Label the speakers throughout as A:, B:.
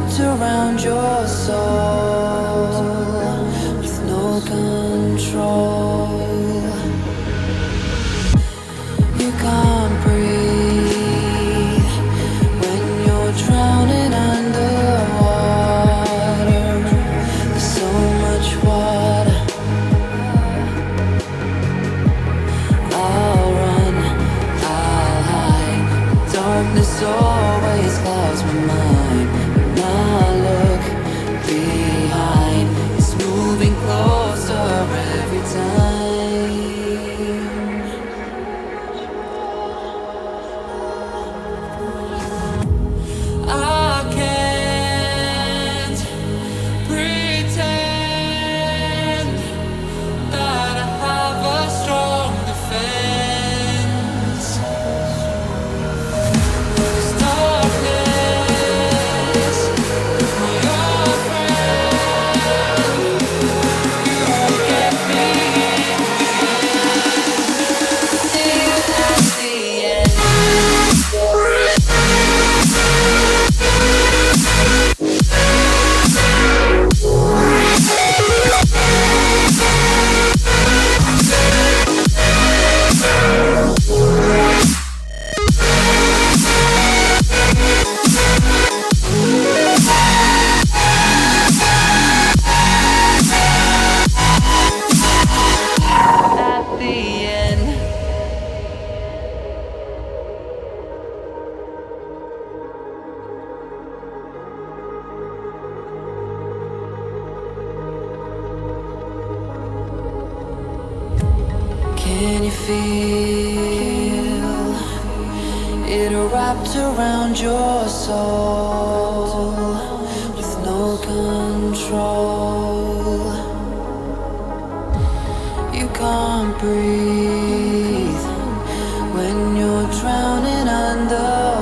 A: wrapped around your soul with no control. You can't breathe when you're drowning underwater. There's so much water. I'll run, I'll hide. Darkness always clouds my mind. When I look behind, it's moving closer every time. I can't pretend that I have a strong defense. 'Cause darkness is your friend. You won't get me till at the end. At the end. Can you feel it wrapped around your soul with no control? You can't breathe when you're drowning underwater.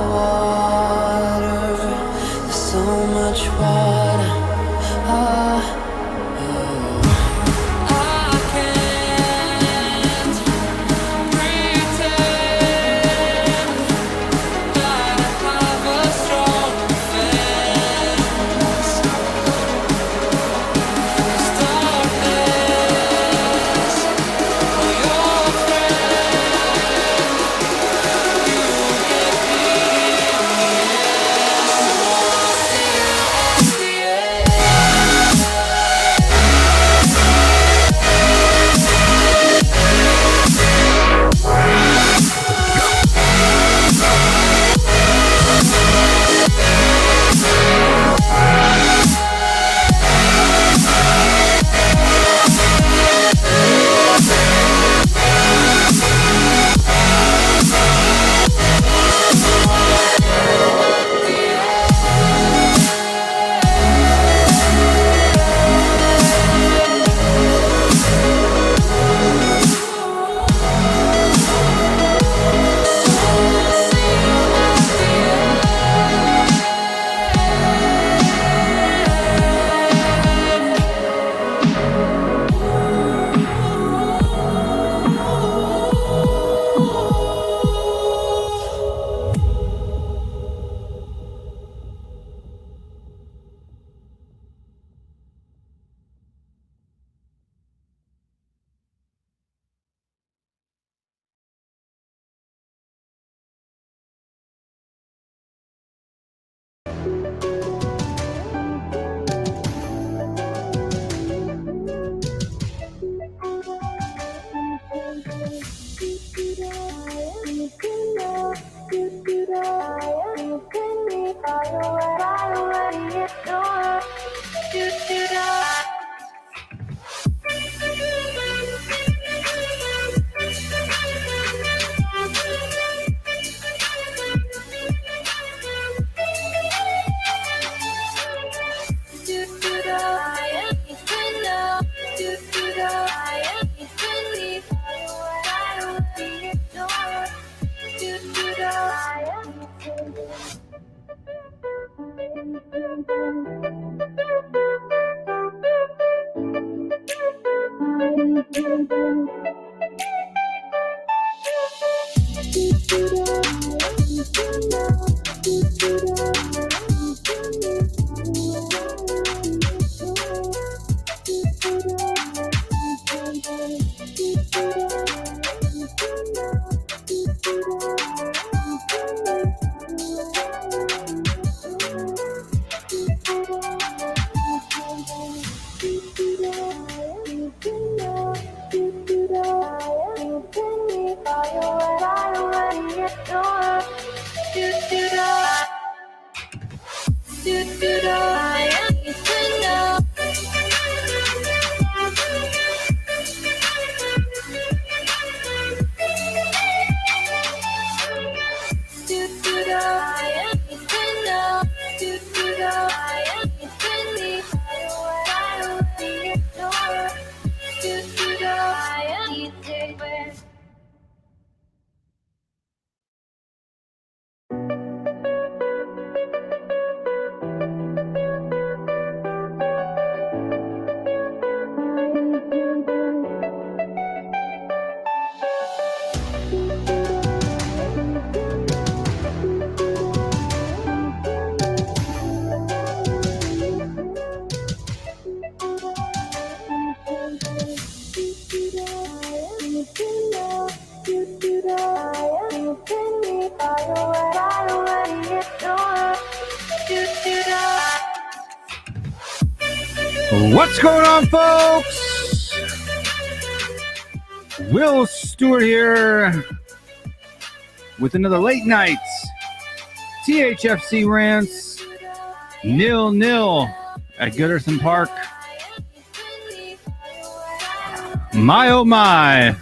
A: There's so much water. I can't pretend that I have a strong defense. 'Cause darkness, oh, your
B: What's going on, folks? Will Stewart here with another late night THFC Rants 0-0 at Goodison Park. My oh my.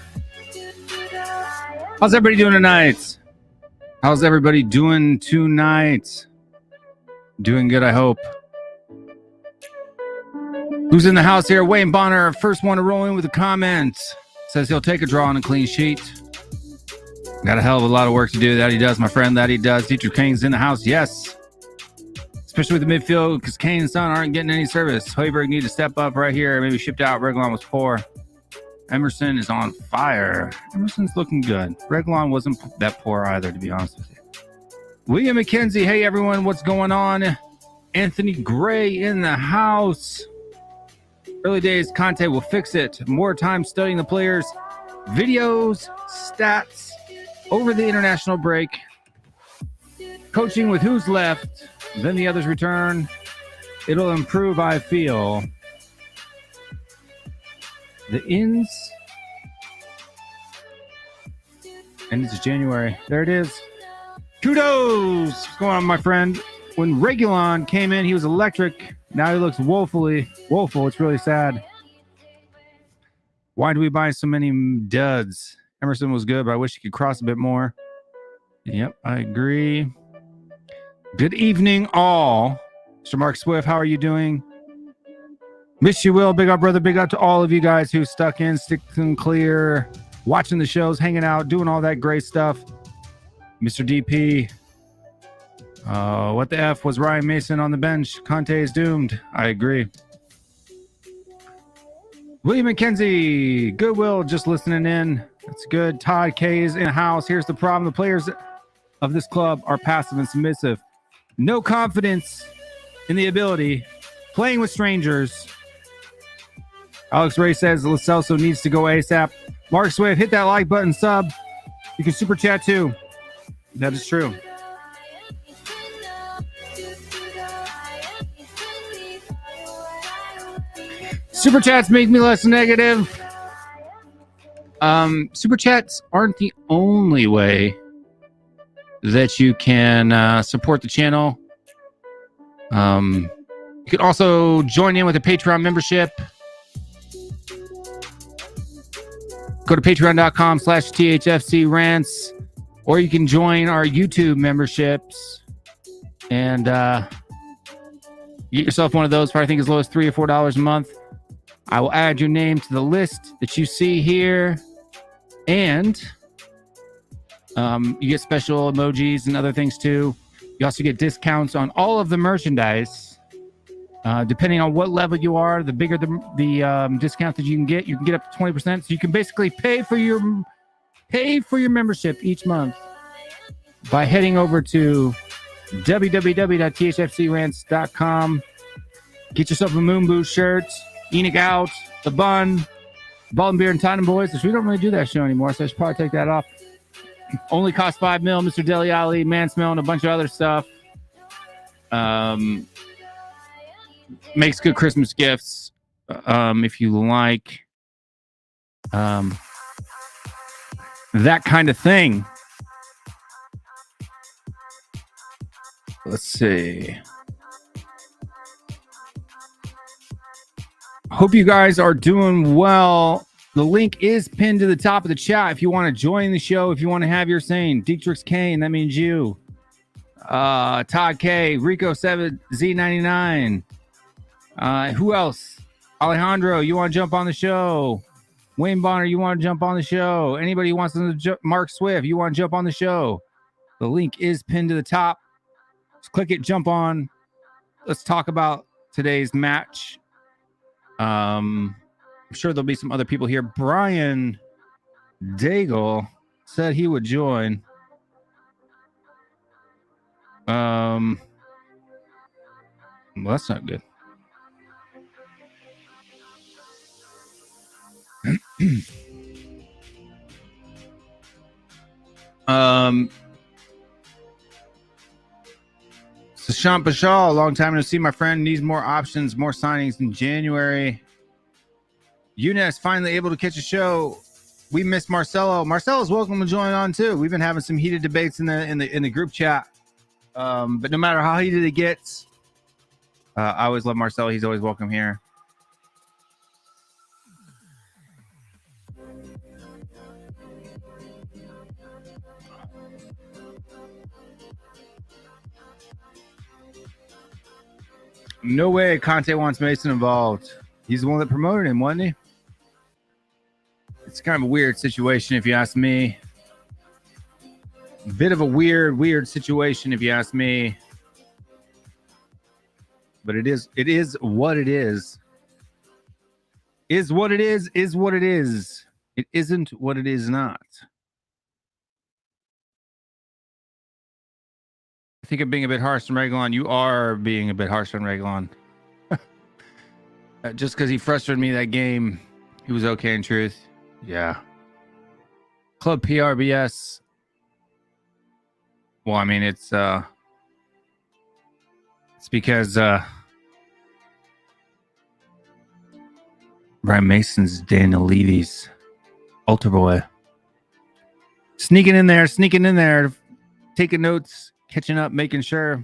B: How's everybody doing tonight? How's everybody doing tonight? Doing good, I hope. Who's in the house here? Wayne Bonner, first one to roll in with a comment. Says he'll take a draw on a clean sheet. Got a hell of a lot of work to do. That he does, my friend. That he does. Dietrich Kane's in the house. Yes. Especially with the midfield, because Kane and Son aren't getting any service. Hoiberg need to step up right here. Maybe shipped out. Reguilon was poor. Emerson is on fire. Emerson's looking good. Reguilon wasn't that poor either, to be honest with you. William McKenzie. Hey, everyone. What's going on? Anthony Gray in the house. Early days, Conte will fix it. More time studying the players' videos, stats over the international break. Coaching with who's left, then the others return. It'll improve, I feel. The ins. And it's January. There it is. Kudos! What's going on, my friend? When Reguilon came in, he was electric. Now he looks woeful. It's really sad. Why do we buy so many duds? Emerson was good, but I wish he could cross a bit more. Yep, I agree. Good evening, all. Mr. Mark Swift, how are you doing? Miss you, Will. Big up, brother. Big up to all of you guys who stuck in, sticking clear, watching the shows, hanging out, doing all that great stuff. Mr. DP. What the F was Ryan Mason on the bench? Conte is doomed. I agree. William McKenzie. Goodwill just listening in. That's good. Todd K is in the house. Here's the problem. The players of this club are passive and submissive. No confidence in the ability. Playing with strangers. Alex Ray says Lo Celso needs to go ASAP. Mark Swift, hit that like button, sub. You can super chat too. That is true. Super chats make me less negative. Super chats aren't the only way that you can support the channel. You can also join in with a Patreon membership. Go to patreon.com/THFCRants, or you can join our YouTube memberships and get yourself one of those for I think as low as $3 or $4 a month. I will add your name to the list that you see here, and you get special emojis and other things too. You also get discounts on all of the merchandise. Depending on what level you are, the bigger the discount that you can get up to 20%. So you can basically pay for your membership each month by heading over to www.thfcrants.com. Get yourself a Moon Boost shirt. Enoch out, the bun, Ball and Beer and Tottenham Boys, which we don't really do that show anymore, so I should probably take that off. Only cost $5 mil, Mr. Deli Ali, Man Smell, and a bunch of other stuff. Makes good Christmas gifts, if you like. That kind of thing. Let's see. Hope you guys are doing well. The link is pinned to the top of the chat if you want to join the show, if you want to have your saying. Dietrich Kane, that means you. Todd K, Rico 7, Z99. Who else? Alejandro, you want to jump on the show? Wayne Bonner, you want to jump on the show? Anybody who wants to Mark Swift, you want to jump on the show? The link is pinned to the top. Just click it, jump on. Let's talk about today's match. I'm sure there'll be some other people here. Brian Daigle said he would join. Well, that's not good. Sashant Bashal, long time no see, my friend. Needs more options, more signings in January. Younes finally able to catch a show. We missed Marcelo. Marcelo's welcome to join on too. We've been having some heated debates in the group chat. But no matter how heated it gets, I always love Marcelo. He's always welcome here. No way Conte wants Mason involved. He's the one that promoted him, wasn't he? It's kind of a weird situation, if you ask me. Bit of a weird situation, if you ask me. But it is what it is. Is what it is what it is. It isn't what it is not. I think I'm being a bit harsh on Reguilon. You are being a bit harsh on Reguilon. Just because he frustrated me that game, he was okay in truth. Yeah. Club PRBS. Well, I mean, it's because Brian Mason's Daniel Levy's altar boy. Sneaking in there, taking notes, catching up, making sure.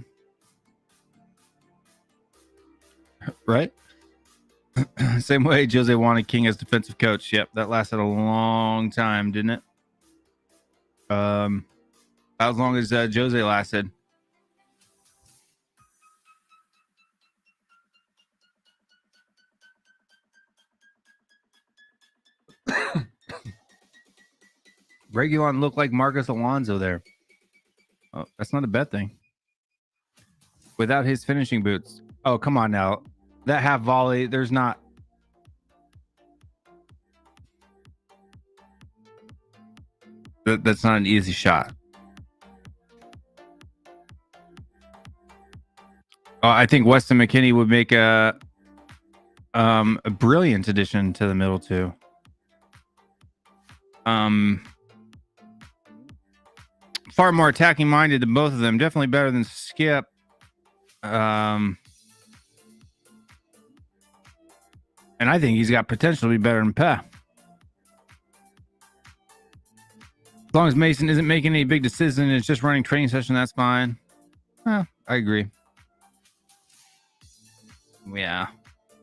B: Right? Same way Jose wanted King as defensive coach. Yep, that lasted a long time, didn't it? About as long as Jose lasted. Reguilon looked like Marcus Alonso there. Oh, that's not a bad thing. Without his finishing boots. Oh, come on now. That half volley, there's not. That's not an easy shot. I think Weston McKennie would make a brilliant addition to the middle too. Far more attacking minded than both of them. Definitely better than Skip. And I think he's got potential to be better than Peh. As long as Mason isn't making any big decisions and it's just running training session, that's fine. I agree. Yeah.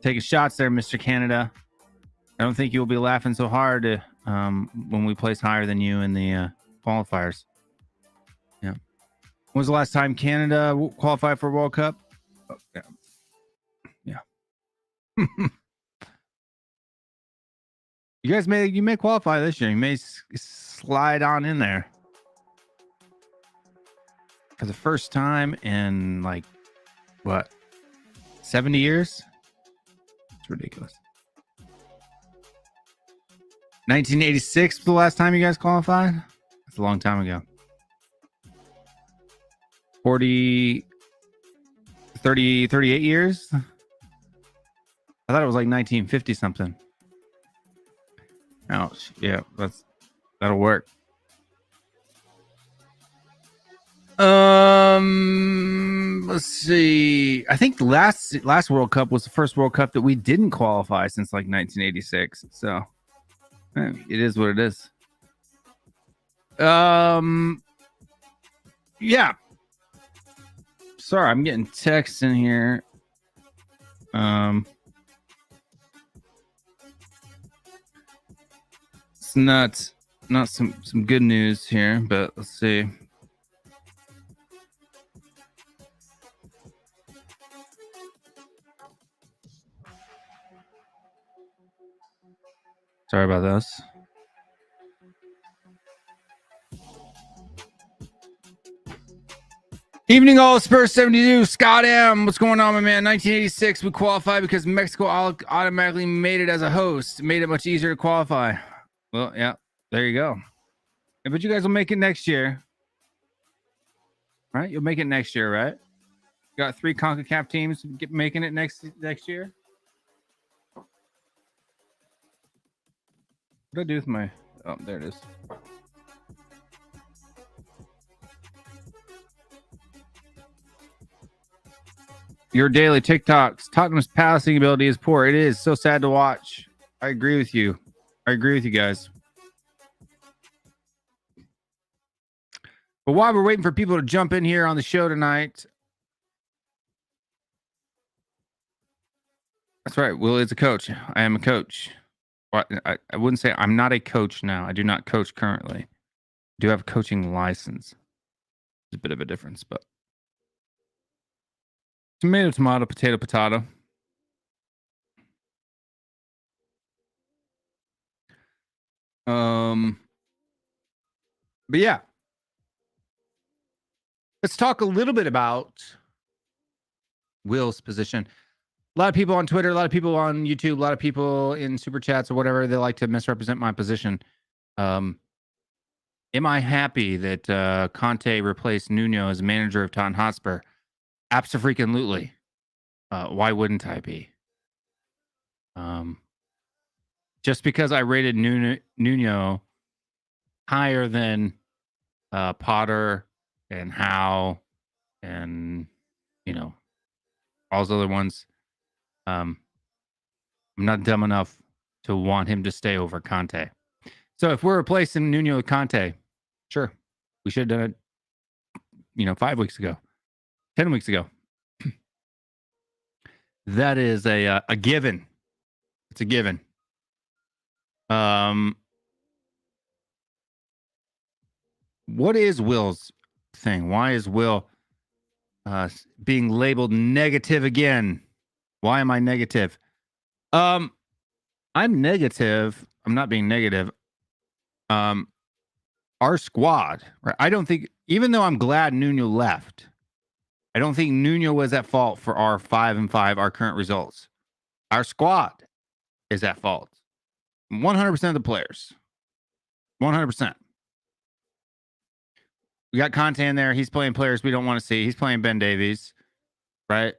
B: Taking shots there, Mr. Canada. I don't think you'll be laughing so hard when we place higher than you in the qualifiers. Yeah. When was the last time Canada qualified for a World Cup? Oh, yeah. You may qualify this year. You may slide on in there for the first time in like what, 70 years? It's ridiculous. 1986 was the last time you guys qualified. That's a long time ago. 38 years. I thought it was like 1950 something. Ouch. Yeah, that'll work. Let's see. I think the last World Cup was the first World Cup that we didn't qualify since like 1986. So it is what it is. Yeah. Sorry, I'm getting texts in here. It's not some good news here, but let's see. Sorry about this. Evening all, Spurs 72, Scott M. What's going on, my man? 1986, we qualified because Mexico automatically made it as a host. Made it much easier to qualify. Well, yeah, there you go. Yeah, but you guys will make it next year. Right? You'll make it next year, right? Got 3 CONCACAF teams making it next year. What did I do with my... Oh, there it is. Your daily TikToks. Tottenham's passing ability is poor. It is so sad to watch. I agree with you. I agree with you guys. But while we're waiting for people to jump in here on the show tonight, that's right. Will is a coach. I am a coach. Well, I wouldn't say I'm not a coach now. I do not coach currently. I do have a coaching license. There's a bit of a difference, but tomato, tomato, potato, potato. But yeah, let's talk a little bit about Will's position. A lot of people on Twitter, a lot of people on YouTube, a lot of people in super chats or whatever, they like to misrepresent my position. Am I happy that Conte replaced Nuno as manager of Tottenham Hotspur? Abso-freaking-lutely. Why wouldn't I be? Just because I rated Nuno higher than Potter and Howe and, all those other ones, I'm not dumb enough to want him to stay over Conte. So if we're replacing Nuno with Conte, sure, we should have done it, 5 weeks ago, 10 weeks ago. That is a given. It's a given. What is Will's thing? Why is Will being labeled negative again? Why am I negative? I'm negative. I'm not being negative. Our squad, right? I don't think, even though I'm glad Nuno left, I don't think Nuno was at fault for our 5-5, our current results. Our squad is at fault. 100% of the players. 100%. We got Conte in there. He's playing players we don't want to see. He's playing Ben Davies, right?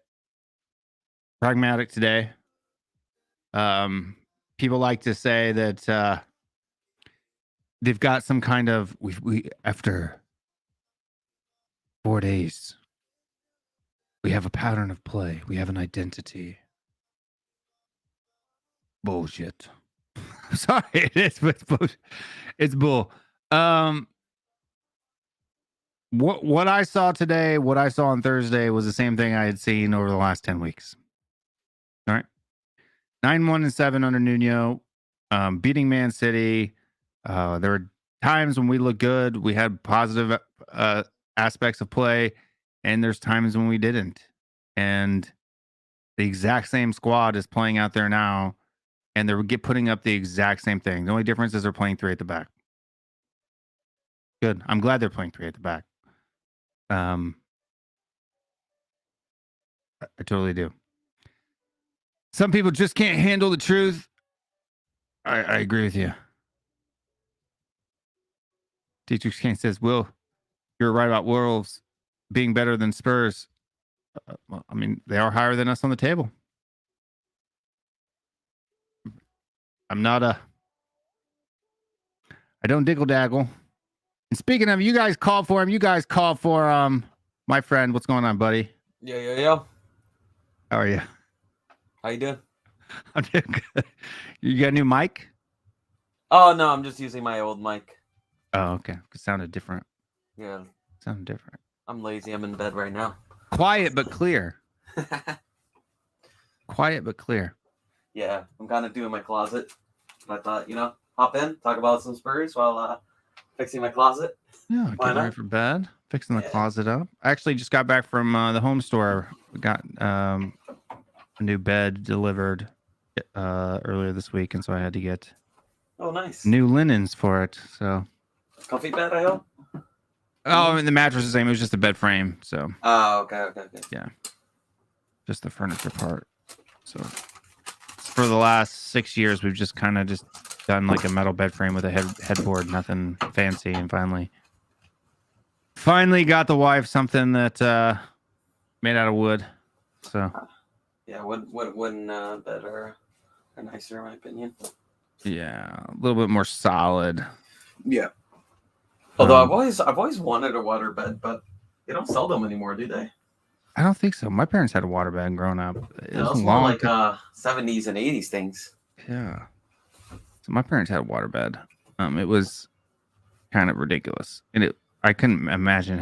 B: Pragmatic today. People like to say that they've got some kind of we after 4 days. We have a pattern of play. We have an identity. Bullshit. Sorry, it is, but it's bull. What I saw today, what I saw on Thursday was the same thing I had seen over the last 10 weeks. All right. 9-1-7 under Nuno, beating Man City. There were times when we looked good. We had positive aspects of play, and there's times when we didn't. And the exact same squad is playing out there now, and they're putting up the exact same thing. The only difference is they're playing 3 at the back. Good. I'm glad they're playing 3 at the back. I totally do. Some people just can't handle the truth. I agree with you. Dietrich Kane says, Will, you're right about Wolves being better than Spurs. Well, I mean, they are higher than us on the table. I don't diggle daggle. And speaking of, you guys called for him. You guys called for my friend. What's going on, buddy?
C: Yo.
B: How are you?
C: How you doing?
B: I'm doing good. You got a new mic?
C: Oh, no, I'm just using my old mic.
B: Oh, okay. It sounded different.
C: Yeah.
B: Sounded different.
C: I'm lazy. I'm in bed right now.
B: Quiet but clear. Quiet but clear.
C: Yeah, I'm kind of doing my closet. I thought, hop in, talk about some Spurs while fixing my closet.
B: Yeah, getting ready for bed. Fixing the closet up. I actually just got back from the home store. We got a new bed delivered earlier this week, and so I had to get
C: nice
B: new linens for it. So
C: comfy bed, I hope.
B: Oh, I mean, the mattress is the same. It was just a bed frame. So
C: okay.
B: Yeah, just the furniture part. So for the last 6 years, we've just kind of just done like a metal bed frame with a headboard, nothing fancy, and finally got the wife something that made out of wood. So
C: yeah, wooden bed are nicer in my opinion.
B: Yeah, a little bit more solid.
C: Yeah. Although I've always wanted a water bed, but they don't sell them anymore, do they?
B: I don't think so. My parents had a waterbed growing up. It
C: It
B: was
C: was
B: a
C: more
B: long
C: like
B: time.
C: 70s and 80s things.
B: Yeah. So my parents had a waterbed. It was kind of ridiculous, and I couldn't imagine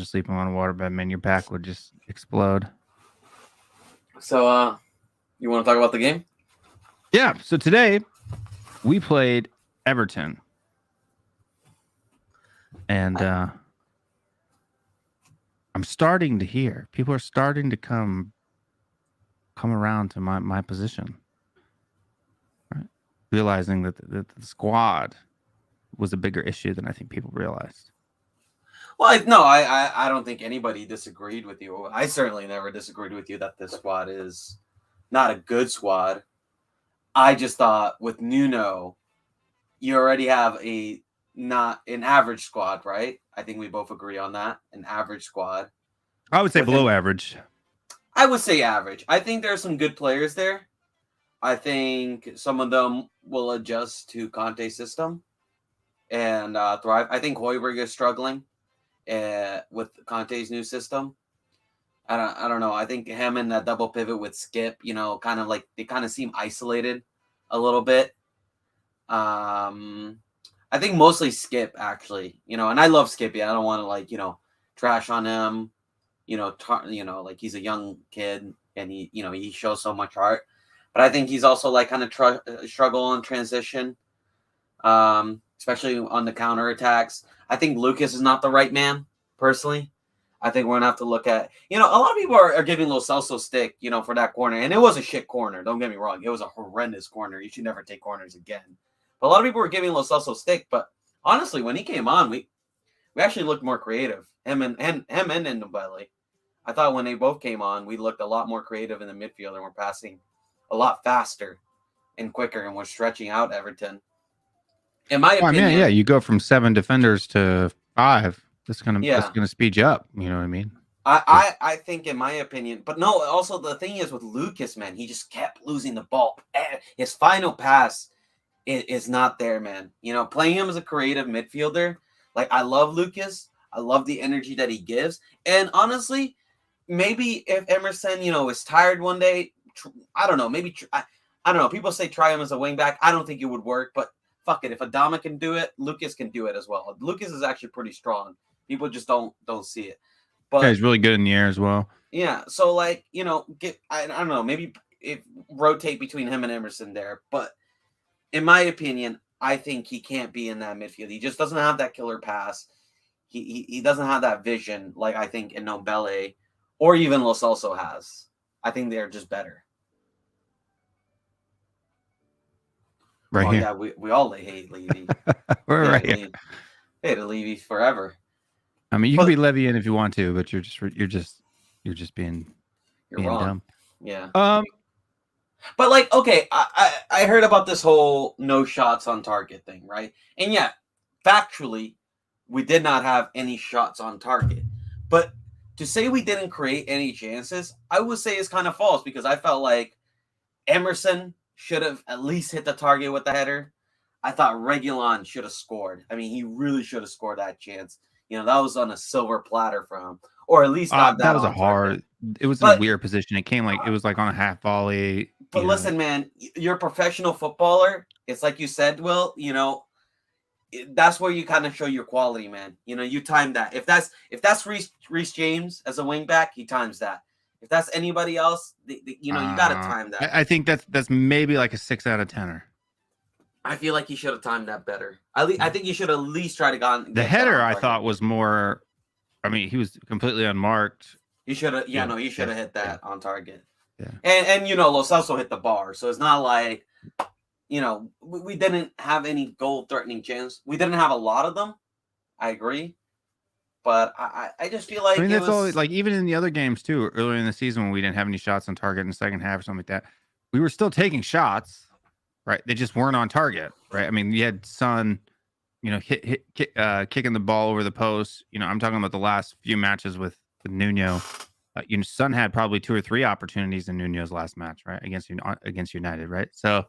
B: sleeping on a waterbed. Man, your back would just explode.
C: So, you want to talk about the game?
B: Yeah. So today we played Everton, and I'm starting to hear people are starting to come around to my position, right? Realizing that the squad was a bigger issue than I think people realized.
C: Well, I don't think anybody disagreed with you. I certainly never disagreed with you that this squad is not a good squad. I just thought with Nuno, you already have not an average squad, right? I think we both agree on that. An average squad.
B: I would say
C: With
B: below
C: him-
B: average.
C: I would say average. I think there are some good players there. I think some of them will adjust to Conte's system and thrive. I think Højbjerg is struggling with Conte's new system. I don't know. I think him and that double pivot with Skip, kind of like they kind of seem isolated a little bit. I think mostly Skip actually, and I love Skippy. I don't want to trash on him. Like he's a young kid and he shows so much heart. But I think he's also like kind of struggle in transition, especially on the counterattacks. I think Lucas is not the right man, personally. I think we're going to have to look at, a lot of people are giving Lo Celso stick, for that corner. And it was a shit corner. Don't get me wrong. It was a horrendous corner. You should never take corners again. But a lot of people were giving Lo Celso stick. But honestly, when he came on, we actually looked more creative. Him and Ndombele. I thought when they both came on, we looked a lot more creative in the midfield and we're passing a lot faster and quicker and we're stretching out Everton. In my opinion,
B: yeah, you go from 7 defenders to 5. That's gonna speed you up. You know what I mean?
C: I think, in my opinion, but no. Also, the thing is with Lucas, man, he just kept losing the ball. His final pass is not there, man. Playing him as a creative midfielder, like I love Lucas. I love the energy that he gives. And honestly, maybe if Emerson, is tired one day, I don't know. Maybe I don't know. People say try him as a wing back. I don't think it would work, but fuck it. If Adama can do it, Lucas can do it as well. Lucas is actually pretty strong. People just don't see it. But
B: yeah, he's really good in the air as well.
C: Yeah, so I don't know, maybe rotate between him and Emerson there. But in my opinion, I think he can't be in that midfield. He just doesn't have that killer pass. He doesn't have that vision like I think Ndombele or even Lo Celso has. I think they're just better.
B: Right here.
C: Yeah, we all hate Levy.
B: We're right here.
C: Hated Levy forever.
B: I mean, you can be Levian if you want to, but you're just being
C: wrong.
B: Dumb.
C: Yeah.
B: But
C: okay, I heard about this whole no shots on target thing, right? And yeah, factually, we did not have any shots on target. But to say we didn't create any chances, I would say is kind of false because I felt like Emerson should have at least hit the target with the header. I thought Reguilon should have scored. I mean, he really should have scored that chance. That was on a silver platter for him, or at least got
B: that was a hard. It was in a weird position. It came it was like on a half volley.
C: But listen, man, you're a professional footballer. It's like you said, Will. That's where you kind of show your quality, man. You time that. If that's Reece James as a wing back, he times that. If that's anybody else, you got to time that.
B: I think that's maybe like a 6 out of 10er.
C: I feel like he should have timed that better. I think he should at least try to gone.
B: The header I thought was more. I mean, he was completely unmarked.
C: He should have. Yeah, no, he should have hit that on target.
B: Yeah.
C: And Lo Celso hit the bar, so it's not like we didn't have any goal-threatening chance. We didn't have a lot of them. I agree, but I just feel like
B: that's always like even in the other games too. Earlier in the season when we didn't have any shots on target in the second half or something like that, we were still taking shots. Right, they just weren't on target. Right, I mean, you had Son, kicking the ball over the post. I'm talking about the last few matches with Nuno. Son had probably 2 or 3 opportunities in Nuno's last match, right, against United, right. So,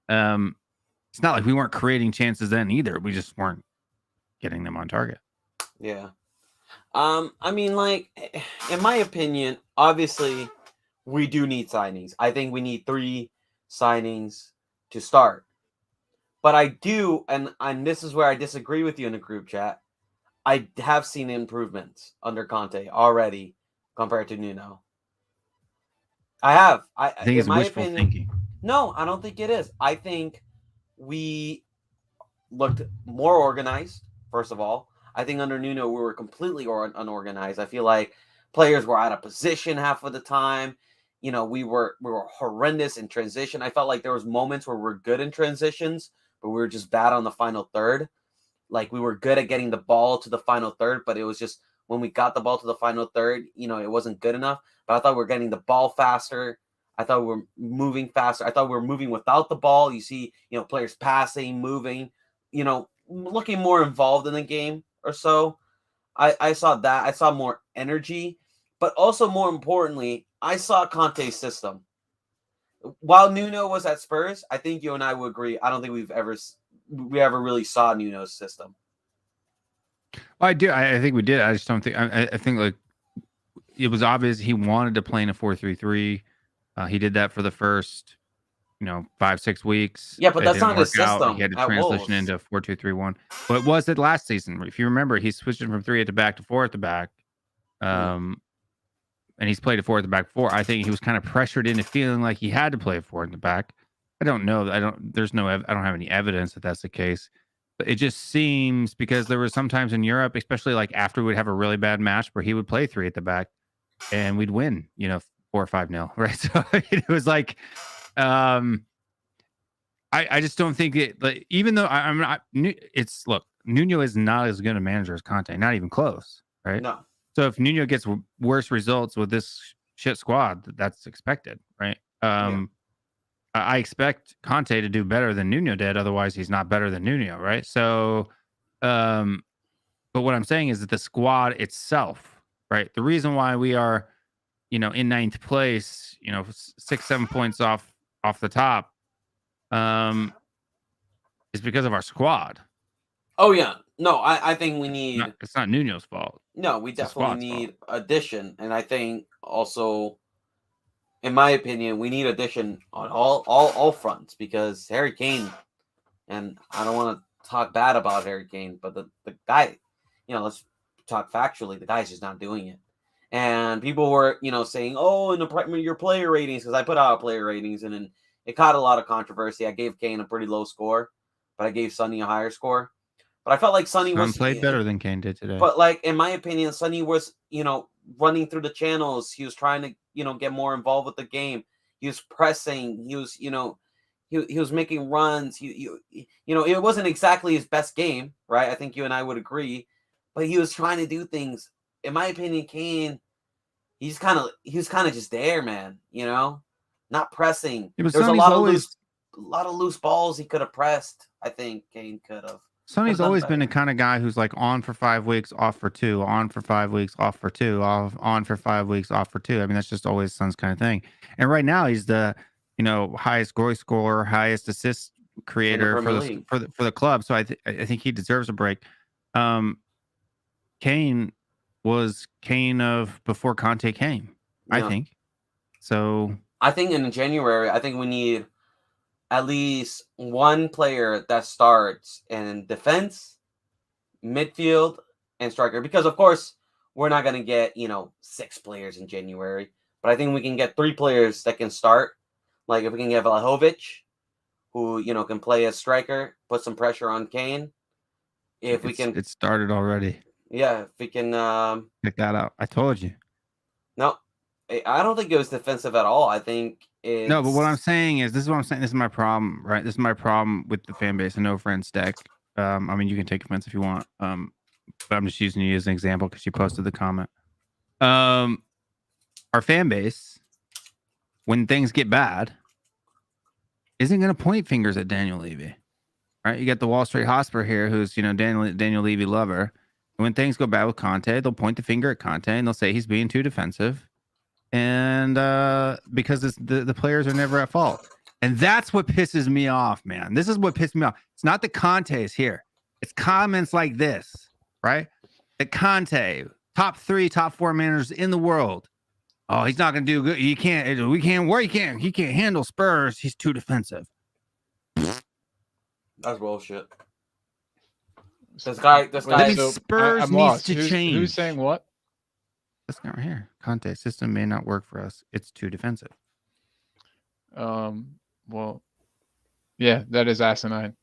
B: it's not like we weren't creating chances then either. We just weren't getting them on target.
C: Yeah, I mean, like, in my opinion, obviously, we do need signings. I think we need 3 signings to start. But I do, and this is where I disagree with you in the group chat. I have seen improvements under Conte already compared to Nuno. I have.
B: I think it's
C: in my
B: wishful
C: opinion,
B: thinking.
C: no, I don't think it is. I think we looked more organized, first of all. I think under Nuno, we were completely unorganized. I feel like players were out of position half of the time. You know, we were horrendous in transition. I felt like there was moments where we're good in transitions, but we were just bad on the final third. Like, we were good at getting the ball to the final third, but it was just when we got the ball to the final third, you know, it wasn't good enough. But I thought we were getting the ball faster. I thought we were moving faster. I thought we were moving without the ball. You see, you know, players passing, moving, you know, looking more involved in the game or so. I saw that. I saw more energy, but also more importantly, I saw Conte's system. While Nuno was at Spurs, I think you and I would agree. I don't think we ever really saw Nuno's system.
B: Well, I do. I think we did. I just don't think. I think like it was obvious he wanted to play in a 4-3-3. He did that for the first, 5-6 weeks.
C: Yeah, but
B: It
C: that's
B: didn't
C: not his
B: work out.
C: system
B: He had to
C: at
B: transition
C: Wolves.
B: into 4-2-3-1. But it was it last season. If you remember, he switched it from 3 at the back to 4 at the back. And he's played a 4 at the back before. I think he was kind of pressured into feeling like he had to play a 4 at the back. I don't know. I don't have any evidence that that's the case. But it just seems, because there were sometimes in Europe, especially like after we'd have a really bad match, where he would play 3 at the back and we'd win, 4 or 5-0, right? So it was like, I just don't think it, like, even though look, Nuno is not as good a manager as Conte, not even close, right?
C: No.
B: So if Nuno gets worse results with this shit squad, that's expected, right? I expect Conte to do better than Nuno did. Otherwise, he's not better than Nuno, right? So, but what I'm saying is that the squad itself, right? The reason why we are, in 9th place, 6-7 points off the top, is because of our squad.
C: Oh yeah, no, I think we need.
B: It's not Nuno's fault.
C: No, we definitely need addition, and I think also, in my opinion, we need addition on all fronts, because Harry Kane, and I don't want to talk bad about Harry Kane, but the guy, let's talk factually, the guy's just not doing it. And people were, saying, oh, in your player ratings, because I put out player ratings, and then it caught a lot of controversy. I gave Kane a pretty low score, but I gave Sonny a higher score. But I felt like Sonny
B: played better than Kane did today.
C: But like, in my opinion, Sonny was, running through the channels. He was trying to, get more involved with the game. He was pressing. He was, he was making runs. It wasn't exactly his best game, right? I think you and I would agree. But he was trying to do things. In my opinion, Kane, he was kind of just there, man. Not pressing.
B: Yeah,
C: There's a lot of loose balls he could have pressed. I think Kane could have.
B: Sonny's always been the kind of guy who's like on for 5 weeks, off for 2, on for 5 weeks, off for 2, on for 5 weeks, off for 2. I mean, that's just always Son's kind of thing. And right now he's the, highest goal scorer, highest assist creator for the club. So I think he deserves a break. Kane was Kane of before Conte came, I think. So
C: I think in January, I think we need at least one player that starts in defense, midfield, and striker. Because, of course, we're not going to get, 6 players in January. But I think we can get 3 players that can start. Like, if we can get Vlahovic, who, can play as striker, put some pressure on Kane. It
B: started already.
C: Yeah, if we can...
B: Check that out. I told you.
C: No, I don't think it was defensive at all. I think
B: No, but what I'm saying is, this is my problem, right? This is my problem with the fan base. I know friends deck. I mean, you can take offense if you want. But I'm just using you as an example because you posted the comment. Our fan base, when things get bad, isn't going to point fingers at Daniel Levy, right? You got the Wall Street Hotspur here, who's Daniel Levy lover. And when things go bad with Conte, they'll point the finger at Conte and they'll say he's being too defensive. And because the players are never at fault. And that's what pisses me off, man. This is what pissed me off. It's not the Conte is here. It's comments like this, right? that Conte, top 3, top 4 managers in the world. Oh, he's not going to do good. He can't handle Spurs. He's too defensive.
C: That's bullshit. This guy.
B: Spurs needs to change.
D: Who's saying what?
B: This guy right here. Conte system may not work for us. It's too defensive.
D: Well, yeah, that is asinine.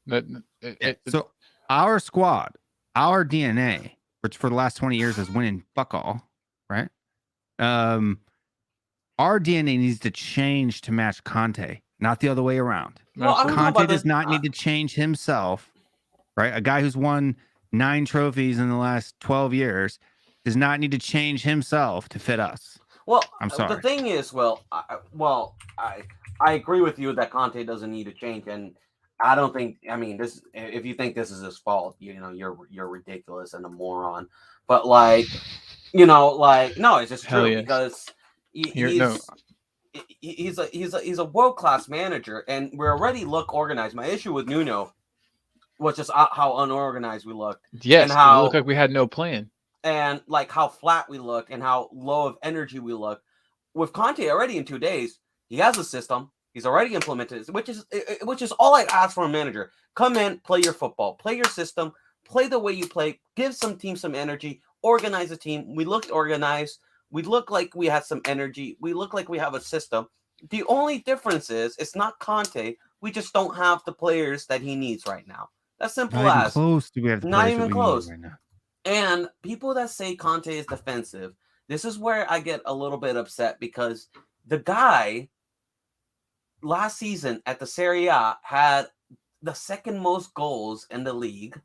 B: So our squad, our DNA, which for the last 20 years is winning fuck all, right? Our DNA needs to change to match Conte, not the other way around.
C: Well,
B: Conte does not need to change himself, right? A guy who's won 9 trophies in the last 12 years does not need to change himself to fit us.
C: Well,
B: I'm sorry.
C: The thing is, I agree with you that Conte doesn't need to change, and I don't think. I mean, this. If you think this is his fault, you're ridiculous and a moron. But no, it's just true because he's a world-class manager, and we already look organized. My issue with Nuno was just how unorganized we looked.
D: Yes,
C: and how
D: it looked like we had no plan.
C: And how flat we looked and how low of energy we looked. With Conte already in 2 days, he has a system. He's already implemented it, which is all I ask for a manager. Come in, play your football, play your system, play the way you play, give some team some energy, organize a team. We looked organized. We look like we had some energy. We look like we have a system. The only difference is it's not Conte. We just don't have the players that he needs right now. That's simple as.
B: Not even close. Do we have the
C: not
B: players
C: even
B: that we
C: close.
B: need right now?
C: And people that say Conte is defensive, this is where I get a little bit upset because the guy last season at the Serie A had the second most goals in the league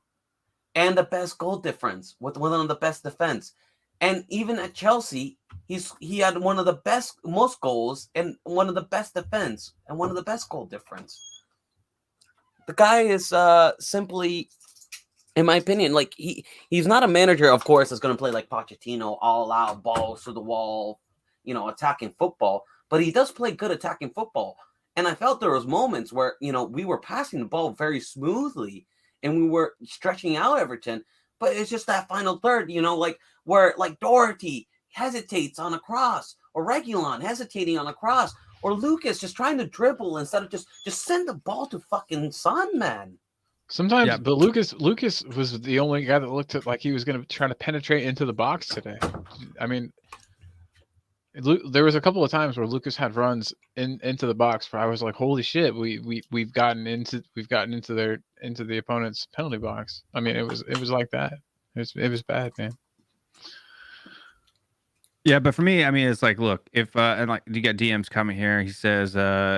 C: and the best goal difference with one of the best defense. And even at Chelsea, he had one of the most goals and one of the best defense and one of the best goal difference. The guy is simply, in my opinion, like he's not a manager, of course, that's going to play like Pochettino, all out, balls to the wall, attacking football. But he does play good attacking football. And I felt there was moments where, we were passing the ball very smoothly and we were stretching out Everton. But it's just that final third, where Doherty hesitates on a cross or Reguilon hesitating on a cross or Lucas just trying to dribble instead of just send the ball to fucking Son, man.
D: Sometimes, yeah. But Lucas was the only guy that looked like he was going to try to penetrate into the box today. I mean, there was a couple of times where Lucas had runs into the box where I was like, "Holy shit, we've gotten into the opponent's penalty box." I mean, it was like that. It was bad, man.
B: Yeah, but for me, I mean, it's like, look, if you got DMs coming here, he says,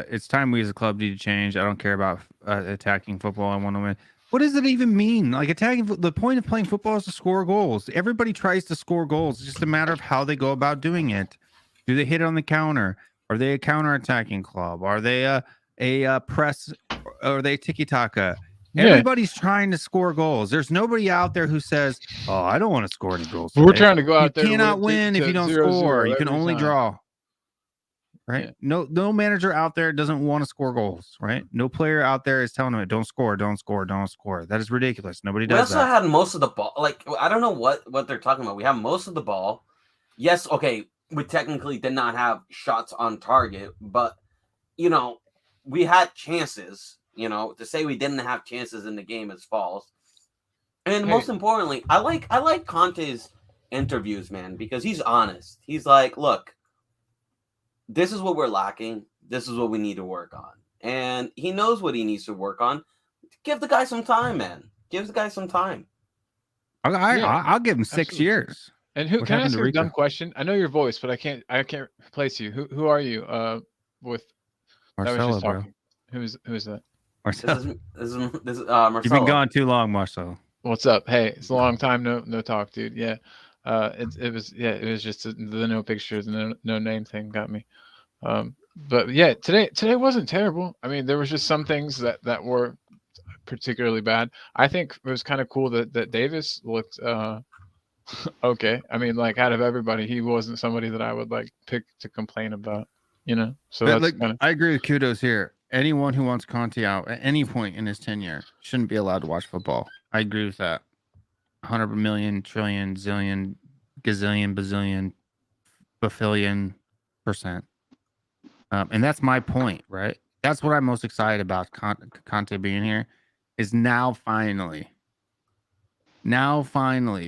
B: it's time we as a club need to change. I don't care about attacking football. I want to win. What does it even mean? Like attacking, the point of playing football is to score goals. Everybody tries to score goals. It's just a matter of how they go about doing it. Do they hit it on the counter? Are they a counter-attacking club? Are they a press? Or are they tiki-taka? Yeah. Everybody's trying to score goals. There's nobody out there who says, "Oh, I don't want to score any goals."
D: We're trying to go out there.
B: You cannot win if you don't score. You can only draw. Right? Yeah. No manager out there doesn't want to score goals. Right? No player out there is telling them, "Don't score, don't score, don't score." That is ridiculous. Nobody does that.
C: We also had most of the ball. Like I don't know what they're talking about. We have most of the ball. Yes, okay. We technically did not have shots on target, but we had chances. To say we didn't have chances in the game is false. And most importantly, I like Conte's interviews, man, because he's honest. He's like, look, this is what we're lacking. This is what we need to work on. And he knows what he needs to work on. Give the guy some time, man. Give the guy some time.
B: I'll give him 6 years.
D: And who can I ask you a dumb question? I know your voice, but I can't place you. Who are you? With
B: Marcelo, bro.
D: Who's that?
B: Marcelo.
C: This is Marcelo.
B: You've been gone too long, Marcelo.
D: What's up? Hey, it's a long time no talk, dude. Yeah, it was just the no pictures and no name thing got me. But yeah, today wasn't terrible. I mean, there was just some things that were particularly bad. I think it was kind of cool that Davis looked okay. I mean, like out of everybody, he wasn't somebody that I would like pick to complain about. So
B: but
D: that's
B: I agree with Kudos here. Anyone who wants Conte out at any point in his tenure shouldn't be allowed to watch football. I agree with that. 100 million, trillion, zillion, gazillion, bazillion, bafillion %. And that's my point, right? That's what I'm most excited about Conte being here is now finally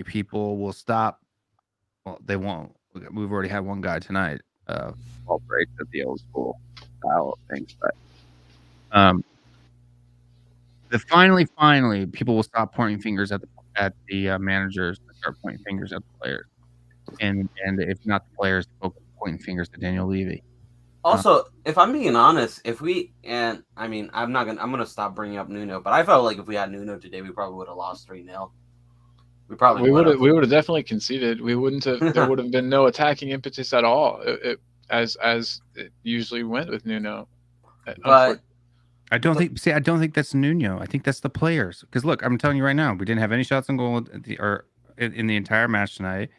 B: people will stop. Well, they won't. We've already had one guy tonight fall break of the old school style of things, but finally people will stop pointing fingers at the managers and start pointing fingers at the players, and if not the players, pointing fingers at Daniel Levy.
C: Also, if I'm being honest, I'm gonna stop bringing up Nuno, but I felt like if we had Nuno today, we probably would have lost 3-0. We would
D: have definitely conceded. We wouldn't have. There would have been no attacking impetus at all. As it usually went with Nuno.
C: But
B: I don't think that's Nuno. I think that's the players. Because look, I'm telling you right now, we didn't have any shots on goal in the entire match tonight.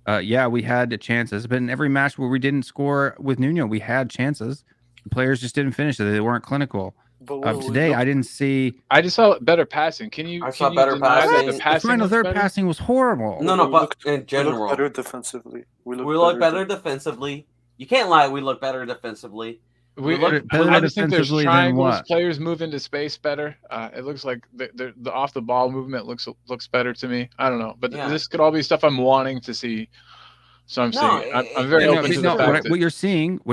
B: Yeah, we had chances, but in every match where we didn't score with Nuno, we had chances. The players just didn't finish it. They weren't clinical. Today, I didn't see.
D: I just saw better passing. I saw
C: better passing.
B: The final third passing was horrible.
C: No, but in general,
E: we look better defensively.
C: We look better defensively. You can't lie. We look better defensively.
D: I just think there's triangles. Players move into space better. It looks like the off the ball movement looks better to me. I don't know, but this could all be stuff I'm wanting to see. So I'm very open to the fact
B: what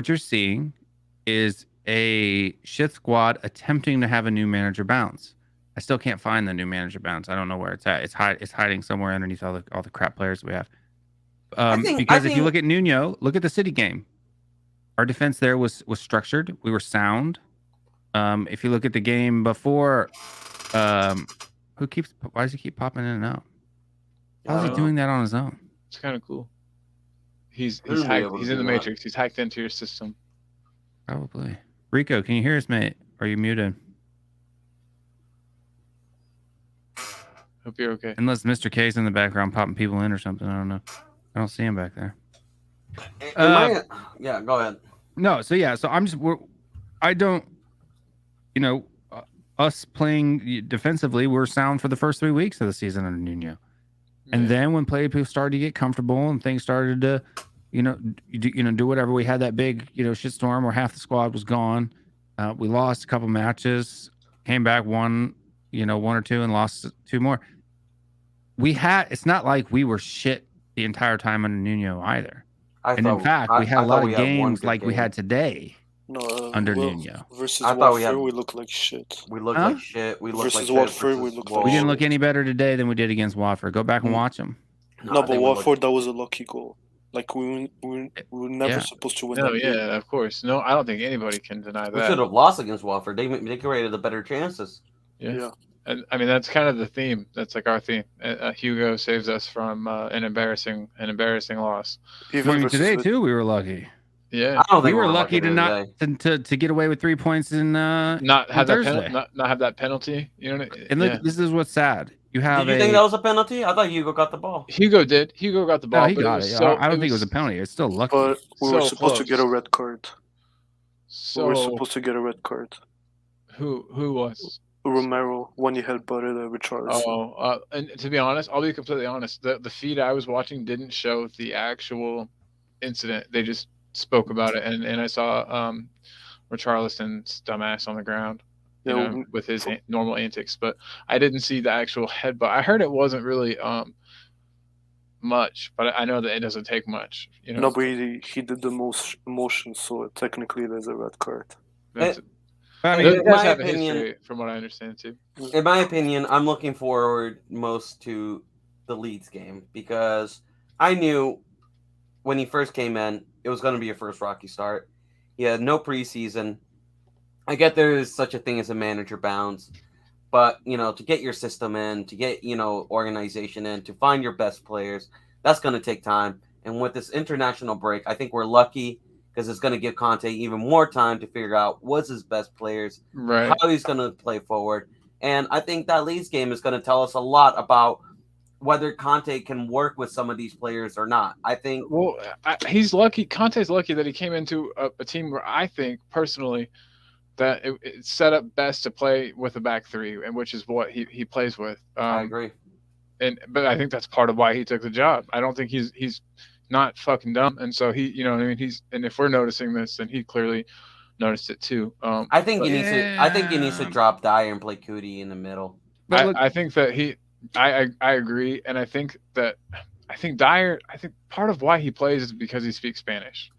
B: you're seeing is a shit squad attempting to have a new manager bounce. I still can't find the new manager bounce. I don't know where it's at. It's hiding somewhere underneath all the crap players we have. If you look at Nuno, look at the City game. Our defense there was structured. We were sound. If you look at the game before, why does he keep popping in and out? How is he doing that on his own?
D: It's kind of cool. He's in the Matrix. He's hacked into your system.
B: Probably. Rico, can you hear us, mate? Are you muted?
D: Hope you're okay.
B: Unless Mr. K's in the background popping people in or something. I don't know. I don't see him back there.
C: Go ahead.
B: No, so us playing defensively, we're sound for the first 3 weeks of the season under Nuno. And then when people started to get comfortable and things started to, do whatever, we had that big, shitstorm where half the squad was gone. We lost a couple matches, came back one or two and lost 2 more. It's not like we were shit the entire time under Nuno either. In fact, we had a lot of games like we had today under Nuno.
E: Versus Watford, we look like shit.
C: We look like shit.
E: Versus Watford, we look like
B: We didn't look any better today than we did against Watford. Go back and watch them.
E: No, but Watford, that was a lucky goal. Like, we were never supposed to win that game.
D: Yeah, of course. No, I don't think anybody can deny that.
C: We should have lost against Watford. They created the better chances.
D: Yeah. And I mean, that's kind of the theme. That's like our theme. Hugo saves us from an embarrassing loss.
B: Even today too, we were lucky.
D: Yeah,
B: I don't think we were lucky to get away with 3 points in
D: not have Thursday. Not have that penalty.
B: This is what's sad.
C: Did you think that was a penalty? I thought Hugo got the ball.
D: Hugo did. Hugo got the ball.
B: No, he got it. I don't think it was a penalty. It's still lucky.
E: But we were supposed to get a red card.
D: So
E: we were supposed to get a red card.
D: Who was?
E: Romero, when he headbutted Richarlison.
D: And to be honest, I'll be completely honest. The feed I was watching didn't show the actual incident. They just spoke about it, and I saw Richarlison's dumbass on the ground, with his normal antics. But I didn't see the actual headbutt. I heard it wasn't really much, but I know that it doesn't take much.
E: No, but he did the most motion, so technically there's a red card.
D: It does have a history, from what I understand too.
C: In my opinion, I'm looking forward most to the Leeds game because I knew when he first came in, it was going to be a first rocky start. He had no preseason. I get there is such a thing as a manager bounce, but to get your system in, to get organization in, to find your best players, that's going to take time. And with this international break, I think we're lucky, because it's going to give Conte even more time to figure out what's his best players,
D: right,
C: how he's going to play forward. And I think that Leeds game is going to tell us a lot about whether Conte can work with some of these players or not. I think...
D: Well, he's lucky. Conte's lucky that he came into a team where I think, personally, that it's set up best to play with a back three, and which is what he plays with.
C: I agree.
D: but I think that's part of why he took the job. I don't think he's not fucking dumb, and so he, you know what I mean. And if we're noticing this, then he clearly noticed it too.
C: I think he needs to drop Dyer and play Cootie in the middle.
D: But I think that I agree, and I think Dyer. I think part of why he plays is because he speaks Spanish,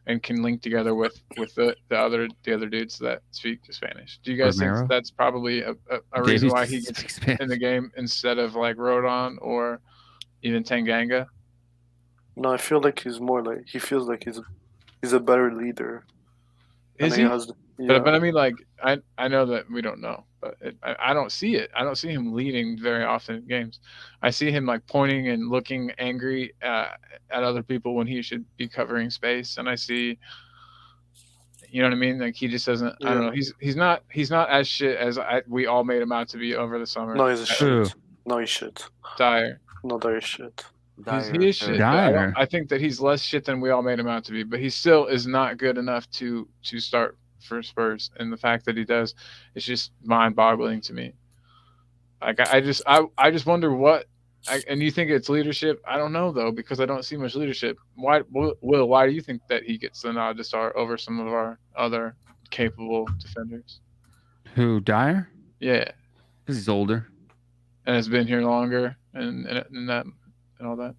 D: and can link together with the other dudes that speak Spanish. Do you guys think that's probably a reason why he gets in the game instead of like Rodon or even Tanganga?
E: No, I feel like he's more like he feels like he's a better leader.
D: Is he? But I mean, like I know that we don't know, but I don't see it. I don't see him leading very often in games. I see him like pointing and looking angry at other people when he should be covering space, and I see, you know what I mean? Like he just doesn't. Yeah. I don't know. He's not as shit as we all made him out to be over the summer.
E: No, he's a shit. No, he's shit.
D: Dyer.
E: No, Dyer is shit.
D: He is shit. I think that he's less shit than we all made him out to be, but he still is not good enough to start for Spurs. And the fact that he does, it's just mind-boggling to me. Like I just wonder what. And you think it's leadership? I don't know though, because I don't see much leadership. Why do you think that he gets the nod to start over some of our other capable defenders?
B: Who, Dyer?
D: Yeah,
B: because he's older
D: and has been here longer, and that. And all that.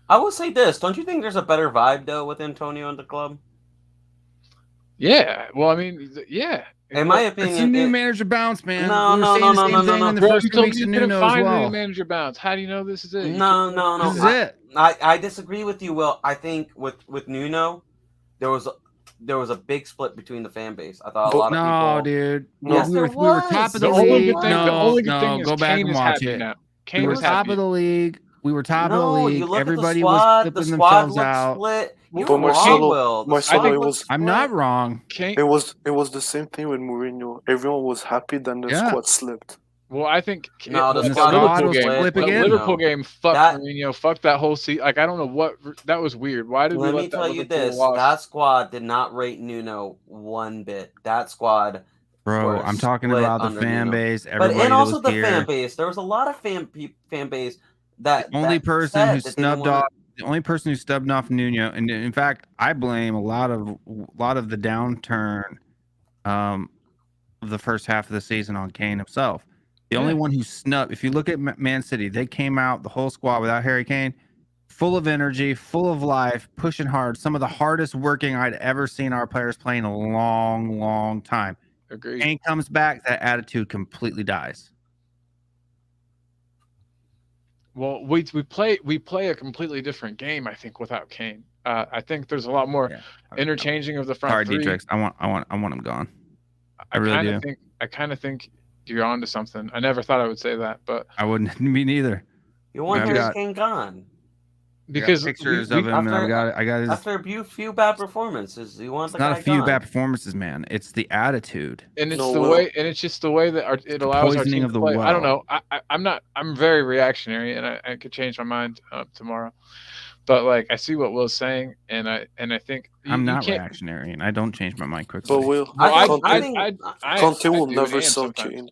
C: I will say this: don't you think there's a better vibe though with Antonio in the club?
D: Yeah. Well, I mean, yeah.
C: In my opinion,
B: it's a new manager bounce, man.
C: No.
B: In the first 2 weeks of Nuno as well.
D: New manager bounce. How do you know this is it?
C: No.
B: This is it.
C: I disagree with you, Will. I think with Nuno, there was a big split between the fan base. I thought a lot of people.
B: No, dude.
C: Yes,
B: we were top of the league.
D: Go
B: back and watch it. We were top of the league. We were top of the league. Everybody was flipping themselves out.
C: Split.
E: But Marcelo,
B: I'm not wrong.
E: It was the same thing with Mourinho. Everyone was happy, then the squad slipped.
D: Well, I think
B: the
D: Liverpool game fucked Mourinho. Fuck that whole season. Like I don't know what that was weird. Why did we let that? Let me tell you this:
C: that squad did not rate Nuno one bit. That squad.
B: Bro, I'm talking about the fan base. Everybody
C: and also the
B: here.
C: Fan base. There was a lot of fan base that
B: the only person who snubbed off. The only person who stubbed off Nuno, and in fact, I blame a lot of the downturn of the first half of the season on Kane himself. The only one who snubbed. If you look at Man City, they came out the whole squad without Harry Kane, full of energy, full of life, pushing hard. Some of the hardest working I'd ever seen our players play in a long, long time.
D: Agreed.
B: Kane comes back, that attitude completely dies.
D: Well, we play a completely different game, I think, without Kane. I think there's a lot more interchanging of the front three.
B: Dietrich. I want him gone. I really do.
D: I kind of think you're onto something. I never thought I would say that, but
B: I wouldn't. Me neither.
C: You want Harry Kane gone?
B: Because pictures of him. I got his,
C: after a few bad performances. You want the guy
B: not a few bad performances, man. It's the attitude,
D: and it's way, and it's just the way that it allows our team to play. I don't know. I'm very reactionary, and I could change my mind tomorrow. But like I see what Will's saying, and I think
B: I'm not reactionary, and I don't change my mind quickly.
E: But Will, Conte will never sell Kane.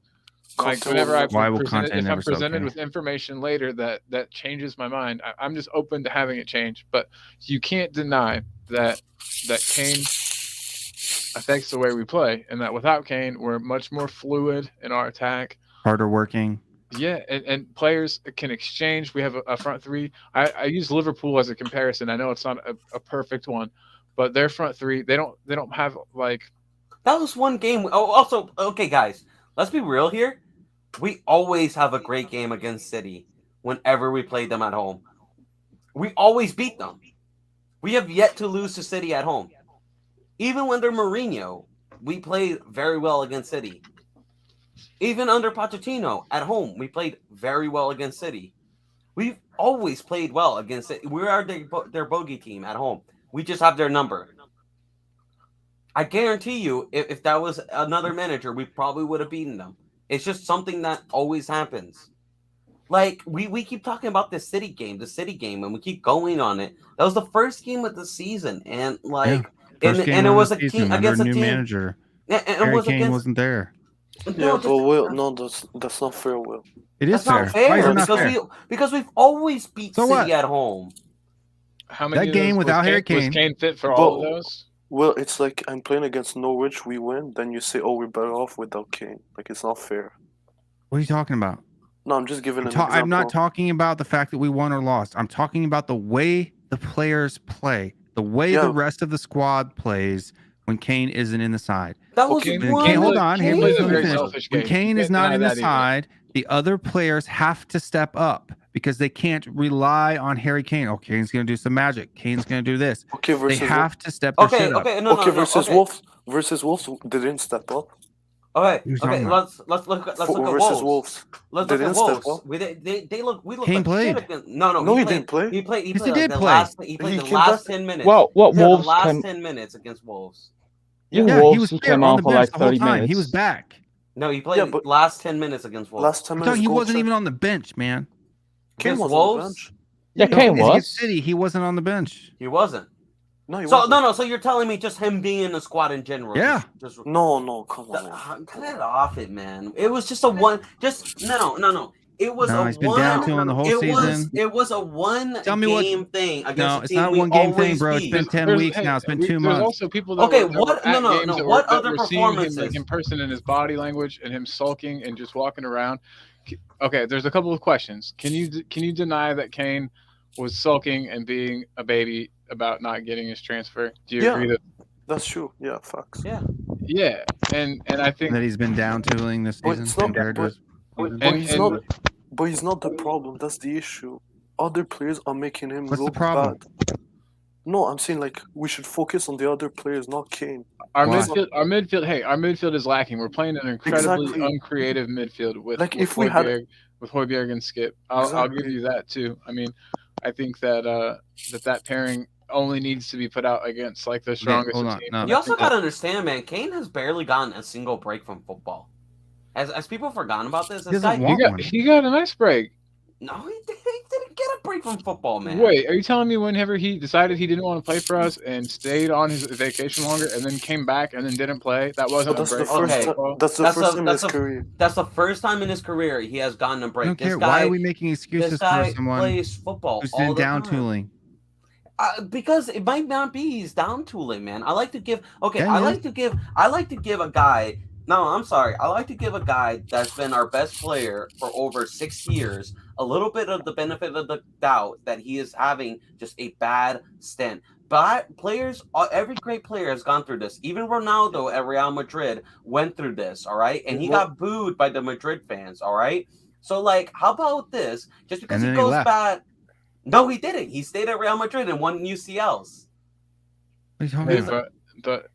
D: Like whenever if I'm presented with information later that changes my mind, I'm just open to having it change. But you can't deny that Kane affects the way we play, and that without Kane, we're much more fluid in our attack,
B: harder working.
D: Yeah, and players can exchange. We have a front three. I use Liverpool as a comparison. I know it's not a perfect one, but their front three, they don't have like.
C: That was one game. Oh, also, okay, guys. Let's be real here. We always have a great game against City whenever we play them at home. We always beat them. We have yet to lose to City at home. Even under Mourinho, we played very well against City. Even under Pochettino at home, we played very well against City. We've always played well against City. We are their bogey team at home. We just have their number. I guarantee you, if that was another manager, we probably would have beaten them. It's just something that always happens. Like, we keep talking about the City game, and we keep going on it. That was the first game of the season, and like, and it was a team against a team.
B: Manager.
C: And it
B: Harry
C: was
B: Kane
C: against,
B: wasn't there.
E: Yeah, but Will, no, that's not fair, Will.
B: It is
C: That's
B: fair.
C: not
B: Why is
C: fair
B: it not fair?
C: because we've always beat
B: So
C: City
B: what?
C: at home.
D: How many
B: That
D: of those
B: game
D: was
B: without Harry
D: Was
B: Kane.
D: Kane fit for
E: But-
D: all of those?
E: Well, it's like I'm playing against Norwich, we win, then you say, oh, we're better off without Kane. Like, it's not fair.
B: What are you talking about?
E: No, I'm just giving an example.
B: I'm not talking about the fact that we won or lost. I'm talking about the way the players play, the way the rest of the squad plays when Kane isn't in the side.
C: That was
D: Kane-
C: one
B: Kane, hold on.
C: game.
B: Let me
D: very
B: finish.
D: selfish
B: When
D: game.
B: Kane
D: You
B: is
D: can't
B: not
D: deny
B: in the
D: that either.
B: side, the other players have to step up because they can't rely on Harry Kane. Oh, Kane's going to do some magic. Kane's going to do this.
E: Okay,
B: They
E: versus
B: have to step their shit up.
E: versus
C: okay.
E: Wolves. Versus Wolves, they didn't step up.
C: Okay,
B: You're talking about-
C: let's look at
E: Versus
C: Wolves. Let's
E: They
C: look at
E: didn't step
C: Wolves.
E: up.
C: We look
B: Kane
C: like
B: played.
C: shit against, no,
E: No, he
C: played,
E: didn't play.
C: He played.
B: Yes, he
C: like
B: did
C: the
B: play.
C: last. He
E: He
C: played the
E: came
C: last
E: back.
C: 10 minutes.
F: Well, what
C: Yeah,
F: Wolves
C: the last
F: came?
C: 10 minutes against Wolves.
F: Yeah,
B: Yeah,
F: Wolves
B: he was
F: he
B: there
F: came
B: on
F: on
B: the
F: for
B: bench
F: like
B: the whole
F: 30
B: time.
F: minutes.
B: He was back.
C: No, he played
E: Yeah, but-
C: last 10 minutes against Wolves.
E: Last 10
B: I'm
E: minutes.
B: talking, he
E: goal
B: wasn't
E: check.
B: even on the bench, man.
E: Kane
C: Against
E: was on the
C: Wolves?
E: bench.
F: Yeah,
B: No,
F: Kane
B: against
F: was.
B: City, he wasn't on the bench.
C: He wasn't.
E: No, he
C: So
E: wasn't.
C: so you're telling me just him being in the squad in general?
B: Yeah.
C: Just
E: No, come on.
C: cut it off, it man. It was just a one. Just no. It was
B: No,
C: a
B: he's been
C: one.
B: down to him the whole season.
C: It was a one
B: Tell me what-
C: game thing against
B: No,
C: a
B: it's
C: team
B: not a
C: we
B: one game thing,
C: always
B: bro. It's
C: beat.
B: been 10 weeks now. It's been 2
D: There's
B: months.
D: also people that
C: Okay,
D: were, that
C: what-
D: were at
C: no,
D: games that
C: what
D: were,
C: other
D: that were seeing him like
C: performances?
D: in person and his body language and him sulking and just walking around. Okay, there's a couple of questions. Can you deny that Kane was sulking and being a baby about not getting his transfer? Do you
E: Yeah.
D: agree that?
E: That's true. Yeah, facts.
C: Yeah.
D: Yeah, and I think
B: That he's been down tooling this
E: But
B: season
E: it's not-
B: compared to
E: but-
B: his season.
E: But he's not the problem. That's the issue. Other players are making him
B: What's the
E: look
B: problem?
E: bad. No, I'm saying like we should focus on the other players, not Kane.
D: our
B: Why?
D: midfield is lacking. We're playing an incredibly
E: Exactly.
D: uncreative midfield with
E: Like,
D: with
E: if we had-
D: Højbjerg and Skip. I'll give
E: Exactly.
D: you that too. I mean, I think that that pairing only needs to be put out against like the strongest
B: hold
D: of
B: on,
D: teams.
B: no.
C: You also gotta understand, man. Kane has barely gotten a single break from football. As people forgotten about this,
B: He
C: this
B: doesn't
C: guy.
B: want one.
D: He got a nice break.
C: No, he didn't get a break from football, man.
D: Wait, are you telling me whenever he decided he didn't want to play for us and stayed on his vacation longer and then came back and then didn't play? That wasn't
E: That's
D: a
E: the
D: break.
E: first.
C: Okay.
E: That's the
C: That's
E: first
C: a-
E: time in
C: that's
E: his
C: a-
E: career.
C: That's the first time in his career he has gotten a
B: I
C: break.
B: don't care.
C: This
B: Why
C: guy,
B: are we making
C: this
B: excuses
C: guy
B: for someone
C: plays football
B: who's
C: all
B: been
C: the
B: down
C: time.
B: tooling?
C: Because it might not be he's down tooling, man. I like to give. Okay,
B: Yeah,
C: I
B: yeah.
C: like to give a guy. No, I'm sorry. I like to give a guy that's been our best player for over 6 years a little bit of the benefit of the doubt that he is having just a bad stint. But players, every great player has gone through this. Even Ronaldo at Real Madrid went through this, all right? And he got booed by the Madrid fans, all right? So, like, how about this? Just because
B: And
C: he
B: then he
C: goes
B: left.
C: bad. No, he didn't. He stayed at Real Madrid and won UCLs.
B: What are you talking
D: Hey,
B: about?
D: but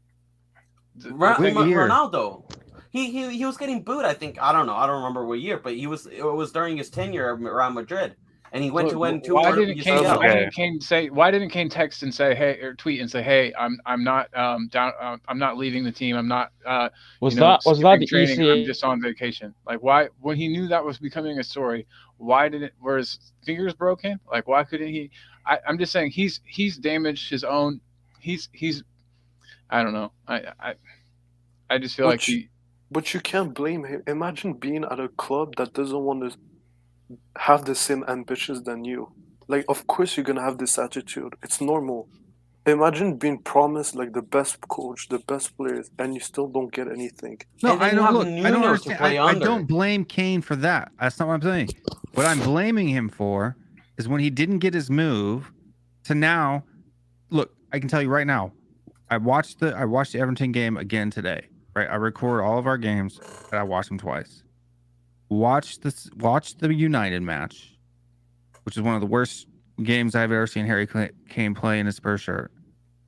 B: What year?
C: Ronaldo. He was getting booed. I think I don't know. I don't remember what year, but it was during his tenure at Real Madrid, and he went to win two.
D: Why
C: more
D: didn't Kane?
C: UCLs.
D: Why didn't Kane say? Why didn't Kane text and say, "Hey," or tweet and say, "Hey, I'm not down. I'm not leaving the team. I'm not
F: Was
D: you know,
F: that
D: skipping
F: the
D: training.
F: ECA?
D: I'm just on vacation." Like, why? When he knew that was becoming a story, why didn't? Were his fingers broken? Like, why couldn't he? I'm just saying he's damaged his own. He's. I don't know. I just feel like he.
E: But you can't blame him. Imagine being at a club that doesn't want to have the same ambitions than you. Like, of course you're gonna have this attitude. It's normal. Imagine being promised like the best coach, the best players, and you still don't get anything.
B: No,
C: And then
B: I
C: you
B: don't
C: have
B: look. I
C: Nuno
B: don't
C: to
B: understand.
C: play
B: I
C: under.
B: don't blame Kane for that. That's not what I'm saying. What I'm blaming him for is when he didn't get his move to now. Look, I can tell you right now. I watched the Everton game again today. Right, I record all of our games and I watch them twice. Watch the United match, which is one of the worst games I've ever seen Harry Kane play in a Spurs shirt,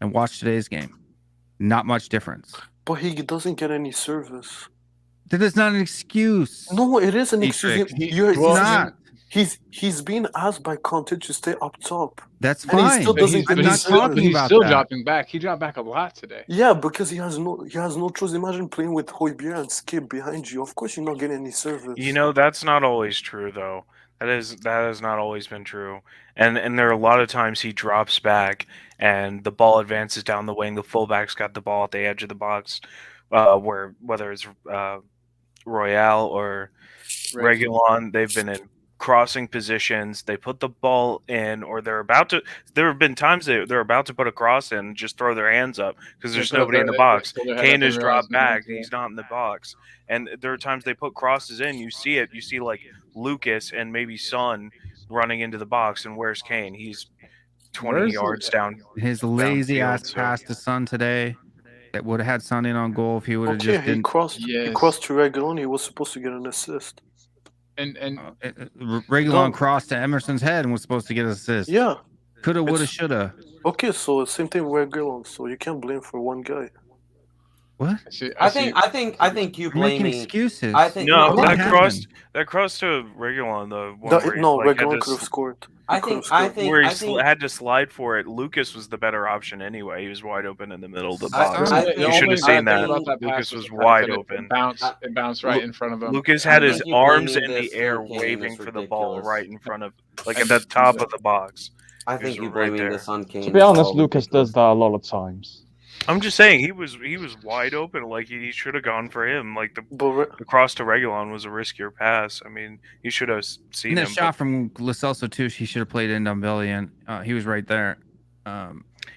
B: and watch today's game. Not much difference.
E: But he doesn't get any service.
B: That is not an excuse.
E: No, it is an
B: He's
E: excuse.
B: fixed.
E: You're
B: It's not.
E: He's being asked by Conte to stay up top.
B: That's
E: And he
B: fine.
E: still
B: but
E: doesn't
B: he's
E: get
B: I'm
E: any
B: not
E: service.
B: talking
D: He's
B: about
D: still
B: that.
D: dropping back. He dropped back a lot today.
E: Yeah, because he has no choice. Imagine playing with Højbjerg and Skip behind you. Of course, you're not getting any service.
G: You know, that's not always true, though. That has not always been true. And there are a lot of times he drops back and the ball advances down the wing. The fullback's got the ball at the edge of the box, whether it's Royale or Regulon, they've been in crossing positions. They put the ball in, or they're about to. There have been times they're about to put a cross in and just throw their hands up because there's nobody in the box. Kane has dropped back. He's not in the box. And there are times they put crosses in. You see it. You see like Lucas and maybe Son running into the box. And where's Kane? He's 20 yards down.
B: His lazy ass
G: downfield,
B: pass to Son today that would have had Son in on goal if he would have just
E: he
B: didn't.
E: crossed to Regulon. He was supposed to get an assist.
D: And
B: Regulon crossed to Emerson's head and was supposed to get an assist.
E: Yeah.
B: Coulda, woulda, shoulda.
E: Okay, so same thing with Regulon. So you can't blame for one guy.
B: What?
C: I think you
B: You're
C: blaming
B: making excuses.
C: I think
G: No,
B: what
G: that
B: happened?
G: cross to Regulon, the one where he, like,
E: Regulon
G: had
E: could have
G: to,
E: scored.
C: I think I think
G: where he
C: I think
G: had to slide for it. Lucas was the better option anyway. He was wide open in the middle of the
C: I-
G: box.
C: I think-
G: You should have seen that.
C: think-
G: Lucas was wide open.
D: It bounced right in front of him.
G: Lucas had
C: I
G: his
C: think you
G: arms
C: blaming
G: in
C: this
G: the air
C: on Kane
G: waving
C: is
G: for the ball
C: ridiculous.
G: right in front of, like at the top of the box.
C: I think
G: He
C: you
G: was right
C: blaming
G: there.
C: this on Kane.
F: To be
C: is
F: honest,
C: all
F: Lucas
C: ridiculous.
F: does that a lot of times.
G: I'm just saying he was wide open. Like he should have gone for him. Like the cross to Regulon was a riskier pass. I mean, you should have seen
B: And
G: him.
B: that shot from Lo Celso too, he should have played in on Belly, and he was right there.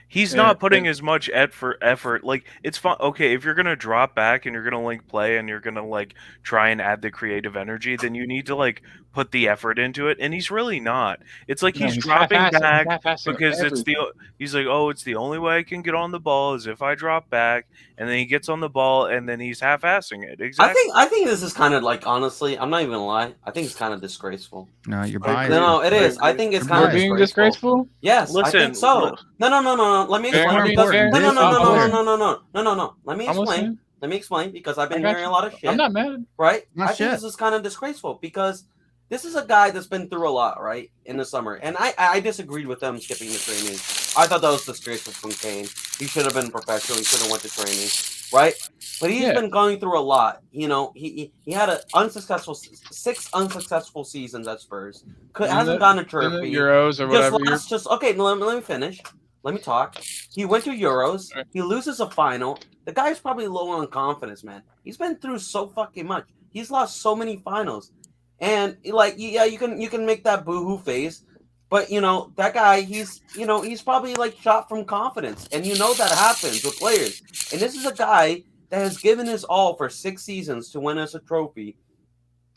G: He's not putting as much effort. Like it's fun. Okay, if you're gonna drop back and you're gonna link play and you're gonna like try and add the creative energy, then you need to like put the effort into it. And he's really not. It's like he's dropping back because he's like, oh, it's the only way I can get on the ball is if I drop back, and then he gets on the ball and then he's half-assing it. Exactly.
C: I think this is kind of like, honestly, I'm not even gonna lie. I think it's kind of disgraceful.
B: No, you're biased.
C: No, it is. I think it's kind of
D: being disgraceful.
C: Yes,
G: Listen,
C: I think so. No. Let me explain. Because, no. Let me explain. Let me explain because I've been hearing a lot of shit.
D: I'm not mad.
C: Right?
B: Not
C: I think
B: shit.
C: this is kind of disgraceful because this is a guy that's been through a lot, right, in the summer. And I disagreed with them skipping the training. I thought that was disgraceful from Kane. He should have been professional. He should have went to training, right? But he's been going through a lot. You know, he had six unsuccessful seasons at Spurs. Hasn't gotten a trophy.
D: Euros or whatever.
C: Okay. Let me finish. Let me talk. He went to Euros. He loses a final. The guy's probably low on confidence, man. He's been through so fucking much. He's lost so many finals, and like, yeah, you can make that boohoo face, but you know that guy, he's probably like shot from confidence, and you know that happens with players. And this is a guy that has given his all for 6 seasons to win us a trophy,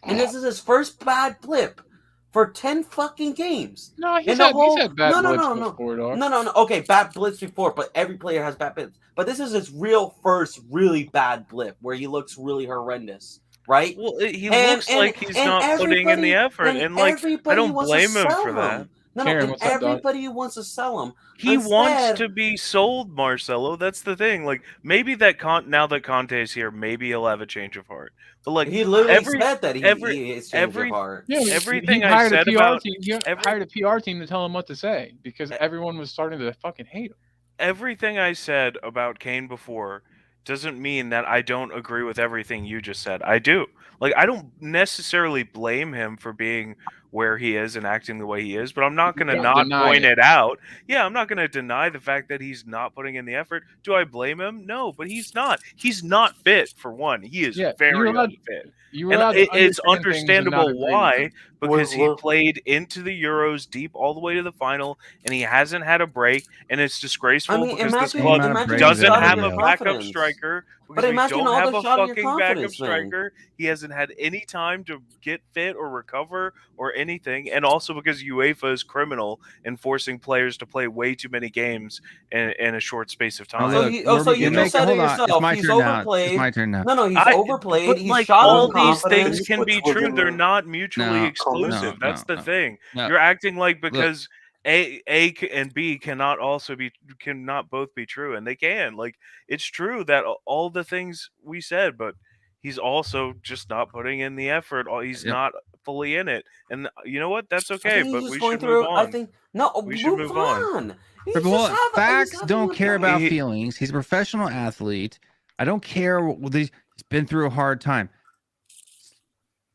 C: and this is his first bad blip for 10 fucking games.
D: No, he's had bad blips before, dog.
C: No. Okay, bad blips before, but every player has bad blips. But this is his first really bad blip where he looks really horrendous, right?
G: Well, he looks like he's not putting in the effort, and like I don't blame him for that.
C: No, everybody wants to sell him.
G: He wants to be sold, Marcelo. That's the thing. Like maybe now that Conte's here, maybe he'll have a change of heart. But like
C: he literally said that he is changed of heart.
D: Yeah,
G: everything I said about
D: he hired a PR team to tell him what to say because everyone was starting to fucking hate him.
G: Everything I said about Kane before doesn't mean that I don't agree with everything you just said. I do. Like, I don't necessarily blame him for being where he is and acting the way he is, but I'm not going to not point it out. Yeah, I'm not going to deny the fact that he's not putting in the effort. Do I blame him? No, but he's not. He's not fit, for one. He is very unfit. It's understandable why, because he played into the Euros deep all the way to the final, and he hasn't had a break, and it's disgraceful because this club doesn't have a backup striker. Because we don't have a fucking backup striker. He hasn't had any time to get fit or recover or anything, and also because UEFA is criminal in forcing players to play way too many games in a short space of time.
C: So you just said it yourself. He's overplayed.
B: It's my turn now.
C: No, he's overplayed.
G: But
C: he's
G: like
C: shot
G: all
C: on
G: these things
C: confidence.
G: can be true. They're not mutually exclusive. That's the thing.
B: No.
G: You're acting like because A and B cannot both be true, and they can. Like it's true that all the things we said, but he's also just not putting in the effort. He's not fully in it, and you know what? That's okay. But we should move on.
C: We should move on.
B: Facts don't care about feelings. He's a professional athlete. I don't care. He's been through a hard time.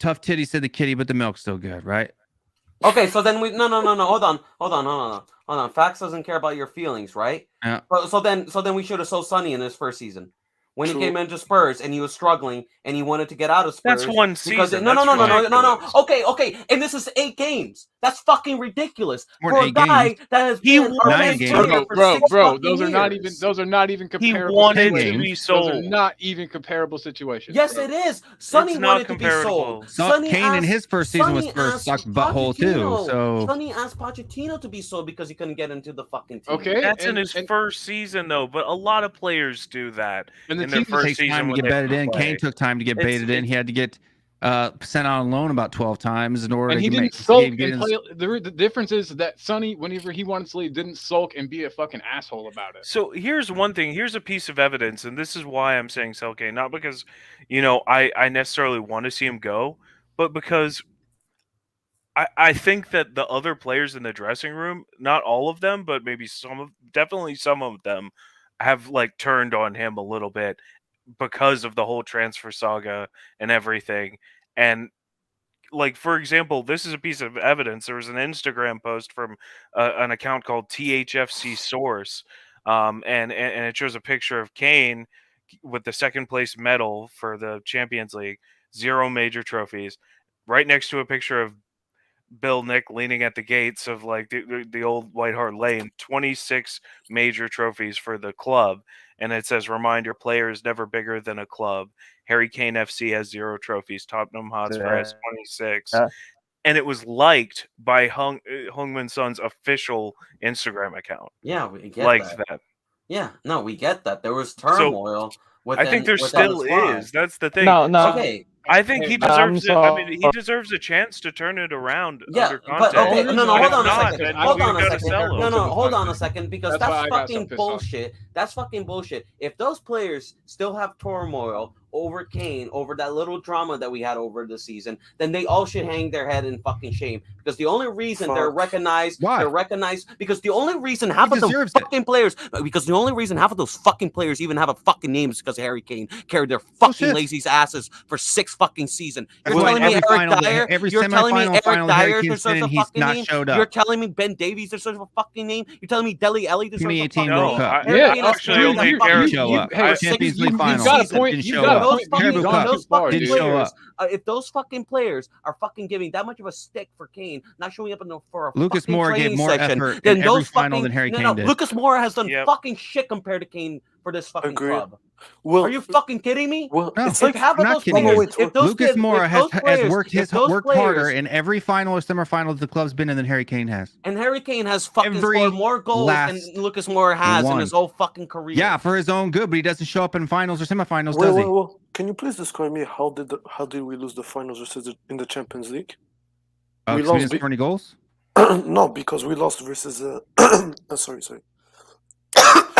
B: Tough titty, said the kitty, but the milk's still good, right?
C: Okay, so then no. Hold on. Fax doesn't care about your feelings, right?
B: Yeah.
C: So then we should have sold Sonny in his first season. when
E: True.
C: he came into Spurs and he was struggling and he wanted to get out of Spurs.
G: That's one
C: because
G: season.
C: no.
G: That's ridiculous.
C: Okay. And this is 8 games. That's fucking ridiculous
B: More
C: for
B: than
C: a
B: 8
C: guy
B: games.
C: that has
G: He
C: been
G: won
C: our
B: 9
C: best
B: games.
C: player for 6
D: bro.
C: fucking
D: Those are not even.
C: years.
D: Those are not even
G: He
D: comparable.
G: wanted to
D: situations.
G: be
D: Those
G: sold.
D: are not even comparable situations.
C: Yes,
D: bro.
C: it is. Sonny
G: It's not
C: wanted to be
G: comparable.
C: sold.
B: So
C: Sonny
B: Kane in
C: asked-
B: his first season was
C: Sonny
B: Spurs
C: asked
B: sucked butthole too.
C: Pochettino.
B: So
C: Sonny asked Pochettino to be sold because he couldn't get into the fucking team.
D: Okay,
G: That's in
D: and-
G: his
D: and-
G: first season, though. But a lot of players do that
D: And the
G: in their
D: team
G: first
B: takes
G: season
B: time to
G: when
B: get
G: they
B: bedded in.
G: play.
B: Kane took time to get
G: It's-
B: baited in. He had to get sent out on loan about 12 times in order
D: And
B: to
D: he didn't
B: make
D: sulk
B: get
D: and
B: in.
D: play. The difference is that Sonny, whenever he wanted to leave, didn't sulk and be a fucking asshole about it.
G: So here's one thing. Here's a piece of evidence, and this is why I'm saying sell Kane. Not because, I necessarily want to see him go, but because I think that the other players in the dressing room, not all of them, but maybe definitely some of them, have like turned on him a little bit because of the whole transfer saga and everything. And like, for example, this is a piece of evidence. There was an Instagram post from an account called THFC Source, and it shows a picture of Kane with the second place medal for the Champions League, 0 major trophies, right next to a picture of Bill Nick leaning at the gates of like the old White Hart Lane, 26 major trophies for the club. And it says, reminder, player is never bigger than a club. Harry Kane FC has 0 trophies. Tottenham Hotspur has 26. And it was liked by Heung-min Son's official Instagram account.
C: Yeah, we get
G: Liked
C: that.
G: that.
C: Yeah, no, we get that. There was turmoil.
G: I think there still is. That's the thing.
F: No.
C: Okay.
G: I think he
F: Hey,
G: deserves it. I mean, he
F: sorry.
G: deserves a chance to turn it around
C: Yeah,
G: under
C: but
G: Conte.
C: okay, no,
G: But
C: hold
G: if
C: on a
G: not,
C: second.
G: then
C: Hold
G: you
C: on a
G: gotta
C: second.
G: sell him.
C: No, hold on a second, because
D: That's why
C: that's
D: I got so
C: fucking
D: pissed off.
C: bullshit. That's fucking bullshit. If those players still have turmoil over Kane, over that little drama that we had over the season, then they all should hang their head in fucking shame. Because the only reason they're
E: Fuck.
C: recognized,
B: Why?
C: they're recognized because the only reason half
B: He
C: of those
B: deserves it.
C: fucking players, because the only reason half of those fucking players even have a fucking name is because Harry Kane carried their fucking
B: Bullshit.
C: lazy asses for 6 fucking seasons.
B: That's
C: You're
B: why
C: telling me
B: every
C: Eric
B: final,
C: Dyer,
B: every
C: you're telling me
B: semifinal,
C: Eric
B: final that Harry
C: Dyer
B: Kane's
C: deserves
B: been
C: a
B: in, he's
C: fucking
B: not
C: name.
B: showed
C: You're
B: up.
C: telling me Ben Davies deserves a fucking name. You're telling me Dele Alli deserves a
B: 2018
C: fucking
B: World
C: name.
B: Cup.
C: Harry
D: Yeah,
C: Kane has
G: actually,
C: carried
G: only
C: that fucking
G: Eric-
B: Didn't show up.
C: for
B: Champions
C: 6
B: League
C: fucking
B: final.
D: got a
C: seasons.
D: point.
B: Didn't
D: You
B: show
D: got a
B: up.
C: Those
D: point.
C: fucking,
B: Caribou
D: You've
B: Cup.
D: gone too
C: those
D: far,
C: fucking
B: Didn't
D: dude.
B: show up.
C: players, if those fucking players are fucking giving that much of a stick for Kane, not showing up for a
B: Lucas
C: fucking
B: Moura gave
C: training
B: more
C: session,
B: effort
C: then
B: in every
C: those
B: final
C: fucking
B: than Harry
C: no,
B: Kane
C: no,
B: did.
C: Lucas Moura has done
G: Yep.
C: fucking shit compared to Kane for this fucking
E: Agree.
C: club.
E: Well,
C: Are you fucking kidding me?
E: well,
B: No.
E: it's
C: If
E: like
C: half
B: I'm
C: of
B: not
C: those
B: kidding
C: players,
B: you.
E: wait,
C: if those
B: Lucas
C: kids,
B: Moura
C: if those
B: has
C: players,
B: worked
C: if those
B: harder
C: players,
B: in every final or semifinal that the club's been in than Harry Kane has.
C: and Harry Kane has fucking
B: Every
C: scored more goals than
B: last
C: Lucas Moura has in
B: one.
C: his whole fucking career.
B: Yeah, for his own good, but he doesn't show up in finals or semifinals,
E: well,
B: does he?
E: well, can you please describe me how did we lose the finals versus in the Champions League?
B: Oh,
E: we
B: 'cause we
E: lost
B: didn't score any goals?
E: No, because we lost versus sorry.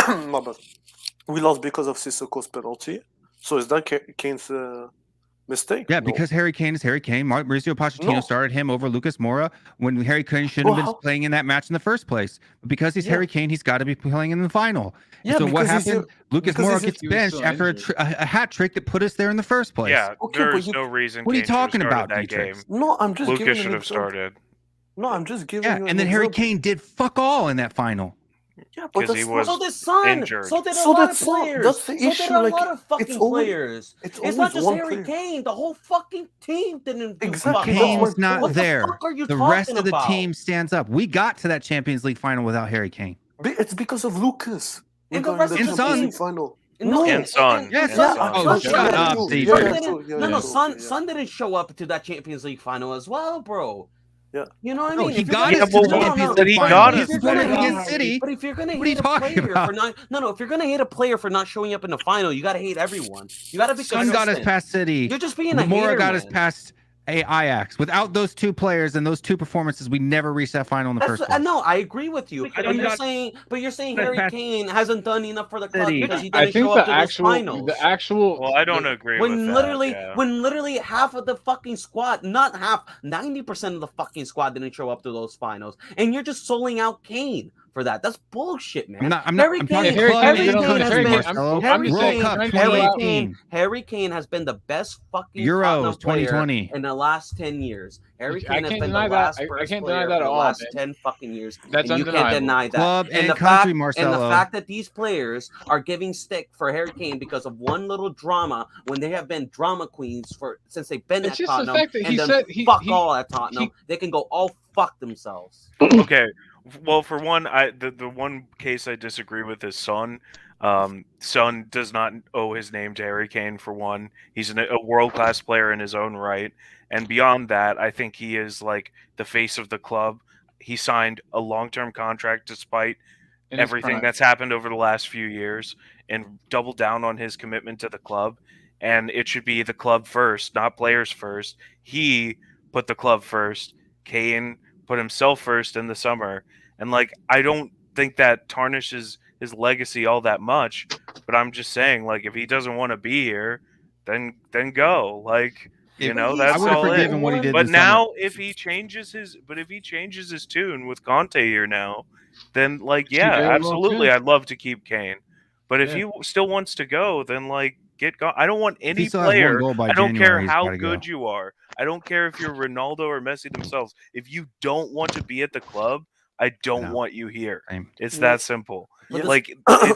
E: My bad. We lost because of Sissoko's penalty. So is that Kane's mistake?
B: Yeah,
E: No.
B: because Harry Kane is Harry Kane. Mauricio Pochettino
E: No.
B: started him over Lucas Moura when Harry Kane shouldn't have
E: Well,
B: been playing in that match in the first place. But because he's
E: Yeah.
B: Harry Kane, he's got to be playing in the final.
E: Yeah,
B: so what
E: because he's
B: happened? Lucas
E: because
B: Moura
E: he's-
B: gets
D: he was
B: benched
D: still
B: after
D: injured.
B: a hat trick that put us there in the first place.
G: Yeah,
E: Okay, but
G: there's
E: you-
G: no reason.
B: What are you
G: Kane should have
B: talking
G: started
B: about,
G: that
B: Dietrich?
G: game?
E: No, I'm just giving
G: Lucas
E: you
G: should
E: an
G: have
E: example.
G: started
E: No, I'm just giving
B: Yeah,
E: you an
B: and then Harry
E: example.
B: Kane did fuck all in that final.
E: Yeah, but
G: 'cause he
E: that's
G: was
C: So did Son.
G: injured.
C: So did a
E: So
C: lot of
E: that's not-
C: players.
E: that's the
C: So did
E: issue,
C: a
E: like,
C: lot of fucking
E: it's always-
C: players.
E: it's
C: It's not
E: always
C: just
E: one
C: Harry
E: player.
C: Kane. The whole fucking team didn't do
E: Exactly,
C: fucking
E: that's
C: all.
B: Kane's not
C: What
B: there.
C: the fuck are you
B: The
C: talking
B: rest of the
C: about?
B: team stands up. We got to that Champions League final without Harry Kane.
E: It's because of Lucas. We
C: And the
E: got
C: rest
E: in
C: of
E: the
C: the
E: Champions
C: team-
E: League final.
C: No,
G: And Son.
B: Yes.
G: And
C: Son-
G: Son.
B: Oh,
C: Son-
B: shut
C: Son-
B: up,
C: Son
B: DJ.
C: didn't-
E: Yeah,
C: No,
E: yeah,
C: Son
E: yeah.
C: Son didn't show up to that Champions League final as well, bro.
E: Yeah.
C: You know what I
B: No,
C: mean?
B: he
C: If you're
B: got
C: gonna-
B: us to the
C: no, no,
B: Champions
C: no,
G: But
B: League
G: he
B: final.
G: got
B: He's
G: us
C: If you're
B: better
C: gonna
B: against
C: hate-
B: City.
C: But if you're gonna
B: What are you
C: hate a
B: talking
C: player
B: about?
C: for not, no, if you're gonna hate a player for not showing up in the final, you gotta hate everyone. You gotta be
B: Son got us
C: consistent.
B: past City.
C: You're just being a
B: Moura
C: hater,
B: got us
C: man.
B: past Ajax. Without those two players and those two performances, we never reached that final in the first place.
C: No, I agree with you. But you're saying Harry
B: past
C: Kane hasn't done enough for the club
B: City.
C: because he
D: I
C: didn't
D: think
C: show up
D: the
C: to those
D: actual,
C: finals.
D: the actual.
G: Well, I don't agree with
C: When
G: that.
C: literally half of the fucking squad, not half, 90% of the fucking squad didn't show up to those finals, and you're just soling out Kane
F: for that. That's bullshit, man.
B: I'm not
F: Harry
B: talking
F: Kane,
B: club,
F: Harry
B: man.
F: Kane has
B: Trade,
F: been-
B: Marcelo.
F: Harry
B: World
F: Kane-
B: Cup
F: Harry
B: 2018.
F: Harry Kane has been the best fucking Tottenham
B: Euros
F: player
B: 2020.
F: in the last 10 years. Harry
D: I
F: Kane has
D: can't
F: been
D: deny
F: the
D: that.
F: last
D: I
F: best
D: can't
F: player
D: deny that
F: in
D: at
F: the
D: all,
F: last
D: man.
F: 10 fucking years.
D: That's
F: and you can't
D: undeniable.
F: deny that.
B: Club and
F: the
B: country,
F: fact, and
B: Marcelo.
F: the fact that these players are giving stick for Harry Kane because of one little drama when they have been drama queens since they've been
D: It's
F: at
D: just the
F: Tottenham
D: fact that
F: and
D: he
F: done
D: said
F: fuck all at Tottenham. They can go all fuck themselves.
G: Okay. Well, for one, the one case I disagree with is Son. Son does not owe his name to Harry Kane, for one. He's a world-class player in his own right. And beyond that, I think he is like the face of the club. He signed a long-term contract despite
D: In his
G: everything
D: prime.
G: that's happened over the last few years and doubled down on his commitment to the club. And it should be the club first, not players first. He put the club first. Kane put himself first in the summer. And like, I don't think that tarnishes his legacy all that much, but I'm just saying, like, if he doesn't want to be here, then go. Like, you know,
B: I
G: that's
B: would have
G: all it.
B: forgiven what he did
G: But
B: this
G: now,
B: summer.
G: if he changes his tune with Conte here now, then like,
D: Keep it
G: yeah,
D: well,
G: absolutely,
D: too.
G: I'd love to keep Kane. But if
D: Yeah.
G: he still wants to go, then like, get gone. I don't want
B: If
G: any
B: he still has one
G: player.
B: goal by
G: I don't
B: January,
G: care
B: he's
G: how
B: gotta go.
G: good you are. I don't care if you're Ronaldo or Messi themselves. If you don't want to be at the club, I don't
B: know.
G: want you here.
B: Same.
G: It's
E: Yeah.
G: that simple.
E: Yes.
G: Like,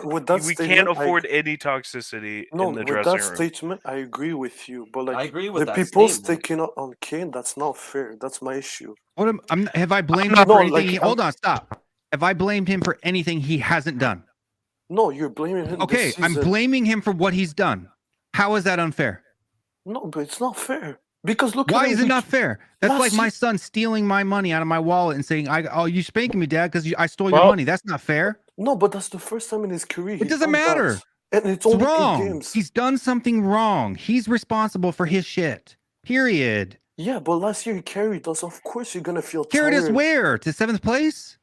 E: With that
G: we
E: statement,
G: can't afford any toxicity
E: No,
G: in the
E: with
G: dressing
E: that
G: room.
E: statement, I agree with you. But like
F: I agree with
E: the
F: that
E: people
F: statement.
E: sticking up on Kane, that's not fair. That's my issue.
B: Have I blamed
E: No,
B: him for
E: no,
B: anything?
E: like,
B: Hold on, stop. Have I blamed him for anything he hasn't done?
E: No, you're blaming him.
B: Okay,
E: this
B: I'm
E: season.
B: blaming him for what he's done. How is that unfair?
E: No, but it's not fair. Because look.
B: Why
E: at him,
B: is it not fair? That's
E: last
B: like my
E: ye-
B: son stealing my money out of my wallet and saying, "Oh, you spanking me, Dad, because I stole your
D: Well-
B: money." That's not fair.
E: No, but that's the first time in his career.
B: It doesn't matter.
E: And it's
B: It's
E: only 8
B: wrong.
E: games.
B: He's done something wrong. He's responsible for his shit. Period.
E: Yeah, but last year he carried us. Of course you're gonna feel
B: Carried us
E: tired.
B: where? To 7th place?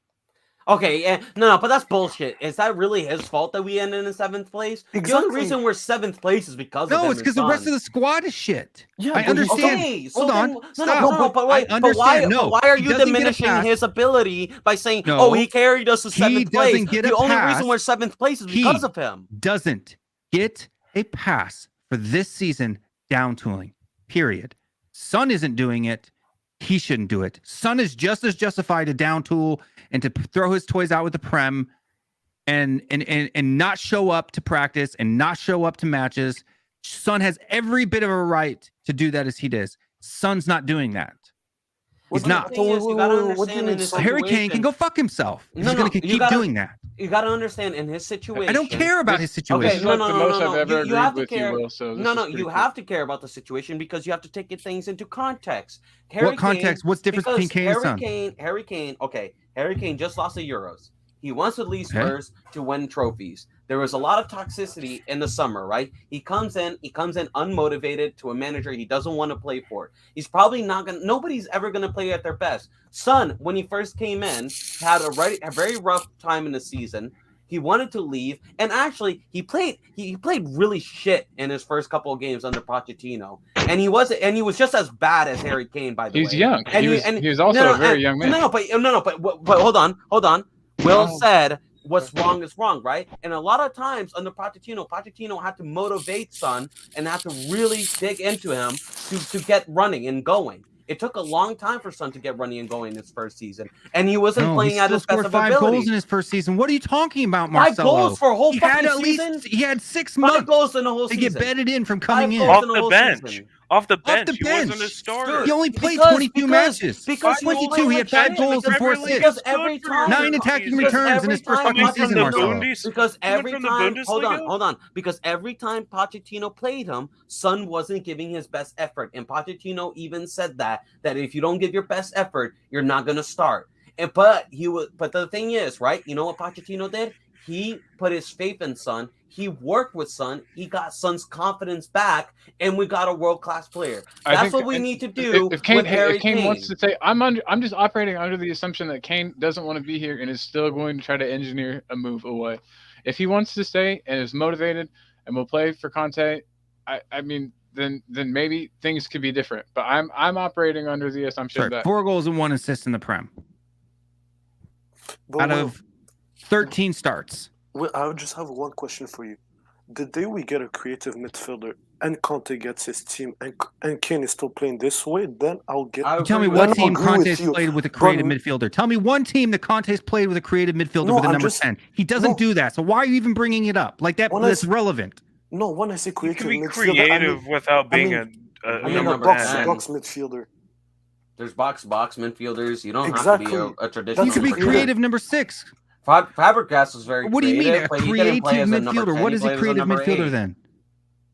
F: Okay, no, but that's bullshit. Is that really his fault that we ended in 7th place? The
E: Exactly.
F: only reason we're 7th place is because of
B: No,
F: him
B: it's because the rest of the squad is shit.
E: Yeah,
B: I
E: but he's
B: understand.
F: Okay, so
B: Hold on.
F: then,
B: Stop.
F: but
B: I
F: why?
B: understand. No,
F: but why are
B: he
F: you
B: doesn't get a
F: diminishing
B: pass.
F: his ability by saying,
B: No,
F: "Oh, he carried us to
B: he
F: 7th place"?
B: doesn't get a
F: The only
B: pass.
F: reason we're 7th place is
B: He
F: because of him.
B: doesn't get a pass for this season down tooling. Period. Son isn't doing it. He shouldn't do it. Son is just as justified to down tool and to throw his toys out with the Prem and not show up to practice and not show up to matches. Son has every bit of a right to do that as he does. Son's not doing that. He's not.
F: The thing is, you gotta understand in his
B: Harry Kane can go fuck himself. He's
F: No,
B: going
F: no,
B: to
F: you
B: keep
F: gotta-
B: doing that.
F: You got to understand in his situation.
B: I don't care about his
D: This
B: situation.
D: is like the most I've ever
F: You have
D: agreed
F: to
D: with you,
F: care.
D: Will. So this
F: No,
D: is
F: no,
D: pretty
F: you
D: cool.
F: have to care about the situation because you have to take things into context.
B: What context? What's difference between Kane and Son?
F: Harry Kane. Okay, Harry Kane just lost the Euros. He wants at least
B: Okay.
F: first to win trophies. There was a lot of toxicity in the summer, right? He comes in unmotivated to a manager he doesn't want to play for. He's probably not gonna. Nobody's ever gonna play at their best. Son, when he first came in, had a very rough time in the season. He wanted to leave, and actually, he played really shit in his first couple of games under Pochettino, and he was just as bad as Harry Kane, by the way.
D: He's young.
F: And
D: He was also a very young man.
F: But hold on. Will said what's wrong is wrong, right? And a lot of times under Pochettino had to motivate Son and had to really dig into him to get running and going. It took a long time for Son to get running and going in his first season, and he wasn't
B: No,
F: playing
B: he
F: at
B: still
F: his best
B: scored
F: of
B: 5
F: ability.
B: goals in his first season. What are you talking about,
F: 5
B: Marcelo?
F: goals for a whole
B: He had
F: fucking
B: at
F: season.
B: least 6
F: 5
B: months
F: goals in the whole
B: to
F: season.
B: get bedded in from coming in.
F: goals
G: Off
F: in the
G: the
F: whole
G: bench.
F: season.
G: Off the
B: Off
G: bench.
B: the
G: He wasn't a
B: bench.
G: starter.
B: He only played
F: Because-
B: 22 matches.
F: Because
B: 22, he had 5 goals and 4 assists.
F: Because every time
B: 9 attacking
F: because
B: returns in his
F: every
B: first
F: time
B: fucking
G: Coming from
B: season,
G: the
B: Marcelo.
F: Because
G: Coming
F: every
G: from the
F: time,
G: Bundesliga?
F: hold on. Because every time Pochettino played him, Son wasn't giving his best effort, and Pochettino even said that if you don't give your best effort, you're not gonna start. But the thing is, right? You know what Pochettino did? He put his faith in Son. He worked with Son. He got Son's confidence back, and we got a world-class player.
D: I
F: That's
D: think
F: what we need to do
D: If Kane,
F: with Harry
D: if Kane
F: Kane.
D: wants to say, I'm just operating under the assumption that Kane doesn't want to be here and is still going to try to engineer a move away. If he wants to stay and is motivated and will play for Conte, I mean, then maybe things could be different. But I'm operating under the assumption
B: Sorry,
D: that
B: 4 goals and 1 assist in the Prem.
E: But
B: Out
E: Will,
B: of 13 starts.
E: Well, I would just have one question for you. The day we get a creative midfielder and Conte gets his team and Kane is still playing this way, then I'll get.
C: I
B: Tell me
C: agree
B: what
C: with
B: team
E: agree with
B: Conte's
E: you,
B: played with a
E: but-
B: creative midfielder. Tell me one team that Conte's played with a creative midfielder
E: No,
B: with a
E: I'm
B: number
E: just-
B: 10. He doesn't
E: no.
B: do that. So why are you even bringing it up? Like that,
E: When I
B: that's
E: s-
B: relevant.
E: No, when I say
G: You
E: creative
G: can be
E: midfielder,
G: creative without being
E: I mean
C: I
E: a
C: mean,
G: number
C: number 10.
G: 10.
E: box midfielder.
C: There's box midfielders. You don't have
E: Exactly.
C: to be a traditional.
B: You could be
E: That's
C: midfielder.
B: creative number 6.
C: Fabregas was very.
B: What do you mean
C: creative,
B: a
C: but he didn't
B: creative
C: play as a number
B: midfielder?
C: 10,
B: What
C: he
B: is a
C: played as
B: creative
C: number
B: midfielder
C: 8.
B: then?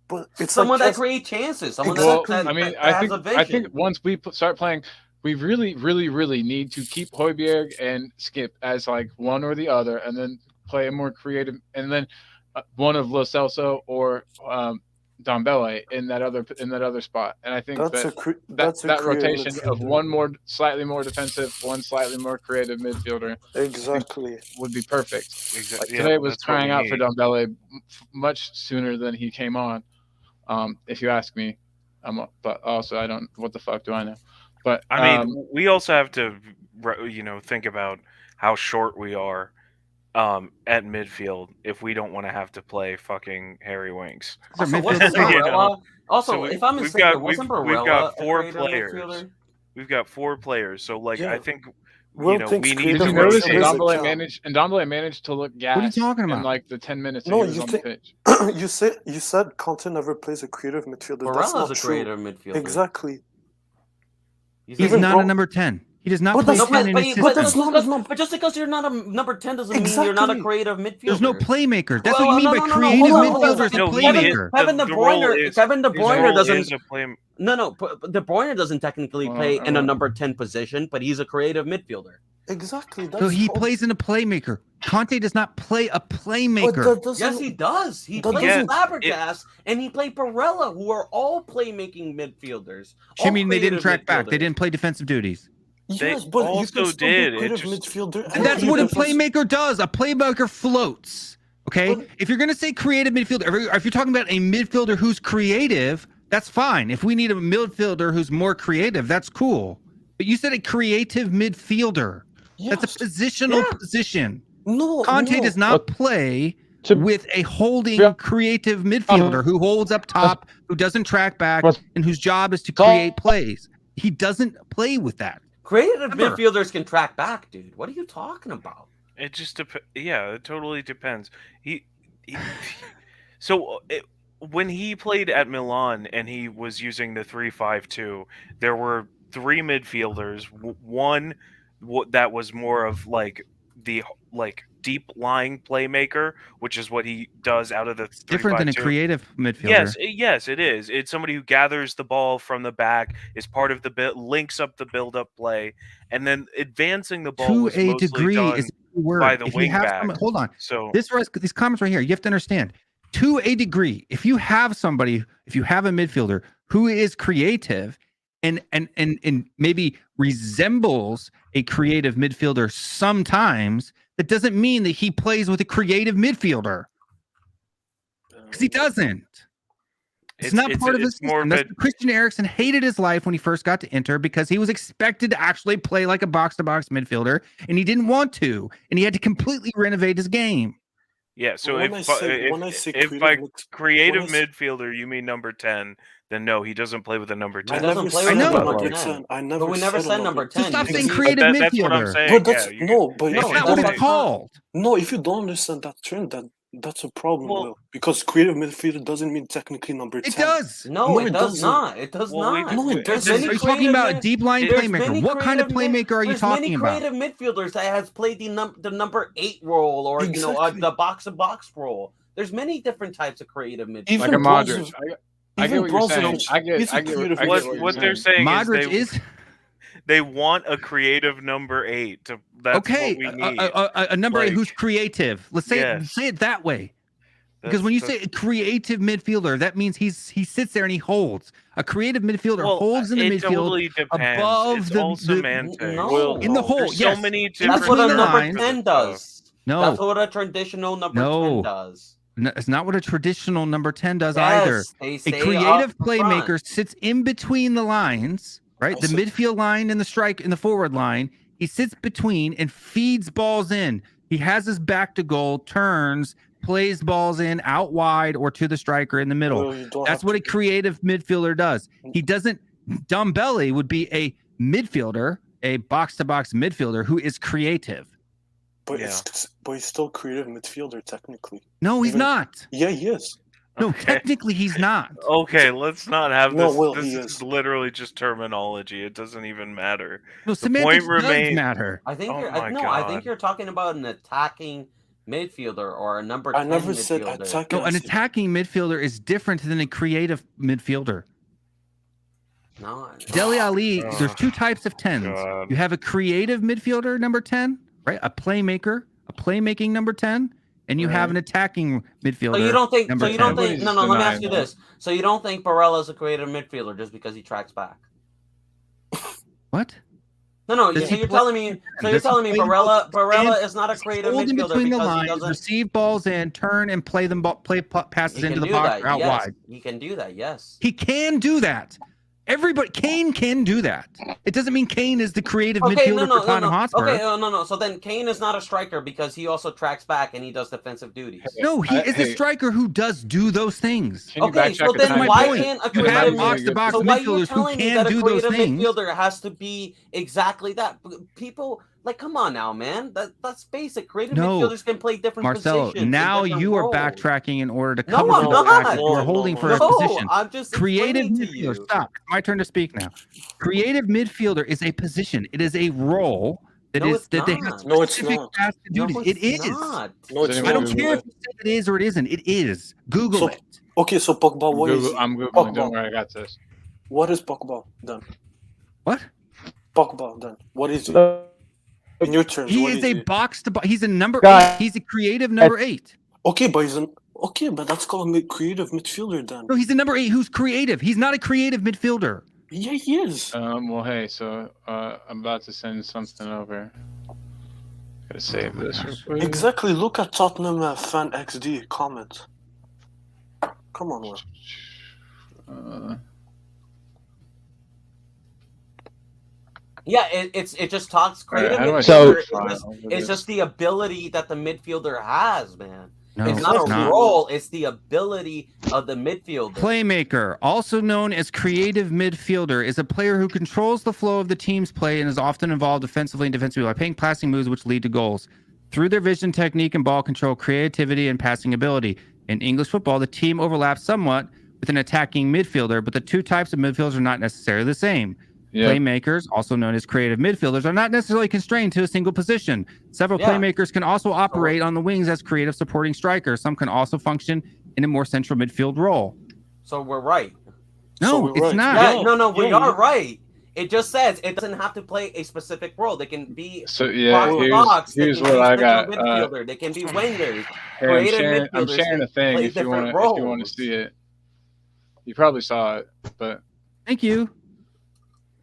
E: But it's
C: Someone
E: like
C: that creates chances. Someone
D: Well,
C: that,
D: I mean,
C: that
D: I
C: has
D: think
C: a vision.
D: I think once we start playing, we really need to keep Højbjerg and Skip as like one or the other, and then play a more creative, and then one of Lo Celso or Dombele in that other spot. And I think
E: that's
D: that
E: a creative
D: rotation of
E: midfielder.
D: one more slightly more defensive, one slightly more creative midfielder
E: Exactly.
D: would be perfect.
G: Exactly.
D: Like
G: Yeah,
D: today was
G: that's what
D: crying
G: we
D: out for
G: need.
D: Dombele much sooner than he came on. If you ask me, but also I don't. What the fuck do I know? But
G: I mean, we also have to, think about how short we are at midfield if we don't want to have to play fucking Harry Winks.
B: These are
C: Also, wasn't
B: midfielders.
G: You know.
C: Barella? Also,
G: So
C: if I'm
G: we've
C: mistaken,
G: got-
C: wasn't
G: we've
C: Barella
G: got
C: a
G: 4
C: creative
G: players.
C: midfielder?
G: We've got 4 players, so like
E: Yeah.
G: I think
E: Will
G: we
E: thinks
G: need
E: creative
D: did
G: to
D: you notice
E: midfielder
G: rotate.
E: is a
D: Dombele managed to look gassed
B: What are you talking
D: in
B: about?
D: like the 10 minutes
E: No,
D: he was
E: you
D: on
E: think-
D: the pitch?
E: you said Conte never plays a creative midfielder. That's not
C: Barella's a
E: true.
C: creative midfielder.
E: Exactly.
B: He's
E: Even
B: not
E: Bro-
B: a number 10. He does not
E: But
B: play
E: that's-
B: 10 in his
C: but
B: system.
E: that's not a number-
C: but just because you're not a number 10 doesn't mean you're not a
E: Exactly.
C: creative midfielder.
B: There's no playmaker. That's
C: Well,
B: what you mean
C: no,
B: by
C: no, no,
B: creative
C: hold on, hold on.
B: midfielder is a
G: No, he
B: playmaker.
C: Kevin De
G: the role
C: Bruyne,
G: is-
C: Kevin De
G: his
C: Bruyne
G: role
C: doesn't.
G: is a play.
C: No, De Bruyne doesn't technically play in a number 10 position, but he's a creative midfielder.
E: Exactly. That's
B: So he
E: all-
B: plays in a playmaker. Conte does not play a
E: But
B: playmaker.
E: that doesn't-
C: Yes, he does. He
E: That
C: plays
E: doesn't-
C: Fabregas and he played Barella, who are all playmaking midfielders.
B: So you
C: all
B: mean they didn't
C: creative
B: track back? They
C: midfielders.
B: didn't play defensive duties.
E: Yes,
G: They
E: but you
G: also
E: can still
G: did,
E: be
G: it
E: creative
G: just-
E: midfielder.
B: And that's what a
E: defensive-
B: playmaker does. A playmaker floats. Okay?
E: But-
B: If you're going to say creative midfielder, if you're talking about a midfielder who's creative, that's fine. If we need a midfielder who's more creative, that's cool. But you said a creative midfielder. That's a
E: Yes.
B: positional
C: Yeah.
B: position.
E: No,
B: Conte
E: no.
B: does not play
D: to-
B: with a holding
D: Yeah.
B: creative midfielder who holds up top, who doesn't track back, and whose job is to create plays. He doesn't play with that.
C: Creative
B: Never.
C: midfielders can track back, dude. What are you talking about?
G: It just yeah, it totally depends. So when he played at Milan and he was using the 3-5-2, there were 3 midfielders. One that was more of like the deep lying playmaker, which is what he does out of the 3-5-2.
B: Different than a creative midfielder.
G: Yes, it is. It's somebody who gathers the ball from the back, is part of the links up the build-up play, and then advancing the ball
B: To
G: was
B: a
G: mostly
B: degree
G: done
B: is a word.
G: by the
B: If you
G: wing
B: have
G: back.
B: hold on.
G: So
B: These comments right here, you have to understand. To a degree, if you have a midfielder who is creative and maybe resembles a creative midfielder sometimes, that doesn't mean that he plays with a creative midfielder. Because he doesn't. It's not part of his
G: it's more
B: system.
G: of
B: That's Christian Eriksen hated his life when he first got to Inter because he was expected to actually play like a box-to-box midfielder, and he didn't want to, and he had to completely renovate his game.
G: yeah. So
E: When I say
G: if by creative
E: when I say-
G: midfielder you mean number 10, then no, he doesn't play with a number
C: He
G: 10.
C: doesn't
E: never
C: play
E: said
B: with a
E: number
C: number
E: 10.
C: 10.
E: I never
C: But we never
E: said
C: said number 10.
B: So stop
C: because
B: saying
C: he-
B: creative
G: That's what I'm
B: midfielder.
G: saying.
E: But that's
G: yeah,
E: no, but
B: That's
G: If
B: not
G: you
B: what
G: don't-
B: it's called.
E: no. If you don't understand that term, that's a problem.
G: Well-
E: Will, because creative midfielder doesn't mean technically number 10.
B: It does.
C: No,
E: No,
C: it
E: it
C: does
E: doesn't.
C: not. It does
G: Well, we
C: not.
G: do-
E: No, it
C: There's
E: doesn't.
C: many
B: Are you talking
C: creative
B: about a
C: mid-
B: deep line
C: there's
B: playmaker?
C: many
B: What kind of
C: creative mid-
B: playmaker are you
C: there's
B: talking
C: many
B: about?
C: creative midfielders that has played the number 8 role or
E: Exactly.
C: the box-to-box role. There's many different types of creative midfielders.
E: Even
D: Like a Modric.
E: Brozovic-
D: I get what you're saying.
E: Brozovic
D: I get
E: is a creative
D: what
E: midfielder.
G: What they're saying
B: Modric
G: is
B: is
G: they want a creative number 8. That's
B: okay.
G: what we need.
B: A number 8
G: Like-
B: who's creative. Let's say
G: Yes.
B: say it that way. Because when you say a creative midfielder, that means he sits there and he holds. A creative midfielder holds in the
G: it
B: midfield
G: totally depends.
B: above
G: It's
B: the-
G: all
B: the-
G: semantics.
C: No.
B: in the hole.
G: There's
B: Yes.
G: so many
B: In
G: different
C: That's what a
B: between the
C: number
B: lines.
C: 10 does.
B: No,
C: That's what a traditional number
B: No.
C: 10 does.
B: no, it's not what a traditional number 10 does
C: Yes,
B: either.
C: they
B: A
C: stay
B: creative
C: up
B: playmaker
C: front.
B: sits in between the lines, right? The
E: Also-
B: midfield line and the forward line. He sits between and feeds balls in He has his back to goal, turns, plays balls in out wide or to the striker in the middle.
E: Well, you don't
B: That's
E: have
B: what
E: to-
B: a creative midfielder does. He doesn't. Dumbelly would be a midfielder, a box-to-box midfielder who is creative.
E: But
G: Yeah.
E: but he's still creative midfielder technically.
B: No, he's
E: Even-
B: not.
E: Yeah, he is.
B: No,
G: Okay.
B: technically he's not.
G: Okay, let's not have
E: No,
G: this.
E: Will,
G: This
E: he
G: is
E: is.
G: literally just terminology. It doesn't even matter.
B: No,
G: The
B: semantics
G: point
B: does
G: remains-
B: matter.
F: I think
G: Oh
F: you're
G: my
F: I think
G: God.
F: you're talking about an attacking midfielder or a number 10
E: I never said
F: midfielder.
E: attack.
B: No, an attacking midfielder is different than a creative midfielder.
F: No,
B: Dele Ali,
G: Oh,
B: there's two types of 10s.
G: God.
B: You have a creative midfielder, number 10, right? A playmaker, a playmaking number 10, and you have an attacking midfielder.
F: so you don't think?
B: number
F: So you don't
B: 10.
F: think? No,
D: Nobody's
F: Let me ask you
D: denying
F: this. So you don't think Barella's a creative midfielder just because he tracks back?
B: What?
F: No.
B: Does
F: So
B: he
F: you're
B: play-
F: telling me? So you're
B: does he
F: telling me
B: play
F: Barella is not a creative
B: Hold in
F: midfielder
B: between the
F: because he
B: lines,
F: doesn't.
B: receive balls in, turn and play them, passes
F: He
B: into
F: can
B: the
F: do
B: box
F: that.
B: or out
F: Yes,
B: wide.
F: he can do that. Yes.
B: He can do that. Everybody, Kane can do that. It doesn't mean Kane is the creative
F: Okay,
B: midfielder for Tottenham Hotspur.
F: Okay, no. So then Kane is not a striker because he also tracks back and he does defensive duties.
B: No, he is a
D: Hey.
B: striker who does do those things.
D: Can you
F: Okay, so
D: backtrack a
F: then
B: That's my
D: tiny
F: why
D: bit?
B: point.
F: can't a
B: You have
F: creative
B: box-to-box
F: So why are you
B: midfielders who
F: telling me
B: can
F: that a
B: do those
F: creative
B: things.
F: midfielder has to be exactly that? People like, come on now, man. That's basic. Creative
B: No.
F: midfielders can play different
B: Marcelo,
F: positions.
B: now
F: and different
B: you are
F: roles.
B: backtracking in order to
F: No,
B: cover
F: I'm
B: for the fact that
F: not.
B: you are holding for a
F: No,
B: position.
F: I'm just
B: Creative
F: explaining to
B: midfielder.
F: you.
B: Stop. It's my turn to speak now. Creative midfielder is a position. It is a role that
F: No,
B: is
F: it's
B: that they have
F: not.
E: No, it's
B: specific
E: not.
B: tasks and
F: No,
B: duties.
F: it's
B: It is.
F: not.
E: No, it's
D: Does
B: I
E: not.
B: don't
D: anyone
B: care if you say it is or it isn't. It is. Google
E: So-
B: it.
E: Okay, so Pogba, what is
D: Google,
E: he?
D: I'm googling.
E: Pogba.
D: Don't worry, I got this.
E: What is Pogba then?
B: What?
E: Pogba then. What is he? In your terms,
B: He
E: what
B: is a
E: he?
B: box to box. He's a number
H: Guys.
B: 8. He's a creative number 8.
E: Okay, but he's an okay, but that's called a creative midfielder then.
B: No, he's a number 8 who's creative. He's not a creative midfielder.
E: Yeah, he is.
D: Well, hey, so I'm about to send something over. Gotta save this real quick.
E: Exactly. Look at Tottenham fan XD comment. Come on, Will.
F: Yeah, it just talks creative.
D: how do I
H: So-
F: midfielder. It's just the ability that the midfielder has, man.
B: No,
F: it's not a
B: not.
F: role. It's the ability of the midfielder.
B: Playmaker, also known as creative midfielder, is a player who controls the flow of the team's play and is often involved defensively and defensively by playing passing moves which lead to goals. Through their vision, technique, and ball control, creativity, and passing ability. In English football, the team overlaps somewhat with an attacking midfielder, but the two types of midfielders are not necessarily the same.
D: Yeah.
B: Playmakers, also known as creative midfielders, are not necessarily constrained to a single position. Several
F: Yeah.
B: playmakers can also operate on the wings as creative supporting strikers. Some can also function in a more central midfield role.
F: So we're right.
B: No,
E: So we're
B: it's
E: right.
B: not.
F: Yeah,
E: Yeah,
F: no, we
E: yeah,
F: are
E: yeah.
F: right. It just says it doesn't have to play a specific role. They can be
D: So yeah,
F: box to box. They
D: here's
F: can
D: what
F: be
D: I
F: central
D: got.
F: midfielder. They can be wingers.
D: Hey,
F: Creative
D: I'm
F: midfielders
D: sharing a
F: can
D: thing
F: play
D: if you want
F: different
D: to
F: roles.
D: see it. You probably saw it, but
B: Thank you.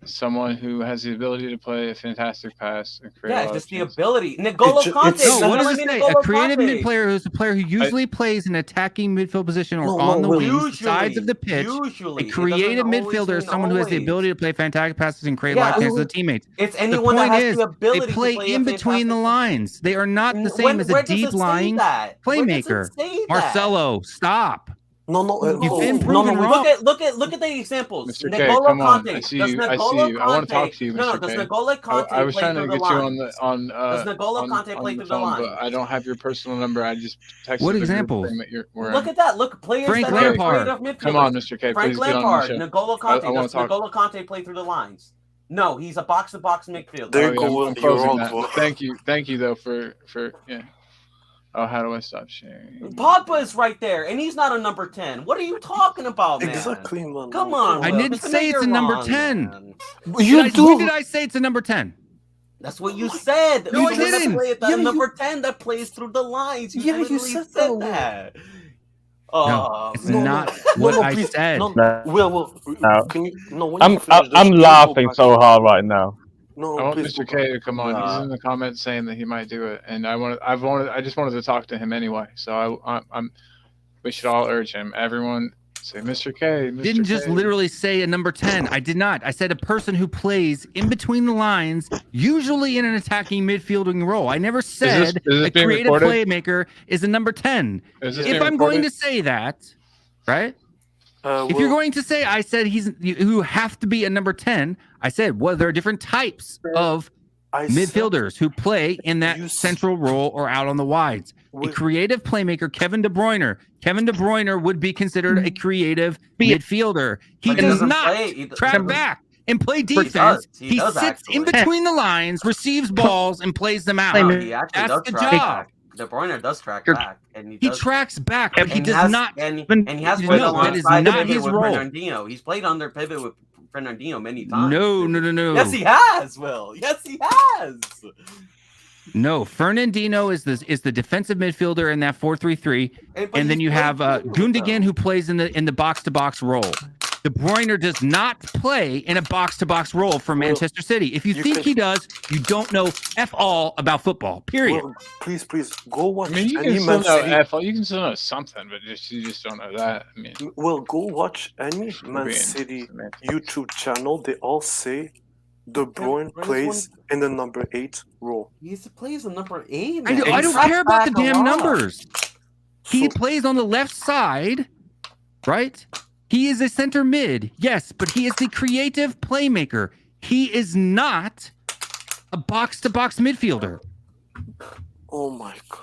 D: someone who has the ability to play a fantastic pass and create a
F: Yeah,
D: lot
F: just
D: of
F: the
D: chances.
F: ability. N'Golo
E: It ju-
F: Kante.
E: it's-
B: No,
E: You're
B: what does
F: telling
B: it
F: me
B: say?
F: N'Golo
B: A creative
F: Kante.
B: mid player is a player who usually plays in an attacking midfield position or
E: No,
B: on
E: no,
B: the
E: Will.
B: wings, sides of the pitch.
F: Usually,
B: A
F: it
B: creative
F: doesn't always
B: midfielder is
F: mean
B: someone who has the
F: always.
B: ability to play fantastic passes and create
F: Yeah,
B: live chances to the teammates.
F: It's
B: The
F: anyone that
B: point
F: has
B: is,
F: the ability
B: they play
F: to play
B: in
F: a
B: between the
F: fantastic-
B: lines. They are not the same
F: When-
B: as a
F: where does
B: deep
F: it say
B: lying
F: that? Where does it
B: playmaker.
F: say that?
B: Marcelo, stop.
E: No, no.
B: You've been
E: no,
B: proven
E: no,
B: wrong.
F: Look at the examples.
D: Mr. K,
F: N'Golo
D: come on.
F: Kante.
D: I see
F: Does
D: you. I see
F: N'Golo
D: you. I want to talk
F: Kante-
D: to you,
F: No,
D: Mr.
F: does
D: K.
F: N'Golo Kante
D: I was
F: play
D: trying to
F: through the
D: get you
F: lines? Does N'Golo Kante play
D: the
F: through the
D: phone, but
F: lines?
D: I don't have your personal number. I just texted
B: What
D: the group
B: examples?
D: saying that we're
F: Look
D: in.
F: at that. Look, players
B: Frank
F: that are
B: Lampard.
F: creative midfielders.
D: Come on, Mr. K.
F: Frank
D: Please get on the
F: Lampard,
D: show.
F: N'Golo Kante.
D: I wanna
F: Does
D: talk.
F: N'Golo Kante play through the lines? No, he's a box-to-box midfielder.
E: There you
D: Oh, yeah,
E: go, Will.
D: I'm
E: You're
D: closing
E: wrong,
D: that.
E: Will.
D: Thank you though for yeah. Oh, how do I stop sharing?
F: Pogba is right there, and he's not a number 10. What are you talking about, man?
E: Exactly, man.
F: Come on,
B: I
F: Will.
B: didn't
F: Just
B: say
F: admit
B: it's a
F: you're
B: number
F: wrong,
B: 10.
F: man.
E: You
B: When
E: do.
B: did I say it's a number 10?
F: That's what you said.
B: No, I
F: You said
B: didn't.
F: Play at the
E: Yeah, you-
F: number 10 that plays through the lines.
E: Yeah, you
F: literally
E: said
F: said
E: that, Will.
F: that.
B: No,
F: Oh,
B: it's
F: man.
B: not
E: No,
B: what
E: no,
B: I
E: please.
B: said.
E: No,
H: No.
E: Will,
H: No.
E: can you? No, when
H: I'm
E: you finish this,
H: I'm
E: please go
H: laughing
E: back.
H: so hard right now.
E: No,
D: I want
E: please
D: Mr.
E: go
D: K to come on. He's
F: Nah.
D: in the comments saying that he might do it, and I just wanted to talk to him anyway. So I'm we should all urge him. Everyone, Say Mr. K. Mr.
B: Didn't just
D: K.
B: literally say a number 10. I did not. I said a person who plays in between the lines, usually in an attacking midfielding role. I never said
D: is this
B: a
D: being
B: creative
D: recorded?
B: playmaker is a number 10.
D: Is this
B: If
D: being
B: I'm going
D: recorded?
B: to say that, right? If
E: Well,
B: you're going to say, I said who have to be a number 10, I said, well, there are different types of
E: I said
B: midfielders who play in that
E: You s-
B: central role or out on the wides. A
E: Wait.
B: creative playmaker, Kevin De Bruyne. Kevin De Bruyne would be considered a creative midfielder. He
C: But he
B: does
C: doesn't
B: not
C: play- he
B: track
C: doesn't-
B: back and play
C: does.
B: defense.
C: He
B: He
C: does,
B: sits in
C: actually.
B: between the lines, receives balls, and plays them out.
C: No, he actually
B: That's
C: does
B: the
C: track
B: job.
C: back. De Bruyne does track back, and
B: He
C: does.
B: tracks back, but he
C: and
B: does
C: has,
B: not.
C: And he has
B: No,
C: played
B: that is
C: alongside
B: not
C: pivot
B: his
C: with
B: role.
C: Fernandinho. He's played under pivot with Fernandinho many times.
B: No.
C: Yes, he has. Will. Yes, he has.
B: No, Fernandinho is the defensive midfielder in that 4-3-3,
C: But
B: and then
C: he's
B: you
C: played
B: have
C: pivot with
B: Gundogan
C: them.
B: who plays in the box to box role. De Bruyne does not play in a box to box role for Manchester City. If you
E: you
B: think
E: can-
B: he does, you don't know f all about football. Period.
E: Well, please, go watch
D: I mean, you
E: any
D: can still
E: Man
D: know
E: City.
D: FL. You can still know something, but you just don't know that. I mean,
E: Well, go watch any Man
D: being
E: City
D: semantic.
E: YouTube channel. They all say De Bruyne
C: Bruyne's
E: plays in the number 8 role.
C: He plays a number 8.
B: I
C: Man. He
B: don't
C: tracks
B: care about the
C: back a
B: damn
C: lot.
B: numbers. He
E: So-
B: plays on the left side, right? He is a center mid, yes, but he is the creative playmaker. He is not a box to box midfielder.
E: Oh my god.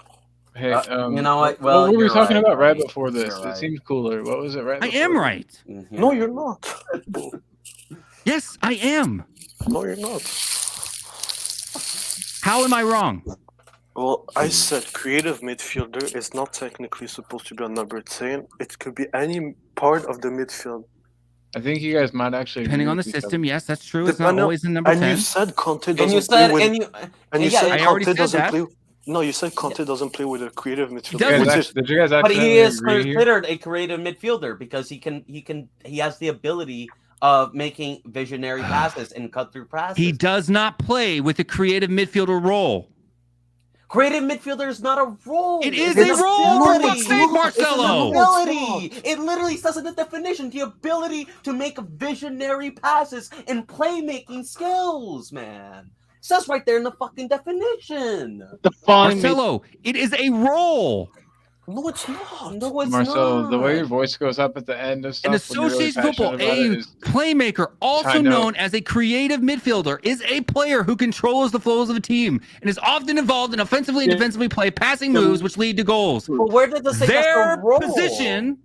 D: hey,
C: you know what? Well,
D: what were we
C: you're
D: talking
C: right,
D: about right
C: buddy.
D: before this?
C: You're
D: It
C: right.
D: seemed cooler. What was it right
B: I
D: before
B: am
D: this?
B: right.
C: Mhm.
E: No, you're not.
B: Yes, I am.
E: No, you're not.
B: How am I wrong?
E: Well, I said creative midfielder is not technically supposed to be a number 10. It could be any part of the midfield.
D: I think you guys might actually
B: Depending
D: agree
B: on the
D: with each other.
B: system, yes, that's true. It's not
E: Depending-
B: always in number
E: and
B: 10.
E: you said Conte
C: And
E: doesn't
C: you
E: play
C: said,
E: with.
C: and you
E: And you
C: yeah,
E: said
B: I already
E: Conte
B: said
E: doesn't
B: that.
E: play. No, you said Conte doesn't play with a creative midfielder.
B: doesn't.
D: You guys
E: Which is-
D: did you guys
C: but
D: actually
C: he is
D: agree here?
C: considered a creative midfielder because he has the ability of making visionary passes and cut through passes.
B: He does not play with a creative midfielder role.
C: Creative midfielder is not a role.
B: It is
C: It's
B: a
C: an
B: role, for
C: ability.
B: fuck's sake, Marcelo.
C: It's an ability. It literally says in the definition the ability to make visionary passes and playmaking skills, man. It says right there in the fucking definition.
D: Define me.
B: Marcelo, it is a role.
E: No, it's not.
C: No, it's
D: Marcel,
C: not.
D: the way your voice goes up at the end of stuff,
B: In
D: when you're really
B: association football,
D: passionate about it
B: a
D: is-
B: playmaker, also
D: I know.
B: known as a creative midfielder, is a player who controls the flows of a team and is often involved in offensively and
D: Yeah.
B: defensively play passing moves which lead to goals.
C: But where did it say
B: Their
C: that's the role?
B: position,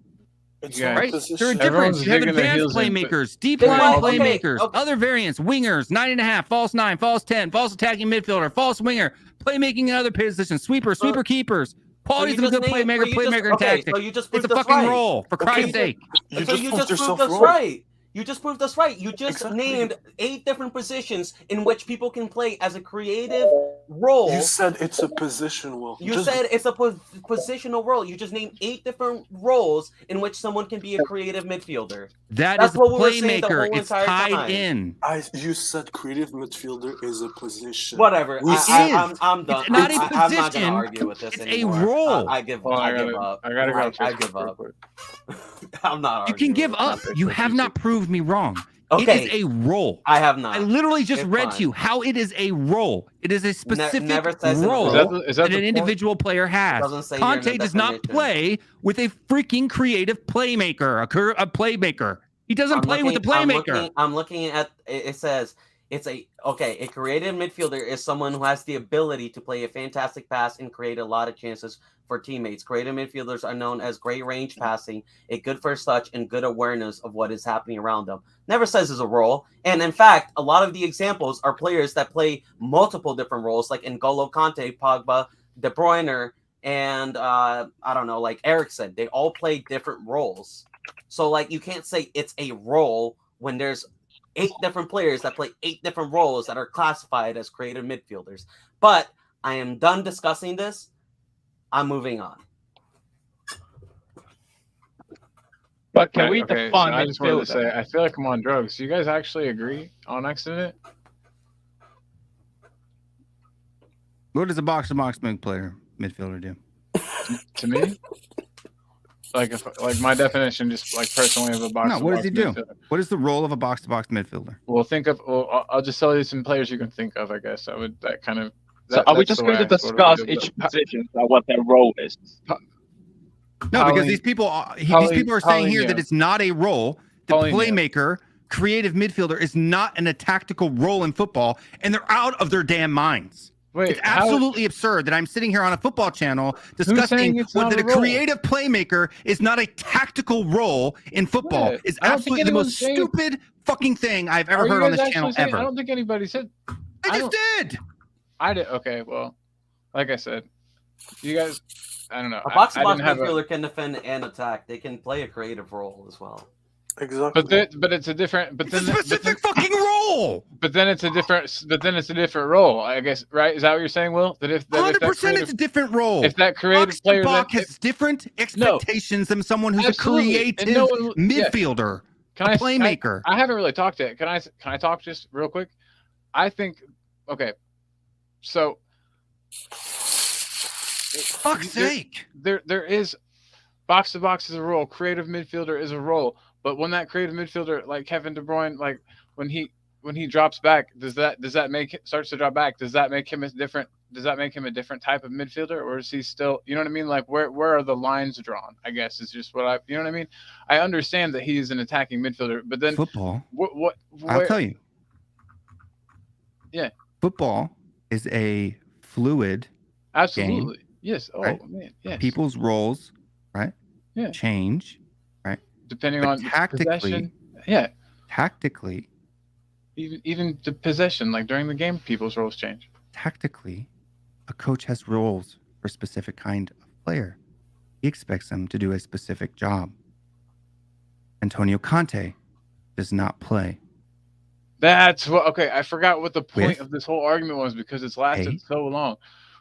E: It's
D: Yeah.
E: not
B: right?
E: position.
B: There are
D: Everyone's
B: different. You have
D: digging their
B: advanced
D: heels in, but-
B: playmakers, deep
C: Then
B: line
C: why- okay,
B: playmakers,
C: okay.
B: other variants, wingers, 9.5, false 9, false 10, false attacking midfielder, false winger, playmaking in other positions, sweeper, keepers. Qualities
C: you
B: of a good
C: just named-
B: playmaker,
C: so you just-
B: playmaker, and
C: okay,
B: tactic.
C: so you just
B: It's a
C: proved us
B: fucking
C: right.
B: role, for Christ's sake.
E: You
C: So
E: just
C: you
E: proved
C: just
E: yourself
C: proved us
E: wrong.
C: right. You just proved us right. You just
E: Exactly.
C: named 8 different positions in which people can play as a creative role.
E: You said it's a position, Will.
C: You
E: Just-
C: said it's a positional role. You just named 8 different roles in which someone can be a creative midfielder.
B: That
C: That's
B: is a
C: what we were saying the
B: playmaker.
C: whole
B: It's
C: entire
B: tied
C: time.
B: in.
E: You said creative midfielder is a position.
C: Whatever.
E: We
B: It is.
C: I'm done.
B: It's not a
C: I'm not
B: position.
C: gonna argue with this
B: It's a
C: anymore.
B: role.
C: I give.
D: Hold on,
C: I give up.
D: I gotta go.
C: I
D: Facebook
C: give
D: real
C: up.
D: quick.
C: I'm not.
B: You can
C: arguing
B: give
C: with
B: up.
C: this.
B: You have not proved me wrong.
C: Okay.
B: It is a role.
C: I have not.
B: I literally just
C: It's
B: read
C: fine.
B: to you how it is a role. It is a specific
C: never says it's a
B: role
C: role.
D: Is that
B: that
D: the
B: an
D: point?
B: individual player has.
C: Doesn't say here in
B: Conte
C: the
B: does not
C: definition.
B: play with a freaking creative playmaker, a playmaker. He doesn't play with a playmaker.
C: I'm looking at it says it's a creative midfielder is someone who has the ability to play a fantastic pass and create a lot of chances for teammates. Creative midfielders are known as great range passing, a good first touch, and good awareness of what is happening around them. Never says it's a role. And in fact, a lot of the examples are players that play multiple different roles, like N'Golo Kante, Pogba, De Bruyne, and I don't know, like Eriksen. They all play different roles. So like you can't say it's a role when there's 8 different players that play 8 different roles that are classified as creative midfielders. But I am done discussing this. I'm moving on.
H: But can
D: Right,
H: we
D: okay,
H: define
D: so I just wanted to
H: midfielder?
D: say, I feel like I'm on drugs. Do you guys actually agree on accident?
B: What does a box-to-box midfielder do?
D: To me, like my definition, just like personally of a box.
B: No, what does he do? What is the role of a box-to-box midfielder?
D: Well, I'll just tell you some players you can think of. I guess that kind of.
H: So are we just going to discuss each position, like what their role is?
B: No, because these people are saying here that it's not a role. The playmaker, creative midfielder is not a tactical role in football, and they're out of their damn minds.
D: Wait,
B: it's absolutely absurd that I'm sitting here on a football channel discussing that a creative playmaker is not a tactical role in football.
D: Yeah,
B: It's absolutely the most stupid fucking thing I've ever heard on this channel ever.
D: I don't think anybody said.
B: I just did.
D: I did. Okay, well, like I said, you guys. I don't know.
F: A box-to-box midfielder can defend and attack. They can play a creative role as well.
E: Exactly.
D: But it's a different. But then
B: it's a specific fucking role.
D: But then it's a different role. I guess, right? Is that what you're saying, Will? That if
B: 100% it's a different role.
D: If that creative player
B: has different expectations than someone who's a creative midfielder, a playmaker.
D: I haven't really talked to it. Can I talk just real quick? I think. Okay. So.
B: Fuck's sake.
D: There is box to box is a role, creative midfielder is a role, but when that creative midfielder like Kevin De Bruyne, like when he drops back, does that make starts to drop back? Does that make him a different type of midfielder, or is he still, you know what I mean? Like where are the lines drawn? I guess is just what you know what I mean? I understand that he's an attacking midfielder, but then
B: football.
D: I'll
B: tell you.
D: Yeah.
B: Football is a fluid
D: Absolutely.
B: game.
D: Yes. Oh
B: right?
D: man. Yes.
B: People's roles, right?
D: Yeah.
B: Change, right?
D: Depending on
B: tactically.
D: Possession. Yeah.
B: Tactically.
D: Even the possession, like during the game, people's roles change.
B: Tactically, a coach has roles for a specific kind of player. He expects them to do a specific job. Antonio Conte does not play.
D: That's what. Okay, I forgot what the point of this whole argument was because it's lasted so long.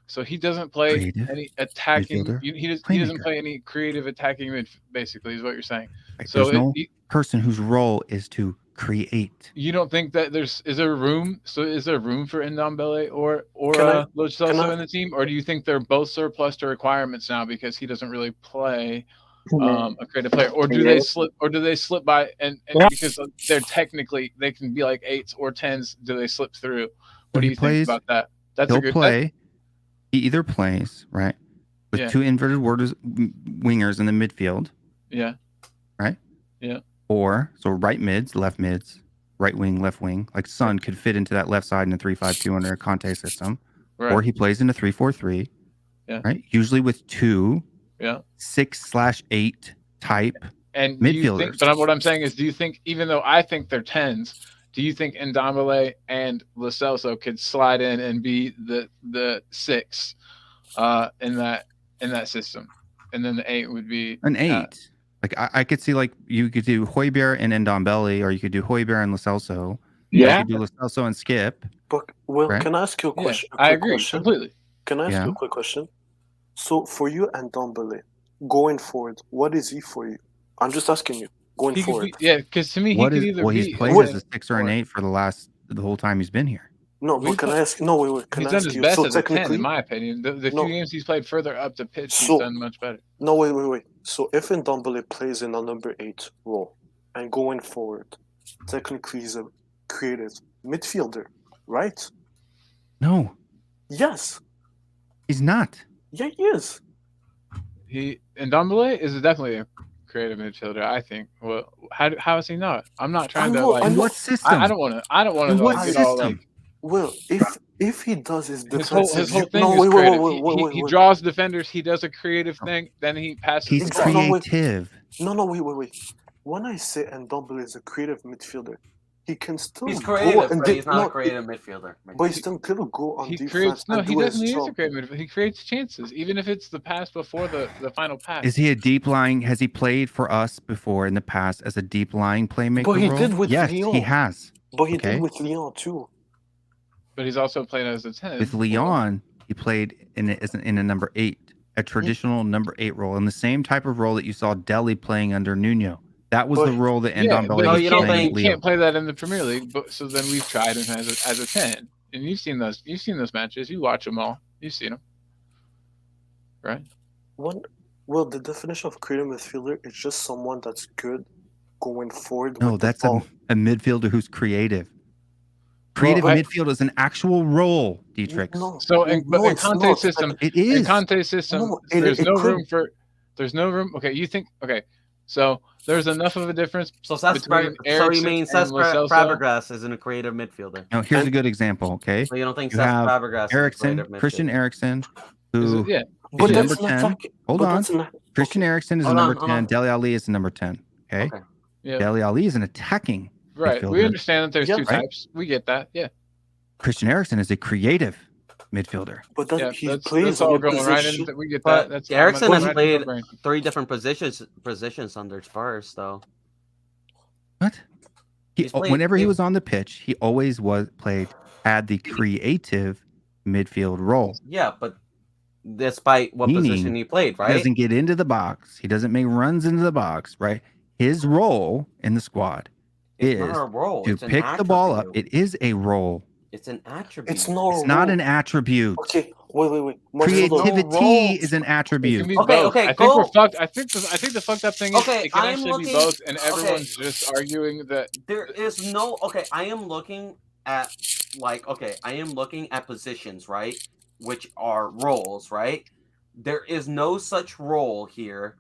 D: So he doesn't play any attacking. He doesn't play any creative attacking mid. Basically, is what you're saying.
B: Like,
D: so
B: there's no person whose role is to create.
D: You don't think that is there room? So is there room for Ndombele or Lo Celso in the team, or do you think they're both surplus to requirements now because he doesn't really play a creative player, or do they slip? Or do they slip by and because they're technically they can be like 8s or 10s? Do they slip through? What do you think about that? That's a good play.
B: He either plays right with two inverted wingers in the midfield.
D: Yeah.
B: Right.
D: Yeah.
B: Or so right mids, left mids, right wing, left wing. Like Son could fit into that left side in a 3-5-2 under a Conte system.
D: Right.
B: Or he plays in a 3-4-3.
D: Yeah.
B: Right. Usually with two.
D: Yeah.
B: 6/8 type
D: and
B: midfielders.
D: But what I'm saying is, do you think, even though I think they're 10s, do you think Ndombele and Lo Celso could slide in and be the 6 in that system, and then the 8 would be
B: an 8? Like I could see, like you could do Højbjerg and Ndombele, or you could do Højbjerg and Lo Celso.
D: Yeah,
B: you could do Lo Celso and Skip.
E: But can I ask you a question?
D: I agree completely.
E: Can I ask you a quick question? So for you and Ndombele, going forward, what is he for you? I'm just asking you. Going forward.
D: Because to me, he could either be.
B: He's played as a 6 or an 8 for the whole time he's been here.
E: No, but can I ask? No, wait.
D: He's done his best as a 10, in my opinion. The few games he's played further up the pitch, he's done much better.
E: No, wait. So if Ndombele plays in a number 8 role, and going forward, technically he's a creative midfielder, right?
B: No.
E: Yes.
B: He's not.
E: Yeah, he is.
D: Ndombele is definitely a creative midfielder, I think. Well, how is he not? I'm not trying to
B: what system?
D: I don't want to.
B: What system?
E: Well, if he does his defensive,
D: his whole thing is creative. He draws defenders. He does a creative thing. Then he passes.
B: He's creative.
E: No, wait. When I say Ndombele is a creative midfielder, he can still.
F: He's creative, but he's not a creative midfielder.
E: But he still could go on defense.
D: He doesn't use a creative midfielder. He creates chances, even if it's the pass before the final pass.
B: Is he a deep lying? Has he played for us before in the past as a deep lying playmaker?
E: But he did with Lyon.
B: Yes, he has.
E: But he did with Lyon too.
D: But he's also played as a 10.
B: With Lyon, he played in a number 8, a traditional number 8 role, in the same type of role that you saw Dele playing under Nuno. That was the role that Ndombele was playing.
D: You can't play that in the Premier League. But so then we've tried him as a 10, and you've seen those. You've seen those matches. You watch them all. You've seen them, right?
E: Well, the definition of creative midfielder is just someone that's good going forward.
B: No,
E: with the
B: that's
E: ball.
B: a midfielder who's creative. Creative
D: Well,
B: midfield is an actual role, Dietrich.
E: No,
D: So, but in
E: it's
D: Conte's
E: not.
D: system,
B: It
D: in
B: is.
D: Conte's system,
E: No,
D: there's
E: it
D: no
E: could-
D: room for. There's no room. Okay, you think? Okay, so there's enough of a difference
C: So Cesc
D: between
C: so you
D: Eriksen
C: mean
D: and
C: Cesc
D: Lo Celso.
C: Fabregas isn't a creative midfielder?
B: Now, here's a good example, okay?
C: So you don't think
B: You
C: Cesc
B: have
C: Fabregas is a
B: Eriksen,
C: creative midfielder?
B: Christian Eriksen,
D: Is
B: who
D: it- yeah,
E: But
B: is
E: that's
B: number
E: an
B: 10.
E: attack.
B: Hold
E: but
B: on.
E: that's an-
B: Christian Eriksen is a
C: Hold
B: number
C: on, hold
B: 10.
C: on.
B: Dele Alli is a number 10. Okay?
C: Okay.
D: yeah,
B: Dele Alli is an attacking
D: right. We
B: midfielder.
D: understand that there's
E: Yeah,
D: two
B: right.
D: types. We get that. Yeah,
B: Christian Eriksen is a creative midfielder.
E: But that
D: yeah.
E: he
D: That's
E: plays
D: all
E: in a
D: going right
E: position.
D: in. We get
C: But
D: that. That's
C: Eriksen has
D: right in
C: played
D: my brain.
C: 3 different positions under Spurs, though.
B: What?
C: He's played-
B: Whenever he was on the pitch, he always had the creative midfield role.
C: Yeah, but despite what
B: Meaning,
C: position he played,
B: He
C: right?
B: doesn't get into the box. He doesn't make runs into the box, right? His role in the squad
C: It's
B: is
C: not a role.
B: to
C: It's an
B: pick the ball up.
C: attribute.
B: It is a role.
C: It's an attribute.
E: It's not.
B: It's
E: a
B: not
E: role.
B: an attribute.
E: Okay, wait. Marcelo,
B: Creativity
C: role.
B: is an
D: It can
B: attribute.
D: be
C: Okay,
D: both.
C: okay,
D: I think we're
C: go.
D: fucked. I think the fucked up thing is
C: Okay,
D: it can
C: I'm
D: actually
C: looking-
D: be both, and
C: okay.
D: everyone's just arguing that.
C: There is no. Okay, I am looking at I am looking at positions, right? Which are roles, right? There is no such role here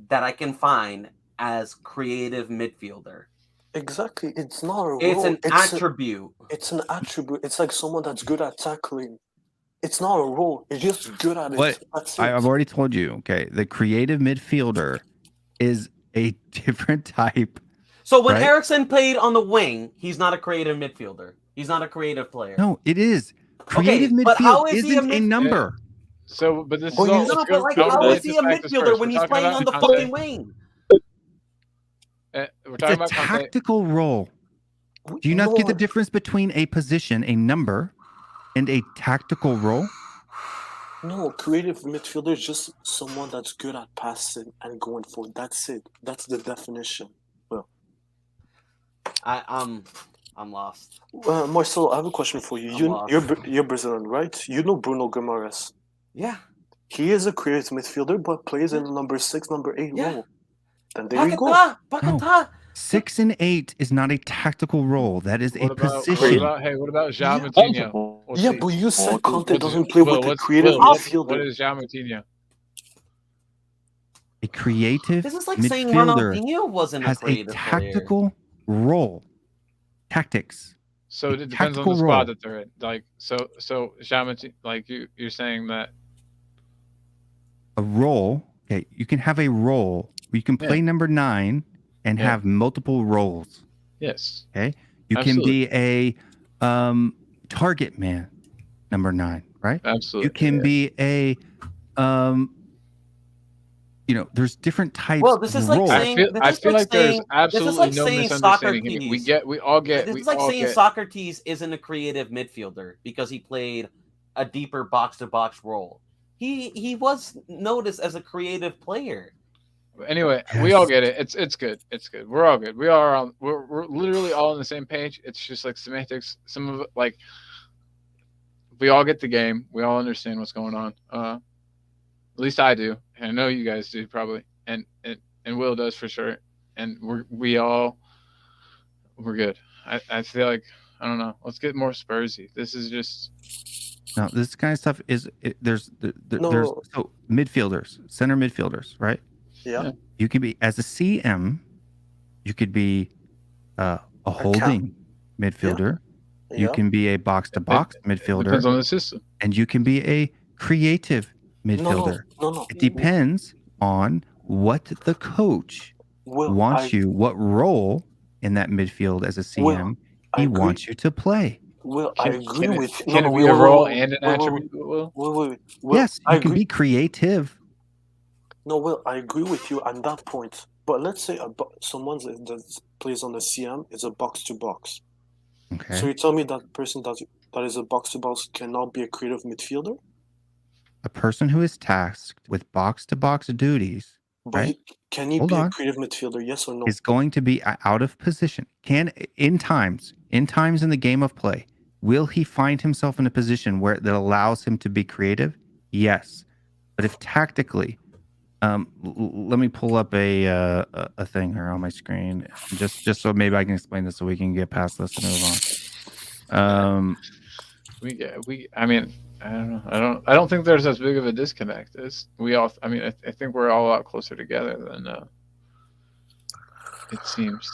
C: that I can find as creative midfielder.
E: Exactly. It's not a role.
C: It's an
E: It's
C: attribute.
E: It's an attribute. It's like someone that's good at tackling. It's not a role. It's just good at it.
B: What?
E: That's it.
B: I've already told you, okay, the creative midfielder is a different type.
C: So when
B: Right.
C: Eriksen played on the wing, he's not a creative midfielder. He's not a creative player.
B: No, it is. Creative
C: but how
B: midfield
C: is he a
B: isn't a
C: mid-
B: number.
D: So, but this
E: Well,
D: is all.
E: he's
C: No,
D: let's
C: but
D: go-
C: like,
D: don't
C: how
D: relate
C: is he
D: this
C: a
D: back to
C: midfielder
D: Spurs.
C: when
D: We're
C: he's
D: talking
C: playing
D: about
C: on the
D: Conte.
C: fucking wing?
D: We're
B: It's
D: talking
B: a
D: about Conte.
B: tactical role. Do you not get the difference between a position, a number, and a tactical role?
E: No, creative midfielder is just someone that's good at passing and going forward. That's it. That's the definition.
C: I'm lost.
E: Marcelo, I have a question for you.
C: I'm lost.
E: You're Brazilian, right? You know Bruno Guimarães.
C: Yeah.
E: He is a creative midfielder, but plays in number 6, number 8
C: Yeah.
E: role. Then there you go.
C: Paquetá.
B: 6 and 8 is not a tactical role. That is a
D: What about,
B: position.
D: what about João
E: Yeah.
D: Moutinho? What's
E: Yeah,
D: he?
E: but you said
H: What's-
E: Conte doesn't play with a creative
D: what
E: midfielder.
D: is João Moutinho?
B: A creative
C: This is like saying
B: midfielder
C: Ronaldinho wasn't a
B: has a
C: creative player.
B: tactical role. Tactics.
D: So
B: A
D: it depends on
B: tactical
D: the squad
B: role.
D: that they're in. Like so João Moutinho, like you're saying that.
B: A role. Okay, you can have a role. You can play number 9 and
D: Yeah.
B: have multiple roles.
D: Yes.
B: Okay, you
D: Absolutely.
B: can be a target man, number 9, right?
D: Absolutely.
B: You can be a there's different types
C: Well, this is
B: of
C: like
B: roles.
C: saying- this
D: I
C: is
D: feel
C: like
D: like there's
C: saying-
D: absolutely
C: this is like
D: no
C: saying
D: misunderstanding here.
C: Socrates.
D: We all get.
C: This
D: We
C: is like
D: all
C: saying
D: get.
C: Socrates isn't a creative midfielder because he played a deeper box-to-box role. He was noticed as a creative player.
D: Anyway, we all get it. It's good. It's good. We're all good. We're literally all on the same page. It's just like semantics. Some of it, like, we all get the game. We all understand what's going on. At least I do. And I know you guys do probably. And Will does for sure. And we're good. I feel like, I don't know. Let's get more Spursy. This is just.
B: Now, this kind of stuff there's
E: No.
B: so midfielders, center midfielders, right?
E: Yeah.
B: You could be as a CM, you could be a holding midfielder. You
E: Yeah.
B: can be a box to box
D: Depends
B: midfielder,
D: on the system.
B: and you can be a creative midfielder.
E: No.
B: It depends on what the coach
E: Will,
B: wants what role in that midfield as a CM
E: I
B: he
E: agree.
B: wants you to play.
E: Will, I agree with you.
D: Can it be
E: wait,
D: a
E: wait,
D: role
E: wait,
D: and an
E: wait,
D: attribute? Will?
E: Will,
B: Yes,
E: I
B: you can
E: agree.
B: be creative.
E: No, Will, I agree with you on that point. But let's say someone that plays on the CM is a box to box.
B: Okay.
E: So you tell me that person that is a box to box cannot be a creative midfielder?
B: A person who is tasked with box to box duties
E: But
B: Right.
E: can he
B: Hold
E: be
B: on.
E: a creative midfielder? Yes or no?
B: is going to be out of position. In times in the game of play, will he find himself in a position that allows him to be creative? Yes. But if tactically Let me pull up a thing here on my screen, just so maybe I can explain this so we can get past this and move on.
D: I mean, I don't know. I don't think there's as big of a disconnect. I think we're all a lot closer together than it seems.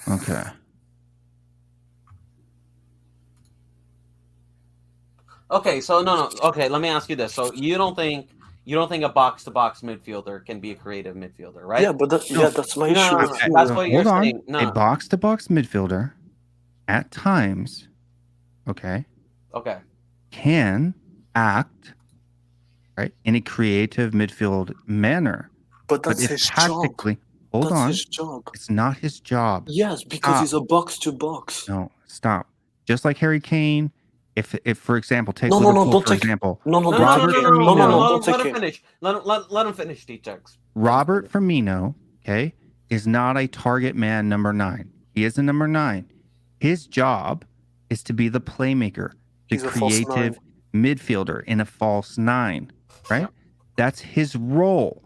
B: Okay.
F: Okay, so no. Okay, let me ask you this. So you don't think a box-to-box midfielder can be a creative midfielder, right?
E: Yeah, but that's my issue.
F: No, that's what you're
B: Hold on.
F: saying. No.
B: A box-to-box midfielder, at times, okay, can act right in a creative midfield manner.
E: But that's
B: if
E: his
B: tactically,
E: job.
B: Hold
E: That's
B: on.
E: his job.
B: It's not his job.
E: Yes, because he's a box-to-box.
B: No, stop. Just like Harry Kane, if for example, take
E: No,
B: Liverpool
E: don't
B: for
E: take
B: example.
E: No,
B: Robert Firmino.
F: Let him finish. Let him finish, D-Tex.
B: Robert Firmino, okay, is not a target man number 9. He is a number 9. His job is to be the playmaker, the
E: He's a false
B: creative
E: 9.
B: midfielder in a false 9, right? That's his role.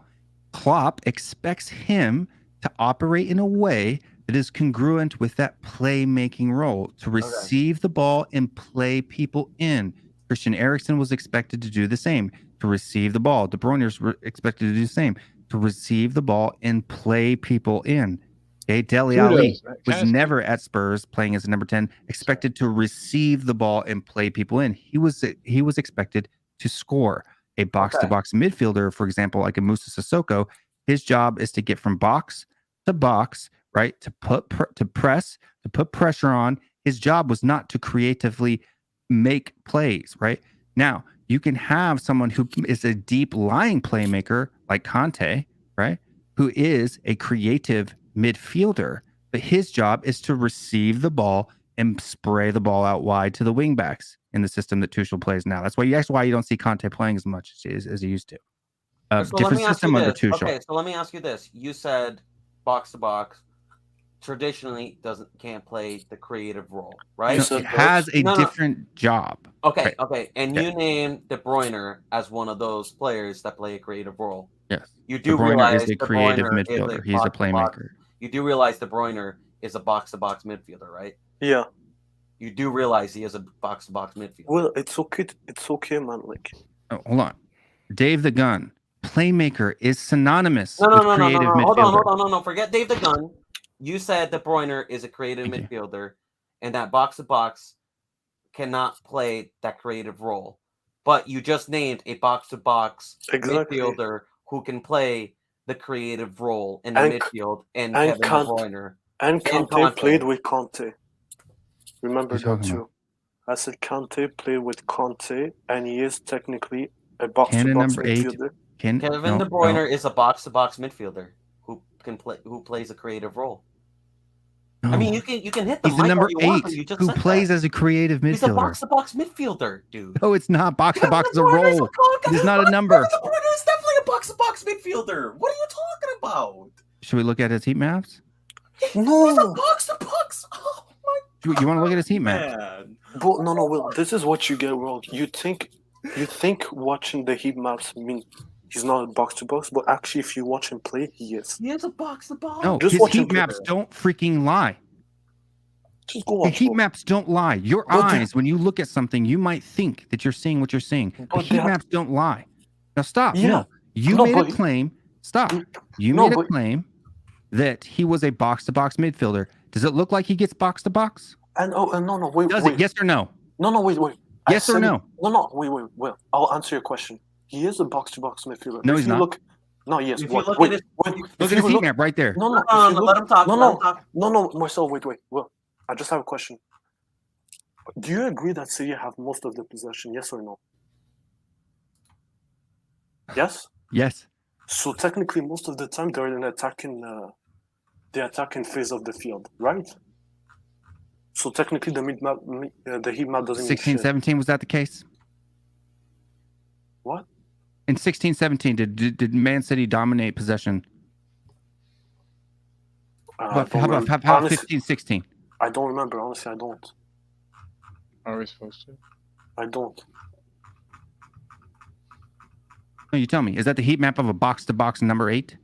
B: Klopp expects him to operate in a way that is congruent with that playmaking role, to receive the ball and play people in. Christian Eriksen was expected to do the same, to receive the ball. De Bruyne is expected to do the same, to receive the ball and play people in. Okay, Dele Alli was never at Spurs playing as a number 10, expected to receive the ball and play people in. He was expected to score. A box-to-box midfielder, for example, like a Moussa Sissoko, his job is to get from box to box, right? To put pressure on. His job was not to creatively make plays, right? Now, you can have someone who is a deep lying playmaker like Conte, right? Who is a creative midfielder, but his job is to receive the ball and spray the ball out wide to the wing backs in the system that Tuchel plays now. That's why you don't see Conte playing as much as he used to.
F: So
B: Different system under Tuchel.
F: Okay, so let me ask you this. You said box to box traditionally can't play the creative role, right?
B: No, it has a different job.
F: Okay,
B: right.
F: And you named De Bruyne as one of those players that play a creative role.
B: Yes.
F: You do
B: De Bruyne
F: realize
B: is a creative midfielder. He's a playmaker.
F: You do realize De Bruyne is a box-to-box midfielder, right?
E: Yeah.
F: You do realize he is a box-to-box midfielder.
E: Well, it's okay, man. Like,
B: hold on. Dave the Gun. Playmaker is synonymous
F: No.
B: with creative midfielder.
F: Hold on. Forget Dave the Gun. You said De Bruyne is a creative midfielder, and that box-to-box cannot play that creative role. But you just named a box-to-box midfielder who can play the creative role in the midfield, and Kevin De Bruyne.
E: And Conte played with Conte. Remember that too. I said Conte played with Conte, and he is technically a box-to-box midfielder.
F: Kevin De Bruyne is a box-to-box midfielder who plays a creative role. No. I mean, you can hit the
B: He's the number 8 who plays as a creative midfielder.
F: He's a box-to-box midfielder, dude.
B: No, it's not. Box-to-box is a role. It's not a number.
F: De Bruyne is definitely a box-to-box midfielder. What are you talking about?
B: Should we look at his heat maps?
E: No.
F: He's a box-to-box. Oh my God.
B: You want to look at his heat maps?
E: But no, Will. This is what you get wrong. You think watching the heat maps mean he's not a box-to-box, but actually, if you watch him play, he is.
F: He is a box-to-box.
B: No, his heat maps don't freaking lie.
E: Just go watch.
B: The heat maps don't lie. Your eyes, when you look at something, you might think that you're seeing what you're seeing. The heat maps don't lie. Now stop. Yeah. No, you made a claim. Stop. You made a claim that he was a box-to-box midfielder. Does it look like he gets box-to-box?
E: No, wait.
B: Does it? Yes or no?
E: No, wait.
B: Yes or no?
E: No, wait. Well, I'll answer your question. He is a box-to-box midfielder.
B: No, he's not.
E: Yes.
F: Look
B: at his heat map right there.
E: No,
F: let him talk.
E: No, Marcel, wait. Well, I just have a question. Do you agree that City have most of the possession? Yes or no? Yes.
B: Yes.
E: So technically, most of the time they're in the attacking phase of the field, right? So technically, the heat map doesn't.
B: 16-17 was that the case?
E: What?
B: In 16-17, did Man City dominate possession? How about 15-16?
E: I don't remember. Honestly, I don't.
D: Are we supposed to?
E: I don't.
B: No, you tell me. Is that the heat map of a box-to-box number 8?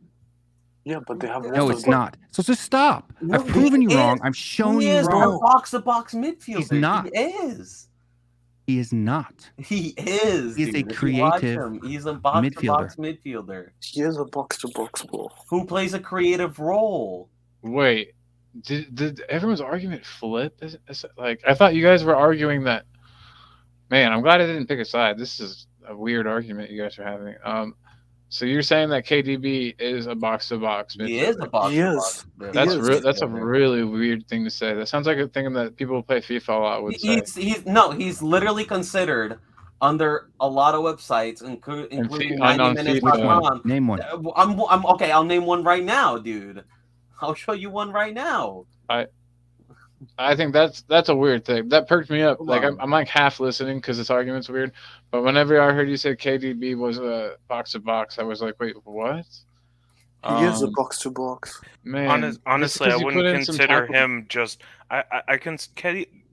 E: Yeah, but they have one.
B: No, it's not. So just stop.
C: No,
B: I've proven you
C: he
B: wrong.
C: is.
B: I've shown
C: He
B: you
C: is a
B: wrong.
C: box-to-box midfielder.
B: He's not.
C: He is.
B: He is not.
C: He is.
B: He is a
C: dude. If you watch
B: creative
C: him, he's a box-to-box midfielder
E: He is a box-to-box ball.
C: who plays a creative role.
D: Wait, did everyone's argument flip? Like, I thought you guys were arguing that. Man, I'm glad I didn't pick a side. This is a weird argument you guys are having. So you're saying that KDB is a box-to-box midfielder?
C: He is a box-to-box.
D: That's a really weird thing to say. That sounds like a thing that people who play FIFA a lot would say.
C: He's literally considered under a lot of websites, including 90minutes.com.
B: Name one.
C: I'm okay. I'll name one right now, dude. I'll show you one right now.
D: I think that's a weird thing. That perked me up.
C: Come
D: Like
C: on.
D: I'm like half listening because this argument's weird. But whenever I heard you say KDB was a box-to-box, I was like, wait, what?
E: He is a box-to-box.
D: Man,
G: Honestly, I wouldn't consider him just.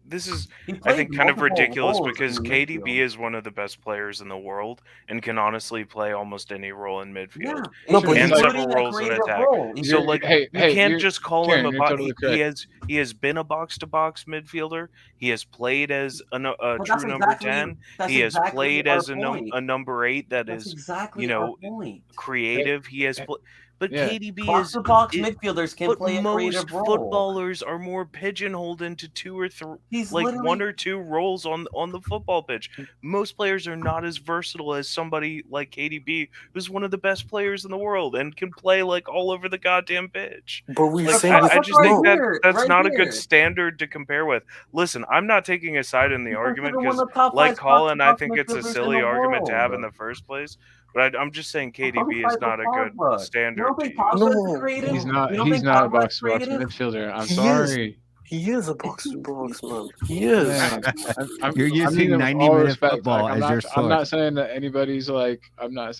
G: This is, I think, kind of ridiculous because KDB is one of the best players in the world and can honestly play almost any role in midfield and several roles in attack. So, like, you can't just call him a box. Totally he has been a box-to-box midfielder. He has played as a true number 10. He has played as a number 8 that is, creative. He has played. But KDB
C: box-to-box midfielders can play a creative role.
G: Footballers are more pigeonholed into 2 or 3, one or 2 roles on the football pitch. Most players are not as versatile as somebody like KDB, who's one of the best players in the world and can play like all over the goddamn pitch.
E: But we
G: I just think that's not a good standard to compare with. Listen, I'm not taking a side in the argument because, like Colin, I think it's a silly argument to have in the first place. But I'm just saying KDB is not a good standard.
E: No,
D: he's not. He's not a box-to-box midfielder. I'm sorry.
E: He is a box-to-box, man. He is.
B: You're using 90-minute football as your source.
D: I'm not saying that anybody's like. I'm not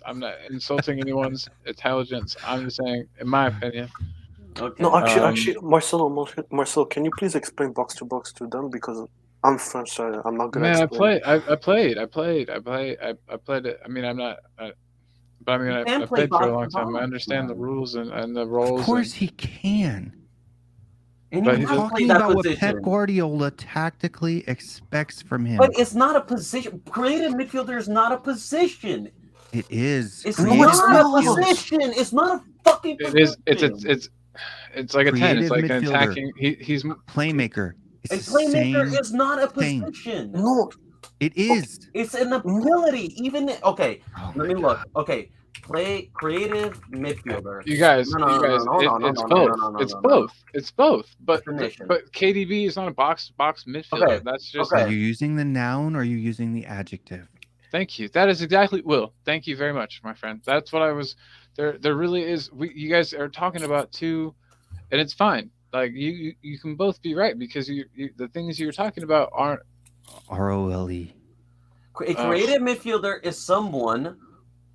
D: insulting anyone's intelligence. I'm just saying, in my opinion.
E: Okay. No, actually, Marcelo, can you please explain box-to-box to them because I'm French, so I'm not gonna.
D: Man,
E: explain.
D: I played it. I mean, I'm not. But I mean, I played for a long time. I understand the rules and the roles.
B: Of course, he can.
C: But
B: he's talking about what Pep Guardiola tactically expects from him.
C: But it's not a position. Creative midfielder is not a position.
B: It is.
C: It's not a position. It's not a fucking position.
D: It's like a 10. It's like an attacking. He's
B: playmaker.
C: A playmaker is not a position.
E: No.
B: It is.
C: It's an ability. Let me look. Okay. Play creative midfielder.
D: You guys, it's both. But KDB is not a box midfielder.
B: Okay.
D: That's just.
B: Are you using the noun or are you using the adjective?
D: Thank you. That is exactly Will. Thank you very much, my friend. That's what I was. There really is. You guys are talking about two, and it's fine. Like you can both be right because the things you're talking about aren't.
B: ROLE.
C: A creative midfielder is someone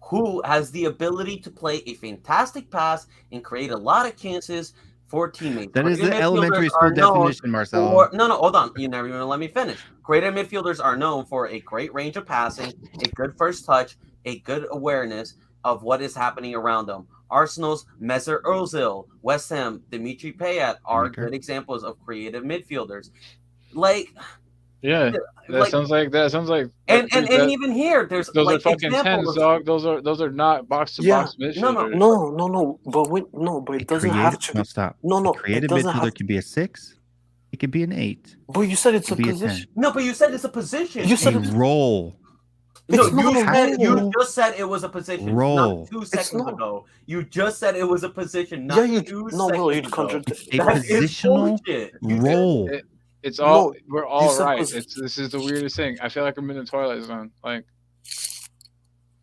C: who has the ability to play a fantastic pass and create a lot of chances for teammates.
B: That is the elementary school definition, Marcelo.
C: No, hold on. You never even let me finish. Creative midfielders are known for a great range of passing, a good first touch, a good awareness of what is happening around them. Arsenal's Mesut Ozil, West Ham, Dimitri Payet are good examples of creative midfielders.
D: Yeah, that sounds like.
C: And even here, there's
D: those are fucking tens, dog. Those are not box to box midfielders.
E: No. But it doesn't have to.
B: No, stop.
E: No.
B: Creative midfielder can be a 6. It could be an 8.
E: But you said it's a position.
C: No, but you said it's a position.
B: You said a role.
C: No, you just said it was a position.
B: Role.
C: Not 2 seconds ago. You just said it was a position. Not 2 seconds ago.
B: A positional role.
D: It's all we're all right. This is the weirdest thing. I feel like I'm in a twilight zone. Like,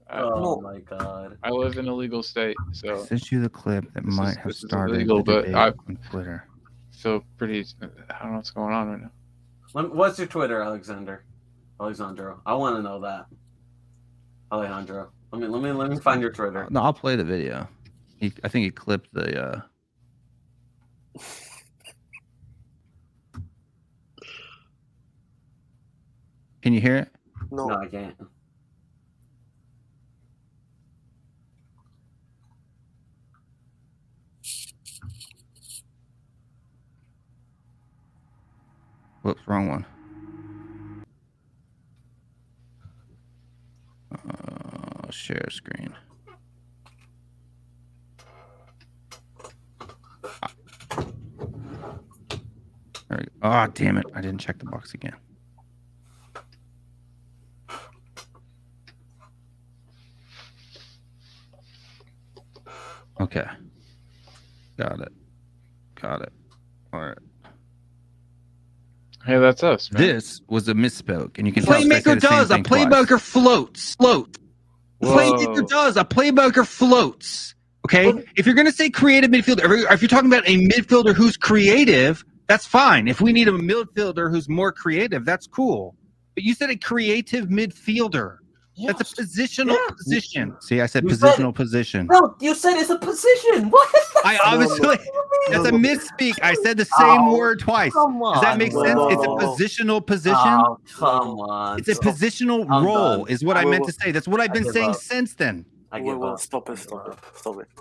C: my god!
D: I live in a legal state, so
B: I sent you the clip that might have started
D: illegal, but
B: on Twitter.
D: Feel pretty. I don't know what's going on right now.
C: What's your Twitter, Alexandro? I want to know that. Alejandro, let me find your Twitter.
B: No, I'll play the video. I think he clipped the. Can you hear it?
E: No,
C: I can't.
B: Whoops, wrong one. Share screen. There we go. Oh, damn it. I didn't check the box again. Okay. Got it. All right.
D: Hey, that's us, man.
B: This was a misspoke, and you can tell
F: Playmaker does. A playmaker floats.
D: Whoa.
F: Playmaker does. A playmaker floats. Okay. If you're going to say creative midfielder, if you're talking about a midfielder who's creative, that's fine. If we need a midfielder who's more creative, that's cool. But you said a creative midfielder.
C: Yes.
F: That's a positional position.
B: See, I said
C: You
B: positional position.
C: No, you said it's a position. What?
F: I obviously that's a misspeak. I said the same word twice.
C: Come on.
F: Does that make sense? It's a
E: Whoa.
F: position.
C: Oh, come on.
F: It's a positional
C: I'm
F: role,
C: done.
F: is what I
E: Whoa,
F: meant
E: whoa.
F: to say. That's what I've been
C: give
F: saying
C: up.
F: since then.
C: I give up.
E: Stop it.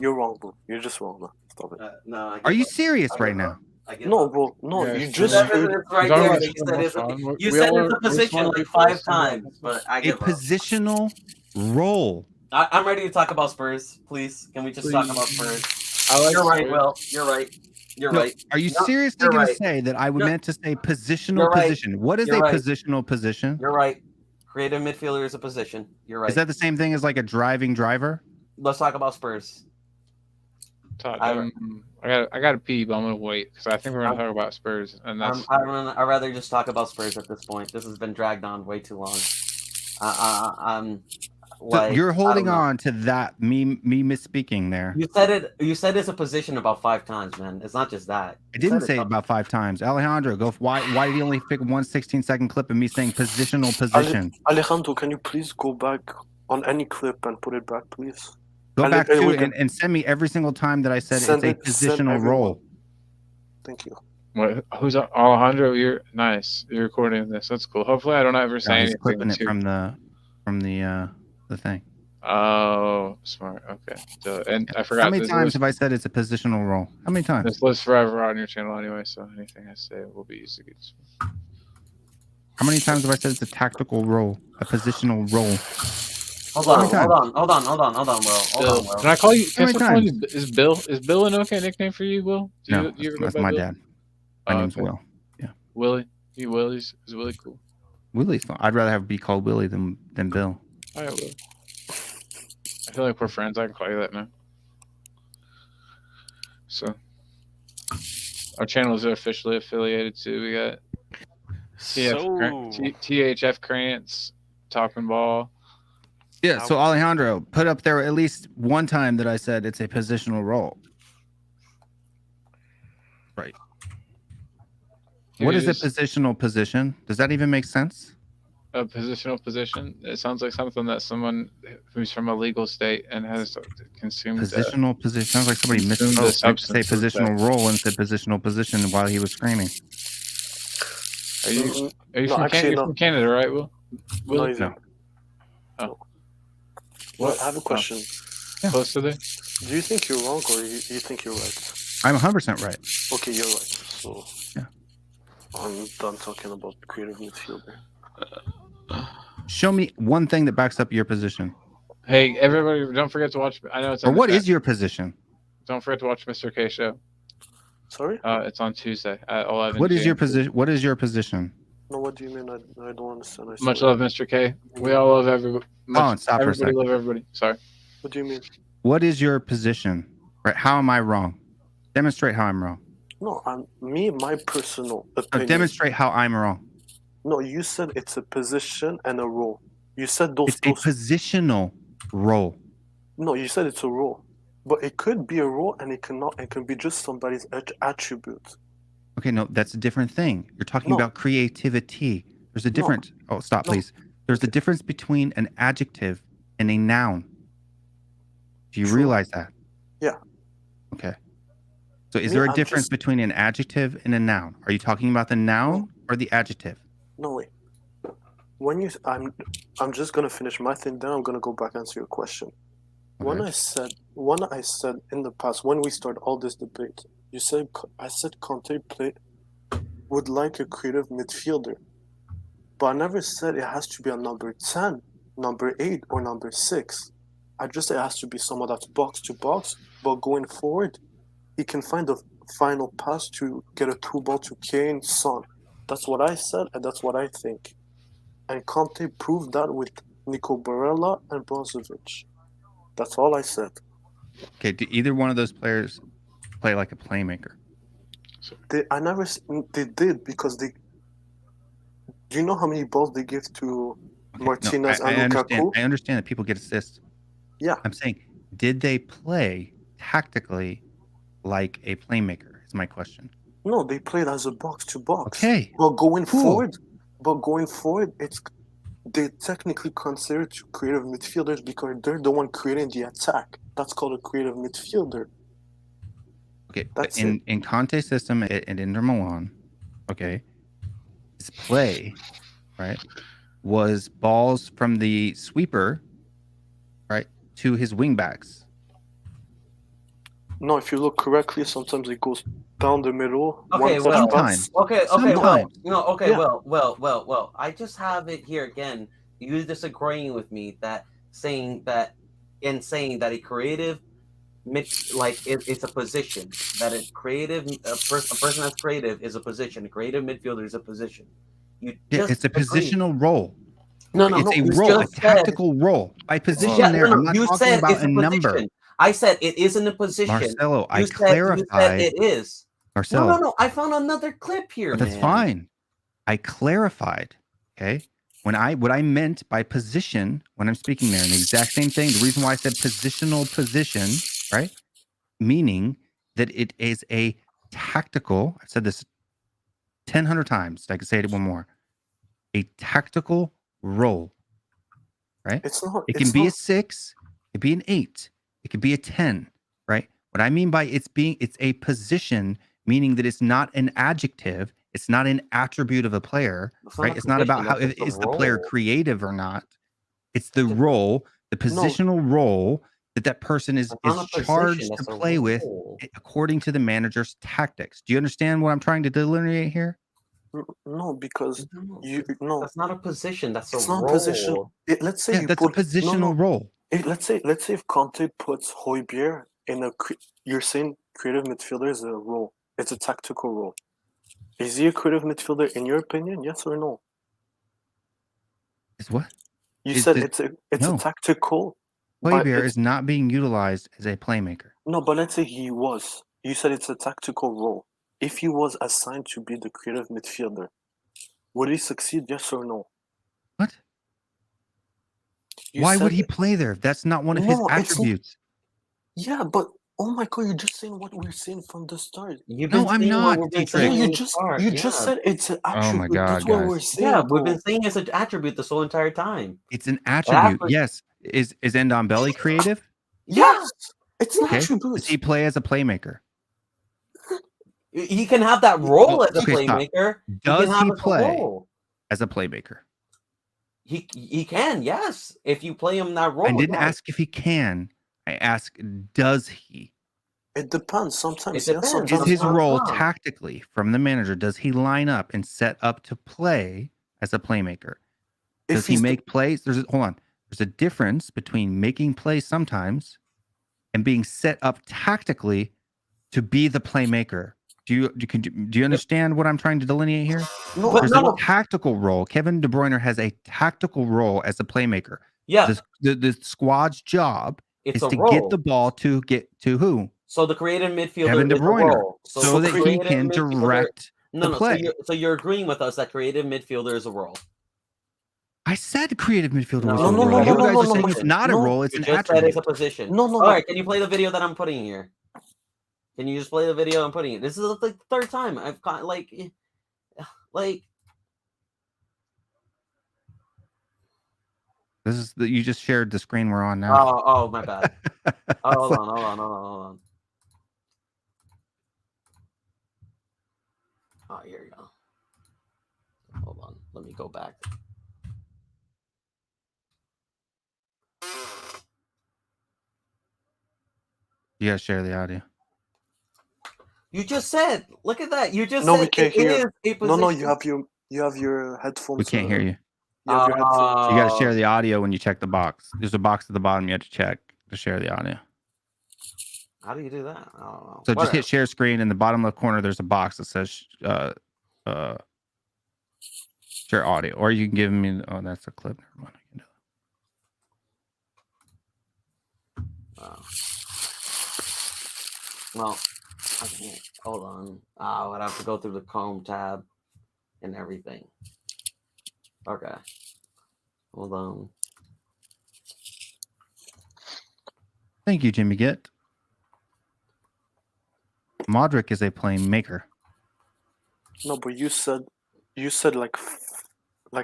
E: You're wrong, bro. You're just wrong, man. Stop it.
C: No. I give
F: Are you
C: up.
F: serious
C: I
F: right
C: give
F: now?
C: up. I give
E: No,
C: up.
E: bro. No,
D: Yeah,
E: you
D: it's
E: just
C: There's
E: heard.
C: evidence right
D: Don't
C: there.
D: get
C: that You said it's a,
D: on.
C: you
D: We
C: said
D: all
C: it's a
D: are-
C: position
D: we're
C: like
D: smart.
C: 5 times, but I
F: A
C: give up.
F: positional role.
C: I'm ready to talk about Spurs, please. Can we just talk about Spurs?
D: I like
C: You're right,
D: Spurs.
C: Will. You're right. You're
F: No,
C: right.
F: Are you
C: No,
F: seriously
C: you're
F: going to
C: right.
F: say that I
C: No,
F: meant to say positional
C: you're right.
F: position? What is
C: You're
F: a
C: right.
F: positional position?
C: You're right. Creative midfielder is a position. You're right.
F: Is that the same thing as like a driving driver?
C: Let's talk about Spurs.
D: I gotta pee, but I'm gonna wait because I think we're gonna talk about Spurs, and that's
C: I'd rather just talk about Spurs at this point. This has been dragged on way too long.
F: So you're holding
C: I don't know.
F: on to that me misspeaking there.
C: You said it. You said it's a position about 5 times, man. It's not just that.
F: I didn't
C: said
F: say it about 5 times. Alejandro, go. Why did you only pick one 16-second clip of me saying positional position?
E: Alejandro, can you please go back on any clip and put it back, please?
F: Go
E: And
F: back
E: then
F: to
E: we
F: it
E: can-
F: and send me every single time that I said
E: Send
F: it's a
E: send
F: positional
E: everyone.
F: role.
E: Thank you.
D: what, who's Alejandro? You're nice. You're recording this. That's cool. Hopefully, I don't ever say
F: Yeah, he's
D: anything.
F: clipping it
D: too-
F: from the thing.
D: Oh, smart. Okay. So, and I forgot.
F: How many
D: this
F: times
D: list-
F: have I said it's a positional role? How many times?
D: This lives forever on your channel anyway, so anything I say will be used against me.
F: How many times have I said it's a tactical role, a positional role?
C: Hold
F: How
C: on,
F: many times?
C: hold on, Will. Hold on, Will.
D: Can I call you?
F: How
D: Can I
F: many
D: still call you?
F: times?
D: Is Bill an okay nickname for you, Will?
F: No,
D: you ever go
F: that's
D: by
F: my
D: Bill?
F: dad. My
D: Oh,
F: name's
D: okay.
F: Will.
D: Willie. Willie's is Willie cool.
F: Willie's fine. I'd rather be called Willie than Bill.
D: All right, Will. I feel like we're friends. I can call you that now. So, our channels are officially affiliated too. We got THFCRants, Talking Ball.
F: Yeah, so Alejandro, put up there at least one time that I said it's a positional role. Right.
D: Can
F: What
D: you
F: is a
D: just-
F: positional position? Does that even make sense?
D: A positional position. It sounds like something that someone who's from a legal state and has consumed.
F: Positional position sounds like somebody
D: consume the
F: misspoke. Meant to say
D: substance of
F: positional role and said positional position while he was screaming.
D: Are you
E: No,
D: from,
E: actually,
D: you're
E: no.
D: from Canada, right, Will?
E: No, he's
F: No.
E: not.
D: Oh.
E: Well, I have a question.
D: Close to there.
E: Do you think you're wrong or you think you're right?
F: I'm 100% right.
E: Okay, you're right. So
F: Yeah.
E: I'm done talking about creative midfielder.
F: Show me one thing that backs up your position.
D: Hey, everybody! Don't forget to watch. I know it's.
F: Or
D: on the
F: what
D: chat.
F: is your position?
D: Don't forget to watch Mr. K show.
E: Sorry?
D: It's on Tuesday at 11.
F: What is your
D: p.m.
F: position? What is your position?
E: No, what do you mean? I don't understand. I
D: Much
E: swear.
D: love, Mr. K. We all love everybody.
F: and stop for a
D: everybody
F: second.
D: love everybody. Sorry.
E: What do you mean?
F: What is your position? Right? How am I wrong? Demonstrate how I'm wrong.
E: No, my personal
F: Or
E: opinion.
F: demonstrate how I'm wrong.
E: No, you said it's a position and a role. You said those
F: It's a positional role.
E: No, you said it's a role. But it could be a role and it cannot. It can be just somebody's attribute.
F: Okay, no, that's a different thing. You're talking
E: No.
F: about creativity. There's a difference. Oh, stop,
E: No.
F: please. There's a difference between an adjective and a noun. Do you
E: True.
F: realize that?
E: Yeah.
F: Okay. So is
E: Me,
F: there a
E: I'm
F: difference
E: just-
F: between an adjective and a noun? Are you talking about the noun or the adjective?
E: No, wait. When you, I'm just gonna finish my thing. Then I'm gonna go back and answer your question. When
F: Okay.
E: I said in the past, when we started all this debate, I said Conte would like a creative midfielder. But I never said it has to be a number 10, number 8, or number 6. I just said it has to be someone that's box to box, but going forward, he can find the final pass to get a through ball to Kane, Son. That's what I said, and that's what I think. And Conte proved that with Nico Barella and Brozovic. That's all I said.
B: Okay, do either one of those players play like a playmaker?
E: They did because they. Do you know how many balls they give to Martinez and Lukaku?
B: I understand that people get assists.
E: Yeah.
B: I'm saying, did they play tactically like a playmaker? Is my question.
E: No, they played as a box to box.
B: Okay.
E: But going forward, it's they technically considered creative midfielders because they're the one creating the attack. That's called a creative midfielder.
B: Okay.
E: That's
B: in Conte's system and in Inter Milan, okay, his play, right, was balls from the sweeper, right, to his wingbacks.
E: No, if you look correctly, sometimes it goes down the middle.
C: Okay, well,
B: sometimes.
C: Well. I just have it here again. You disagreeing with me saying that a creative it's a position, that a person that's creative is a position. A creative midfielder is a position.
B: It's a positional role.
C: It's
B: a role, a tactical role. By position I'm not talking about a number.
C: I said it isn't a position.
B: Marcelo, I clarified.
C: You said it is.
B: Marcelo.
C: No. I found another clip here,
B: but that's fine. I clarified. Okay. What I meant by position when I'm speaking there, and the exact same thing. The reason why I said positional position, right? Meaning that it is a tactical. I've said this 1,000 times. I could say it one more. A tactical role, right? It can be a 6. It can be an 8. It could be a 10, right? What I mean by it's a position, meaning that it's not an adjective. It's not an attribute of a player, right? It's not about how is the player creative or not. It's the role, the positional role that person is charged to play with according to the manager's tactics. Do you understand what I'm trying to delineate here?
E: No, because
C: that's not a position. That's a role.
E: Not a position. Let's say
B: that's a positional role.
E: Let's say if Conte puts Højbjerg in you're saying creative midfielder is a role. It's a tactical role. Is he a creative midfielder in your opinion? Yes or no?
B: Is what?
E: You said it's a tactical.
B: Højbjerg is not being utilized as a playmaker.
E: No, but let's say he was. You said it's a tactical role. If he was assigned to be the creative midfielder, would he succeed? Yes or no?
B: What? Why would he play there? That's not one of his attributes.
E: Yeah, but oh my God, you're just saying what we're saying from the start.
B: No, I'm not.
E: You just said it's an attribute.
B: Oh my God,
E: that's what we're saying.
C: Yeah, we've been saying it's an attribute this whole entire time.
B: It's an attribute. Yes. Is Ndombele creative?
E: Yes. It's an attribute.
B: Does he play as a playmaker?
C: He can have that role as a playmaker.
B: Does he play as a playmaker?
C: He can, yes. If you play him that role.
B: I didn't ask if he can. I asked, does he?
E: It depends. Sometimes
C: yes,
B: is his role tactically from the manager? Does he line up and set up to play as a playmaker? Does he make plays? There's a difference between making plays sometimes and being set up tactically to be the playmaker. Do you understand what I'm trying to delineate here?
E: No,
B: there's a tactical role. Kevin De Bruyne has a tactical role as a playmaker.
C: Yeah.
B: The squad's job is to get the ball to who?
C: So the creative midfielder
B: Kevin De Bruyne,
C: is a role.
B: so that he can direct the play.
C: So you're agreeing with us that creative midfielder is a role.
B: I said creative midfielder was a role. You guys are saying it's not a role, it's an attribute.
C: It's a position.
E: All
C: right, can you play the video that I'm putting here? Can you just play the video I'm putting it? This is like the third time I've got like
B: this is you just shared the screen we're on now.
C: Oh my bad. Hold on. Oh, here you go. Hold on. Let me go back.
B: You gotta share the audio.
F: You just said. Look at that. You just
E: No,
F: said
E: we can't
F: it
E: hear.
F: is a position.
E: No, you have your headphones.
B: We can't hear you.
E: You have your headphones.
B: You got to share the audio when you check the box. There's a box at the bottom you have to check to share the audio.
F: How do you do that? I don't know.
B: So just hit share screen. In the bottom left corner, there's a box that says share audio. Or you can give me... Oh, that's a clip. Never mind. I can do it.
F: Well, I can't. Hold on. I'd have to go through the Chrome tab and everything. Okay. Hold on.
B: Thank you, Jimmy Gitt. Modric is a playmaker.
E: No, but you said like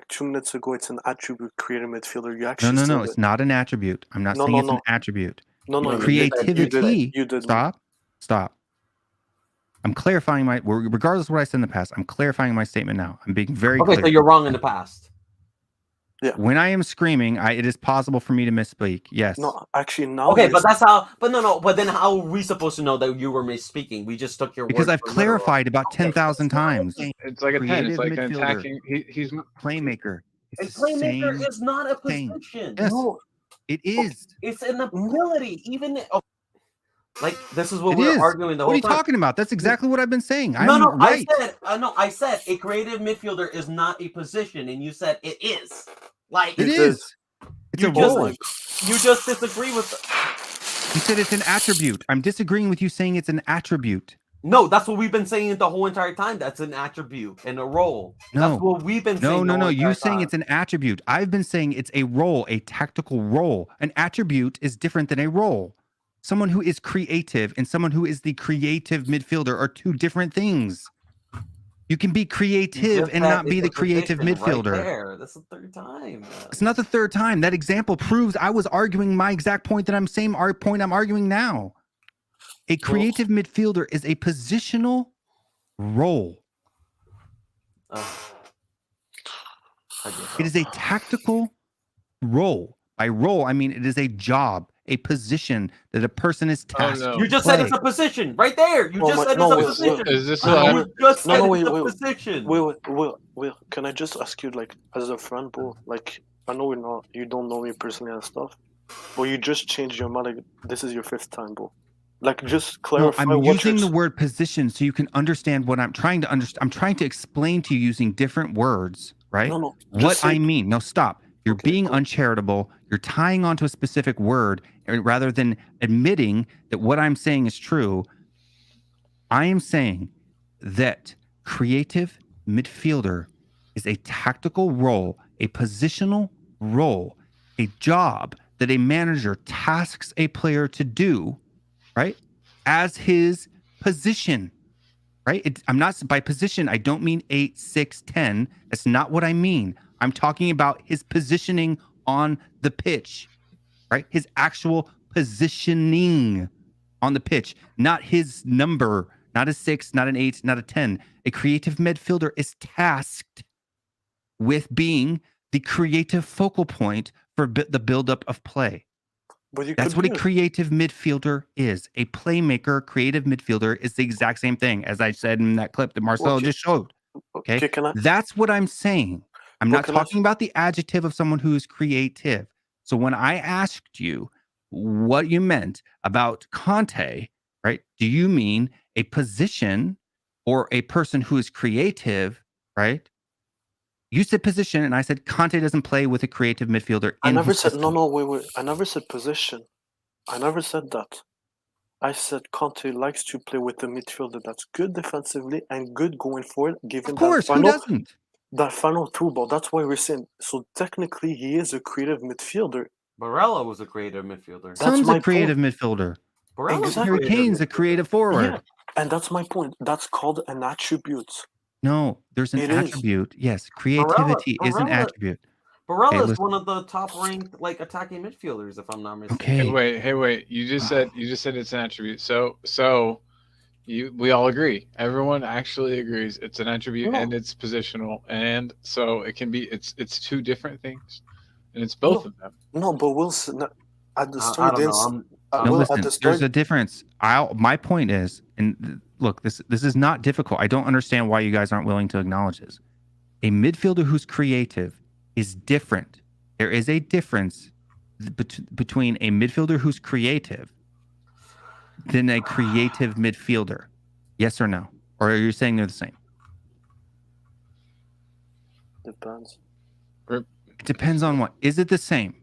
E: 2 minutes ago it's an attribute creator midfielder. You actually
B: No.
E: said
B: It's not an attribute. I'm not saying it's an attribute.
E: No.
B: Creativity.
E: You did.
B: Stop. I'm clarifying regardless of what I said in the past, I'm clarifying my statement now. I'm being very clear.
F: Okay, so you're wrong in the past.
E: Yeah.
B: When I am screaming, it is possible for me to misspeak. Yes.
E: No, actually now.
F: Okay, but that's how. But no. But then how are we supposed to know that you were misspeaking? We just took your
B: because
F: word
B: I've
F: for literal.
B: clarified about 10,000 times.
D: It's like a 10. It's
B: Creative
D: like an
B: midfielder.
D: attacking. He's
B: Playmaker.
F: A
B: It's the
F: playmaker
B: same
F: is not a
B: thing.
F: position.
B: Yes.
E: No,
B: It is.
F: It's an ability. Even like this is what
B: It
F: we're
B: is.
F: arguing the
B: What
F: whole
B: are you
F: time.
B: talking about? That's exactly what I've been saying.
F: No,
B: I'm right.
F: I said a creative midfielder is not a position, and you said it is. Like
B: It is. It's a role.
F: You just disagree with.
B: You said it's an attribute. I'm disagreeing with you saying it's an attribute.
F: No, that's what we've been saying the whole entire time. That's an attribute and a role.
B: No.
F: That's what we've been saying.
B: No. You're saying it's an attribute. I've been saying it's a role, a tactical role. An attribute is different than a role. Someone who is creative and someone who is the creative midfielder are two different things. You can be creative and not be the creative midfielder.
F: Right there. That's the third time.
B: It's not the third time. That example proves I was arguing my exact point that I'm saying. Our point I'm arguing now. A creative midfielder is a positional role. It is a tactical role. By role, I mean it is a job, a position that a person is tasked.
D: no.
F: You just said it's a position right there. You just said it's a position.
D: Is this
F: You just said
E: wait,
F: it's a
E: wait.
F: position.
E: Wait. Can I just ask you, like, as a friend, bro? Like, I know you don't know me personally and stuff, but you just changed your mind. Like, this is your 5th time, bro. Like, just clarify.
B: No, I'm using the word position so you can understand what I'm trying to understand. I'm trying to explain to you using different words, right?
E: No.
B: What I mean. No, stop. You're being uncharitable. You're tying onto a specific word rather than admitting that what I'm saying is true. I am saying that creative midfielder is a tactical role, a positional role, a job that a manager tasks a player to do, right? As his position, right? I'm not by position. I don't mean 8, 6, 10. That's not what I mean. I'm talking about his positioning on the pitch, right? His actual positioning on the pitch, not his number, not a 6, not an 8, not a 10. A creative midfielder is tasked with being the creative focal point for the buildup of play. That's what a creative midfielder is. A playmaker, creative midfielder is the exact same thing as I said in that clip that Marcelo just showed. Okay, that's what I'm saying. I'm not talking about the adjective of someone who is creative. So when I asked you what you meant about Conte, right? Do you mean a position or a person who is creative, right? You said position, and I said Conte doesn't play with a creative midfielder.
E: I never said wait. I never said position. I never said that. I said Conte likes to play with a midfielder that's good defensively and good going forward. Given
B: of course,
E: that
B: who doesn't?
E: That final through ball. That's why we're saying. So technically, he is a creative midfielder.
F: Barella was a creative midfielder.
B: Son's a creative midfielder. Harry Kane's a creative forward.
E: Yeah, and that's my point. That's called an attribute.
B: No, there's an attribute. Yes, creativity is an attribute.
F: Barella is one of the top-ranked attacking midfielders, if I'm not mistaken.
B: Okay.
D: Hey, wait. You just said it's an attribute. So we all agree. Everyone actually agrees it's an attribute and it's positional, and so it can be. It's two different things, and it's both of them.
E: No, but Wilson at the start.
B: No, listen. There's a difference. My point is, and look, this is not difficult. I don't understand why you guys aren't willing to acknowledge this. A midfielder who's creative is different. There is a difference between a midfielder who's creative than a creative midfielder. Yes or no? Or are you saying they're the same?
E: Depends.
B: It depends on what. Is it the same?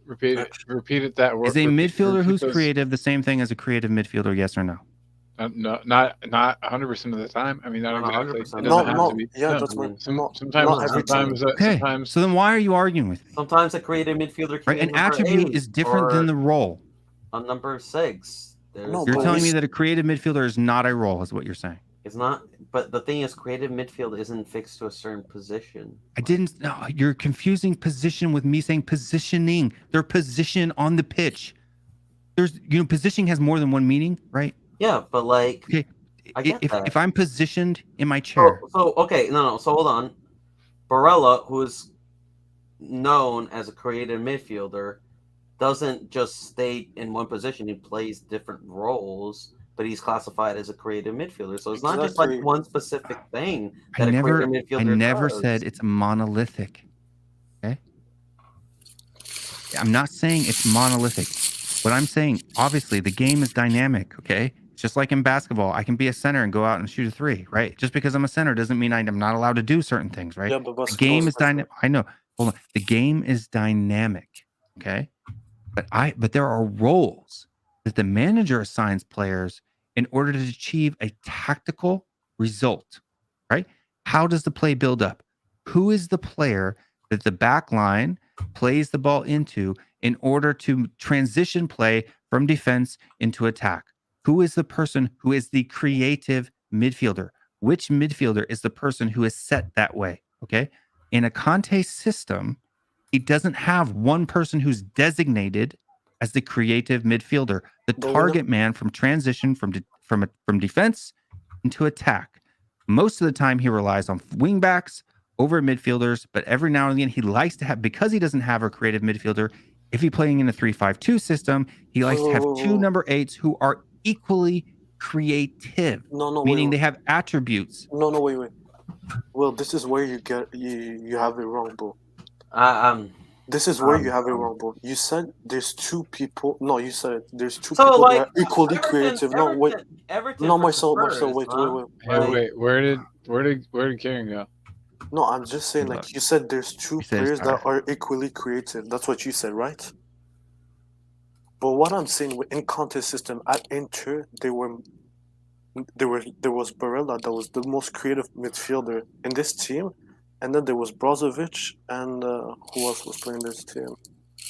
D: Repeat it that word.
B: Is a midfielder who's creative the same thing as a creative midfielder? Yes or no?
D: No, not 100% of the time. I mean, not exactly.
C: 100%.
D: It doesn't have
E: No,
D: to be.
E: yeah,
D: No.
E: that's my
D: Sometimes,
E: every time.
B: Okay.
D: sometimes.
B: So then why are you arguing with me?
C: Sometimes a creative midfielder can
B: Right?
C: be
B: An
C: number
B: attribute
C: 8
B: is different than
C: or
B: the role.
C: a number 6.
E: No,
B: You're
E: but
B: telling
E: we-
B: me that a creative midfielder is not a role, is what you're saying.
C: It's not, but the thing is, creative midfield isn't fixed to a certain position.
B: I didn't. No, you're confusing position with me saying positioning. Their position on the pitch. There's, positioning has more than one meaning, right?
C: Yeah, but like,
B: Okay.
C: I get that.
B: If I'm positioned in my chair,
C: So okay, no. So hold on. Barella, who is known as a creative midfielder, doesn't just stay in one position. He plays different roles, but he's classified as a creative midfielder. So it's not just
E: Exactly.
C: like one specific thing
B: I
C: that a
B: never,
C: creative midfielder
B: I never
C: does.
B: said it's monolithic. Okay. I'm not saying it's monolithic. What I'm saying, obviously, the game is dynamic. Okay. Just like in basketball, I can be a center and go out and shoot a 3, right? Just because I'm a center doesn't mean I'm not allowed to do certain things, right?
E: Yeah, but
B: The game is dynamic. I know. Hold on. The game is dynamic. Okay. But there are roles that the manager assigns players in order to achieve a tactical result, right? How does the play build up? Who is the player that the back line plays the ball into in order to transition play from defense into attack? Who is the person who is the creative midfielder? Which midfielder is the person who is set that way? Okay. In a Conte system, he doesn't have one person who's designated as the creative midfielder, the target man from transition from defense into attack. Most of the time, he relies on wingbacks over midfielders, but every now and again, he likes to have, because he doesn't have a creative midfielder, if he's playing in a 3-5-2 system, he likes to have two number 8s who are equally creative, meaning they have attributes.
E: No, wait. Well, this is where you get you have it wrong, bro. This is where you have it wrong, bro. You said there's two people. No, you said there's two people that are equally creative. No, wait. No, Marcel, wait.
D: Wait. Where did Kieran go?
E: No, I'm just saying, like, you said there's two players that are equally creative. That's what you said, right? But what I'm saying, in contest system at Inter, there was Barella that was the most creative midfielder in this team, and then there was Brozovic, and who else was playing this team?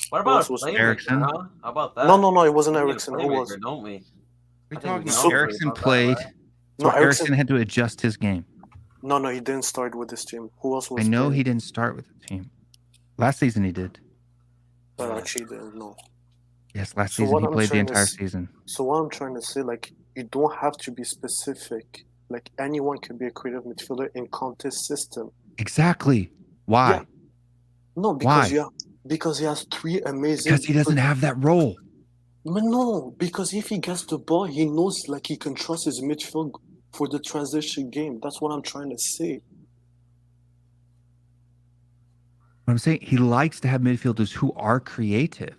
C: What about
B: Ericsson?
C: Huh? How about that?
E: No, it wasn't Ericsson. Who was?
C: Don't we?
B: We're talking Ericsson played.
E: No,
B: So Ericsson had to adjust his game.
E: No, he didn't start with this team. Who else was?
B: I know
E: playing?
B: he didn't start with the team. Last season he did.
E: Actually, didn't know.
B: Yes, last season he played the entire season.
E: So what I'm trying to say, like, you don't have to be specific. Like, anyone can be a creative midfielder in contest system.
B: Exactly. Why?
E: Yeah. No, because he has 3 amazing.
B: Because he doesn't have that role.
E: No, because if he gets the ball, he knows, like, he can trust his midfield for the transition game. That's what I'm trying to say.
B: I'm saying he likes to have midfielders who are creative.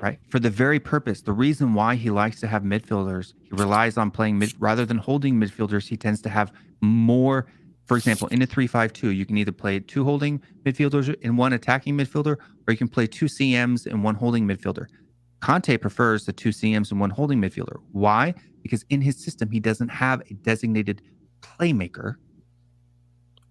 B: Right. For the very purpose, the reason why he likes to have midfielders, he relies on playing rather than holding midfielders. He tends to have more. For example, in a 3-5-2, you can either play 2 holding midfielders and 1 attacking midfielder, or you can play 2 CMs and 1 holding midfielder. Conte prefers the 2 CMs and 1 holding midfielder. Why? Because in his system, he doesn't have a designated playmaker.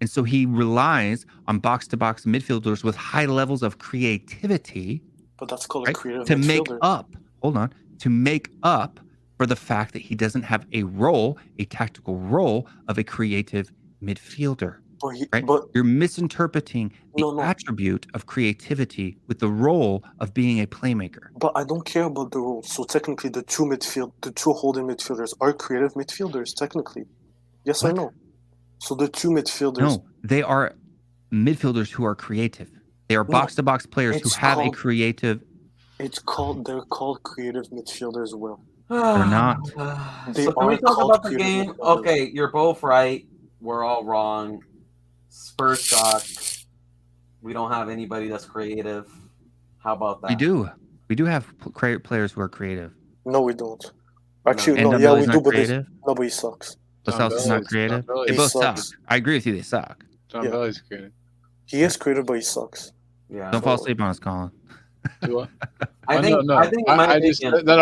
B: And so he relies on box-to-box midfielders with high levels of creativity.
E: But that's called a creative
B: to
E: midfielder.
B: make up for the fact that he doesn't have a role, a tactical role of a creative midfielder. But you're misinterpreting the attribute of creativity with the role of being a playmaker.
E: But I don't care about the role. So technically, the 2 holding midfielders are creative midfielders. Technically, yes or no? So the 2 midfielders.
B: No, they are midfielders who are creative. They are box-to-box players who have a creative.
E: They're called creative midfielders. Well,
B: They're not.
E: They
C: So can we
E: are
C: talk
E: called
C: about the
E: creative
C: game?
E: midfielders.
C: Okay, you're both right. We're all wrong. Spurs suck. We don't have anybody that's creative. How about that?
B: We do have players who are creative.
E: No, we don't. Actually,
B: And
E: no, yeah, we
B: Nobel's
E: do,
B: not
E: but
B: creative.
E: nobody sucks.
B: What else is not
D: Belly's-
B: creative?
D: John
B: They
D: Belly's-
B: both suck.
E: sucks.
B: I agree with you. They suck.
D: John
E: Yeah.
D: Belly's creative.
E: He is creative, but he sucks.
C: Yeah.
B: Don't fall asleep on us, Colin.
D: Do what?
C: I think.
D: no.
C: I think. In my opinion,
D: that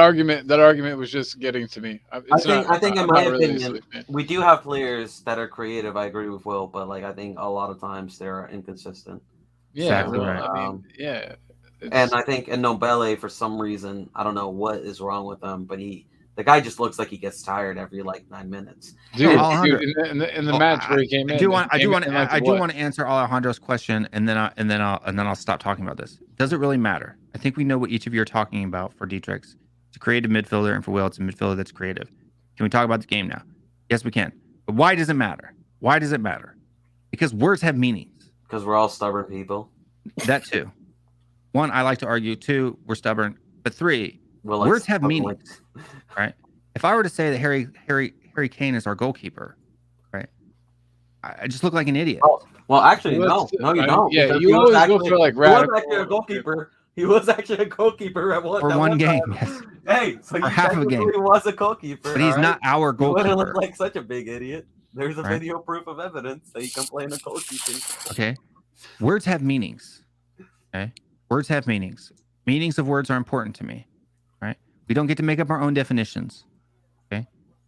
D: argument was just getting to me.
C: I think in
D: I'm
C: my
D: not really
C: opinion,
D: asleep, man.
C: we do have players that are creative. I agree with Will, but like I think a lot of times they're inconsistent.
D: Yeah,
B: Exactly
D: well,
B: right.
D: I mean, yeah.
C: And I think in Nobele, for some reason, I don't know what is wrong with him, but the guy just looks like he gets tired every like 9 minutes.
D: Dude,
B: Alejandro-
D: in the match where he came in,
B: I do want
D: what?
B: to answer Alejandro's question, and then I'll stop talking about this. Does it really matter? I think we know what each of you are talking about for Dietrich. It's a creative midfielder, and for Will, it's a midfielder that's creative. Can we talk about the game now? Yes, we can. But why does it matter? Why does it matter? Because words have meanings.
C: Because we're all stubborn people.
B: That too. One, I like to argue. Two, we're stubborn. But three,
C: We're like
B: words have
C: stubborn,
B: meanings, right? If I were to say that Harry Kane is our goalkeeper, right? I just look like an idiot.
C: Oh, well, actually,
D: Well,
C: no, you
D: I-
C: don't.
D: yeah,
C: because
D: you
C: he was
D: always go
C: actually-
D: for, like,
C: he was
D: radical-
C: actually a goalkeeper. He was actually a goalkeeper at
B: For
C: that
B: one game,
C: time.
B: yes.
C: Hey, so
B: For
C: he
B: half a game.
C: technically was a goalkeeper.
B: But he's
C: all
B: not
C: right?
B: our
C: You wouldn't
B: goalkeeper.
C: look like such a big idiot. There's a
B: Right.
C: video proof of evidence that he can play in a goalkeeping.
B: Okay. Words have meanings. Okay. Words have meanings. Meanings of words are important to me. Right. We don't get to make up our own definitions. Okay.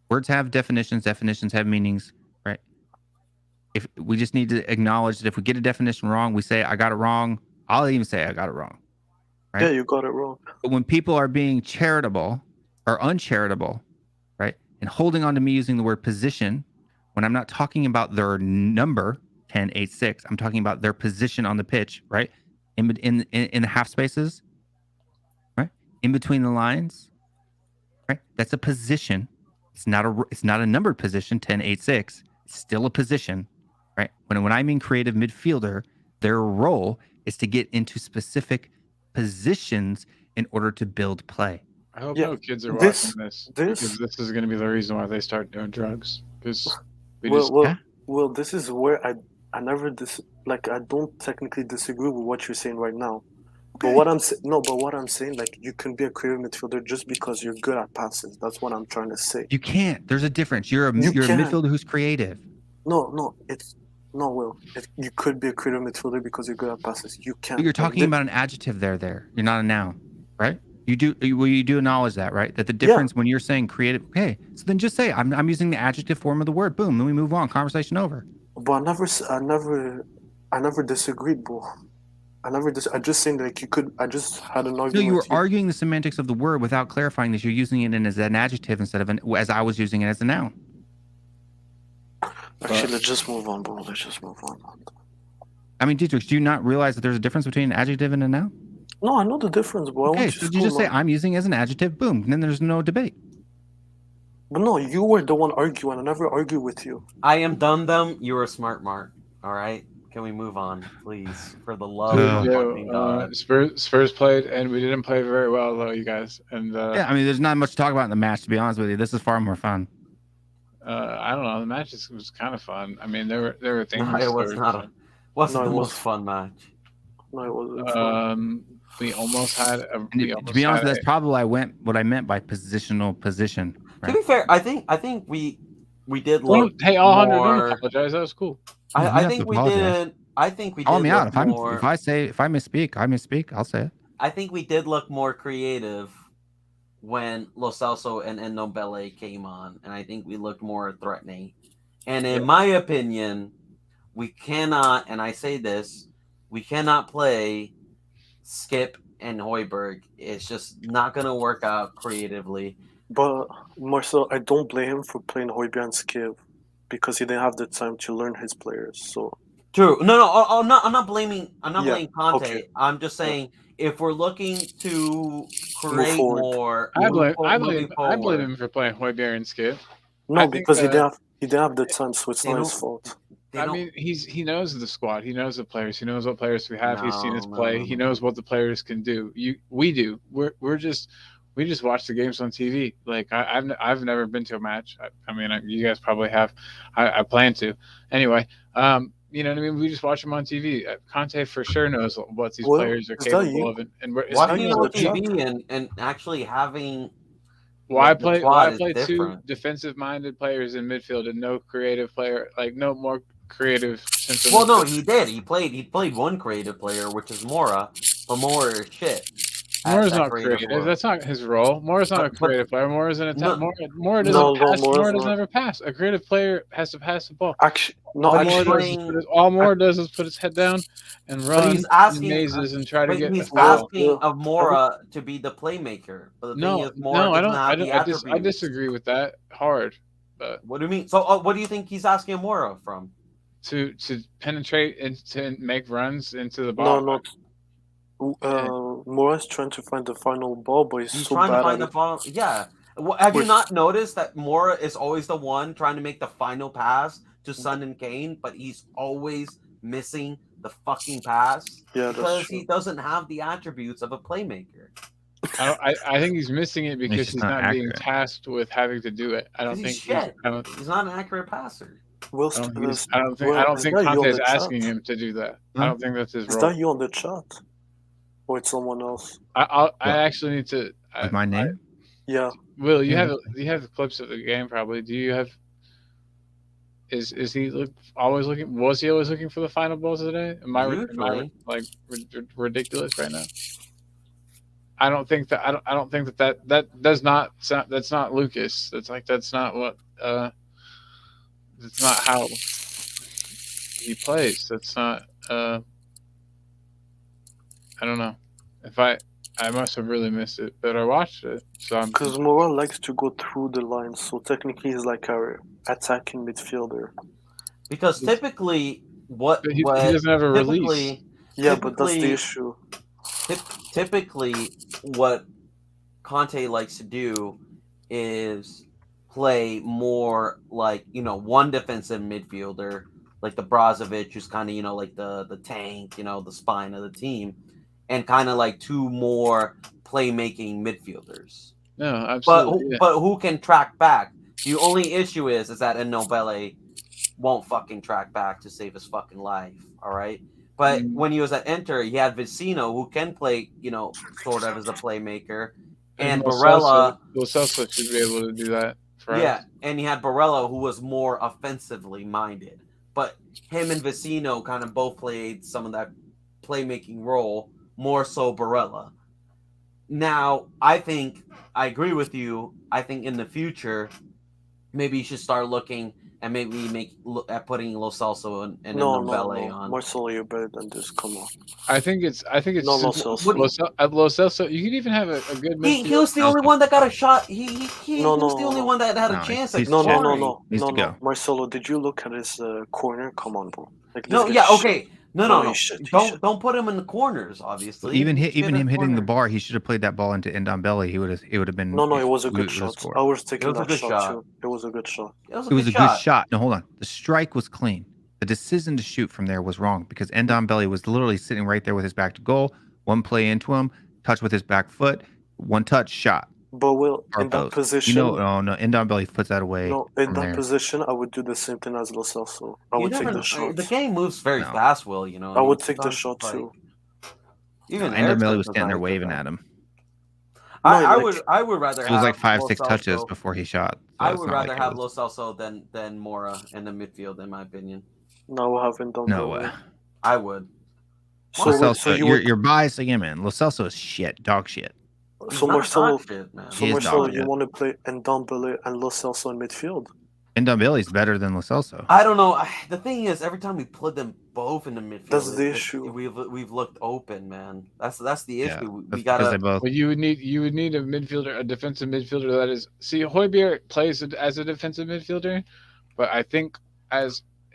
B: Words have definitions. Definitions have meanings. Right. If we just need to acknowledge that if we get a definition wrong, we say, I got it wrong. I'll even say I got it wrong. Right?
E: Yeah, you got it wrong.
B: But when people are being charitable or uncharitable, right, and holding on to me using the word position, when I'm not talking about their number 10, 8, 6, I'm talking about their position on the pitch, right, in the half spaces, right, in between the lines, right. That's a position. It's not a numbered position. 10, 8, 6. It's still a position, right. When I mean creative midfielder, their role is to get into specific positions in order to build play.
D: I hope
E: Yeah,
D: no kids are
E: this-
D: watching this.
E: this-
D: Because this is going to be the reason why they start doing drugs. Because we
E: Well,
D: just
E: well, well, this is where I never I don't technically disagree with what you're saying right now. But what I'm saying, like, you can be a creative midfielder just because you're good at passes. That's what I'm trying to say.
B: You can't. There's a difference. You're a
E: You can.
B: midfielder who's creative.
E: You could be a creative midfielder because you're good at passes. You can't.
B: But you're talking about an adjective there. You're not a noun, right? You do acknowledge that, right? That the difference when you're saying creative, okay, so then just say I'm using the adjective form of the word. Boom, then we move on. Conversation over.
E: But I never disagreed, bro. I just saying like you could. I just had an argument.
B: No, you were
E: with
B: arguing the semantics of the word without clarifying that you're using it as an adjective instead of as I was using it as a noun.
E: Actually, let's just move on, bro. Let's just move on.
B: I mean, Dietrich, do you not realize that there's a difference between an adjective and a noun?
E: No, I know the difference, bro.
B: Okay, so you just say I'm using it as an adjective. Boom, and then there's no debate.
E: But no, you were the one arguing. I never argue with you.
C: I am dumb. You are smart, Mark. All right. Can we move on, please? For the love of fucking God.
D: Spurs played, and we didn't play very well, though, you guys. And
B: Yeah, I mean, there's not much to talk about in the match, to be honest with you. This is far more fun.
D: I don't know. The match was kind of fun. I mean, there were things.
C: No, it was not. Wasn't
E: No, it
C: the most
E: was-
C: fun match.
E: No, it wasn't.
D: We almost had.
B: And to be honest, that's probably what I meant by positional position.
C: To
B: Right?
C: be fair, I think we did look.
D: Hey, Alejandro, don't
C: more.
D: apologize. That was cool.
B: You
C: I
B: have
C: think
B: to
C: we
B: apologize.
C: did. I think we did
B: Call me out
C: look more.
B: if I misspeak, I misspeak. I'll say it.
C: I think we did look more creative when Lo Celso and Nobele came on, and I think we looked more threatening. And in my opinion, we cannot, and I say this, we cannot play Skip and Højbjerg. It's just not going to work out creatively.
E: But Marcel, I don't blame him for playing Højbjerg and Skiv because he didn't have the time to learn his players. So
C: True. No. I'm not blaming. I'm not
E: Yeah,
C: blaming Conte.
E: okay.
C: I'm just saying if we're looking to create
E: forward.
C: more,
D: I blame
C: moving forward.
D: him for playing Højbjerg and Skip.
E: no,
D: I think,
E: because he didn't have the time, so it's
C: they
E: not his
C: don't-
E: fault.
C: They
D: I
C: don't-
D: mean, he knows the squad. He knows the players. He knows what players we have. He's seen us
C: No,
D: play.
C: no,
D: He
C: no.
D: knows what the players can do. We do. We're just we just watch the games on TV. Like I've never been to a match. I mean, you guys probably have. I plan to. Anyway, you know what I mean? We just watch them on TV. Conte for sure knows what these players are capable of, and
F: watching on TV and actually having.
D: Why play two defensive-minded players in midfield and no creative player, like no more creative sense of
F: Well, no, he did. He played one creative player, which is Mora, but Mora is shit.
D: Mora's not creative. That's not his role. Mora's not a creative player. Mora's an attack. Mora doesn't pass. Mora doesn't ever pass. A creative player has to pass the ball. All Mora does is put his head down and run in mazes and try to get.
F: He's asking of Mora to be the playmaker. But the thing is, Mora doesn't have the attributes.
D: I disagree with that hard. But
F: what do you mean? So, what do you think he's asking Mora from?
D: To penetrate and to make runs into the ball.
E: No. Mora's trying to find the final ball, but he's so
F: trying
E: bad
F: to find
E: at
F: the final. Yeah. Have you not noticed that Mora is always the one trying to make the final pass to Son and Kane, but he's always missing the fucking pass?
E: Yeah,
F: because he doesn't have the attributes of a playmaker.
D: I think he's missing it because he's not being tasked with having to do it. I don't think
F: he's not an accurate passer.
D: I don't think Conte is asking him to do that. I don't think that's his role.
E: Is that you on the chat? Or it's someone else?
D: I actually need to.
B: With my name?
E: Yeah.
D: Will, you have the clips of the game probably. Do you have? Is he always looking? Was he always looking for the final balls today? Am I like ridiculous right now? I don't think that. I don't think that does not. That's not Lucas. That's not what. That's not how he plays. That's not. I don't know. If I must have really missed it, but I watched it. So
E: because Mora likes to go through the lines, so technically he's like a attacking midfielder.
F: Because typically,
D: he doesn't have a release.
E: Yeah, but that's the issue.
F: Typically, what Conte likes to do is play more like one defensive midfielder, like the Brozovic, who's kind of like the tank, the spine of the team. And kind of like two more playmaking midfielders.
D: No, absolutely.
F: But who can track back? The only issue is that Nobele won't fucking track back to save his fucking life. All right. But when he was at Inter, he had Vecino, who can play, sort of as a playmaker, and Barella.
D: Lo Celso should be able to do that.
F: Yeah, and he had Barella, who was more offensively minded. But him and Vecino kind of both played some of that playmaking role. More so Barella. Now, I agree with you. I think in the future, maybe you should start looking and maybe at putting Lo Celso and Nobele on.
E: Marcelo, you're better than this. Come on.
D: I think it's
E: Lo Celso.
D: Lo Celso, you can even have a good.
F: He was the only one that got a shot. He was the only one that had a chance.
E: No. Marcelo, did you look at his corner? Come on, bro.
F: Okay. No. Don't put him in the corners. Obviously,
B: even him hitting the bar, he should have played that ball into Ndombele. It would have been.
E: No, it was a good shot. I was taking that shot too. It was a good shot.
B: It was a good shot. No, hold on. The strike was clean. The decision to shoot from there was wrong because Ndombele was literally sitting right there with his back to goal. One play into him, touch with his back foot, one touch, shot.
E: But in that position,
B: Ndombele puts that away.
E: No, in that position, I would do the same thing as Lo Celso. I would take the shot.
F: The game moves very fast, Will.
E: I would take the shot too.
F: Even
B: Ndombele was standing there waving at him.
F: I would rather.
B: It was like 5-6 touches before he shot.
F: I would rather have Lo Celso than Mora in the midfield, in my opinion.
E: No, I haven't done
B: no way.
F: I would.
B: Lo Celso, you're biasing him, man. Lo Celso is shit, dog shit.
E: So Marcelo, you want to play Ndombele and Lo Celso in midfield?
B: Ndombele is better than Lo Celso.
F: I don't know. The thing is, every time we put them both in the midfield,
E: that's the issue.
F: We've looked open, man. That's the issue.
B: Yeah,
F: we gotta.
D: But you would need a midfielder, a defensive midfielder that is. See, Højbjerg plays as a defensive midfielder, but I think